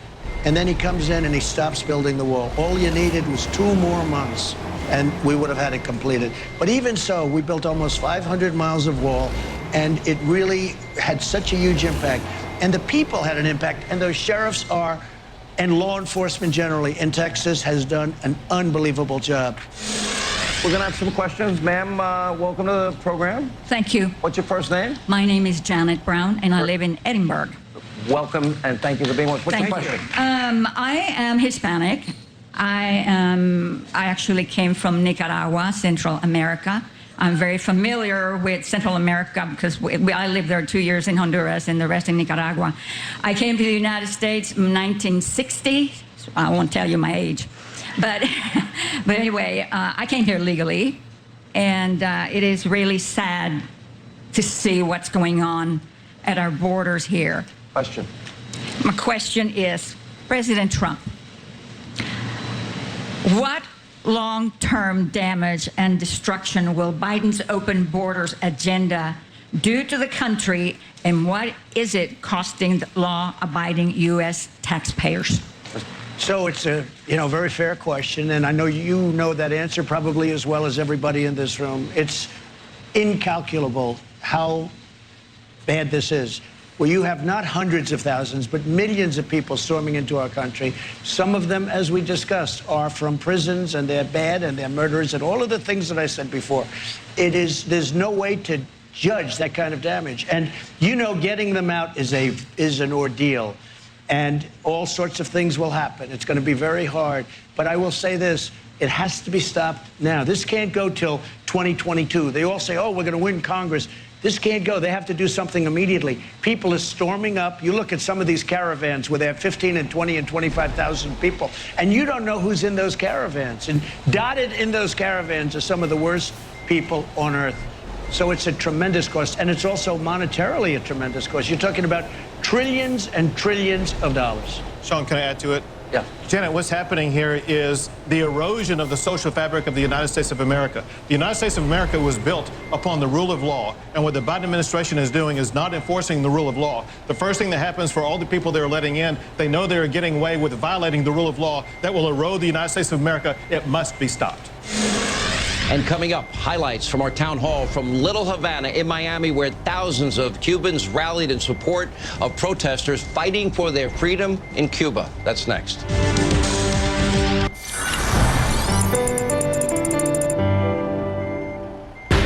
And then he comes in and he stops building the wall. All you needed was 2 more months, and we would have had it completed. But even so, we built almost 500 miles of wall, and it really had such a huge impact. And the people had an impact, and those sheriffs are, and law enforcement generally in Texas has done an unbelievable job. We're going to have some questions. Ma'am, welcome to the program. Thank you. What's your first name? My name is Janet Brown, and I live in Edinburgh. Welcome, and thank you for being with us. What's your question? I am Hispanic. I actually came from Nicaragua, Central America. I'm very familiar with Central America because I lived there 2 years in Honduras and the rest in Nicaragua. I came to the United States in 1960. I won't tell you my age. But anyway, I came here legally, and it is really sad to see what's going on at our borders here. Question. My question is, President Trump, what long-term damage and destruction will Biden's open borders agenda do to the country, and what is it costing the law-abiding U.S. taxpayers? So it's a very fair question, and I know you know that answer probably as well as everybody in this room. It's incalculable how bad this is, where you have not hundreds of thousands, but millions of people storming into our country. Some of them, as we discussed, are from prisons, and they're bad, and they're murderers, and all of the things that I said before. There's no way to judge that kind of damage. And getting them out is an ordeal. And all sorts of things will happen. It's going to be very hard. But I will say this, it has to be stopped now. This can't go till 2022. They all say, oh, we're going to win Congress. This can't go. They have to do something immediately. People are storming up. You look at some of these caravans where they have 15 and 20 and 25,000 people, and you don't know who's in those caravans. And dotted in those caravans are some of the worst people on earth. So it's a tremendous cost, and it's also monetarily a tremendous cost. You're talking about trillions and trillions of dollars. Sean, can I add to it? Yeah. Janet, what's happening here is the erosion of the social fabric of the United States of America. The United States of America was built upon the rule of law, and what the Biden administration is doing is not enforcing the rule of law. The first thing that happens for all the people they're letting in, they know they're getting away with violating the rule of law that will erode the United States of America. It must be stopped. And coming up, highlights from our town hall from Little Havana in Miami, where thousands of Cubans rallied in support of protesters fighting for their freedom in Cuba. That's next.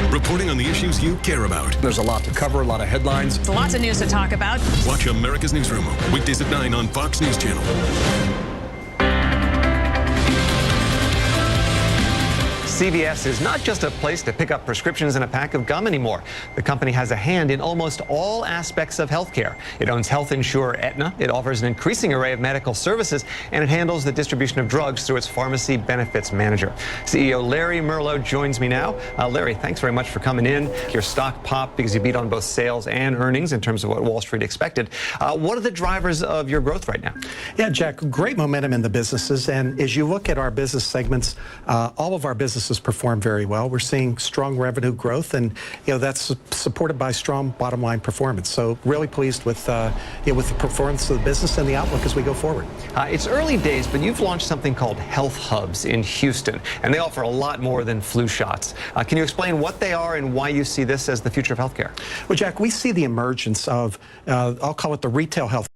Reporting on the issues you care about. There's a lot to cover, a lot of headlines. Lots of news to talk about. Watch America's Newsroom, weekdays at 9 on Fox News Channel. CVS is not just a place to pick up prescriptions and a pack of gum anymore. The company has a hand in almost all aspects of healthcare. It owns health insurer Aetna. It offers an increasing array of medical services, and it handles the distribution of drugs through its pharmacy benefits manager. CEO Larry Merlo joins me now. Larry, thanks very much for coming in. Your stock popped because you beat on both sales and earnings in terms of what Wall Street expected. What are the drivers of your growth right now? Yeah, Jack, great momentum in the businesses. And as you look at our business segments, all of our businesses perform very well. We're seeing strong revenue growth, and that's supported by strong bottom line performance. So really pleased with the performance of the business and the outlook as we go forward. It's early days, but you've launched something called Health Hubs in Houston, and they offer a lot more than flu shots. Can you explain what they are and why you see this as the future of healthcare? Well, Jack, we see the emergence of, I'll call it the retail health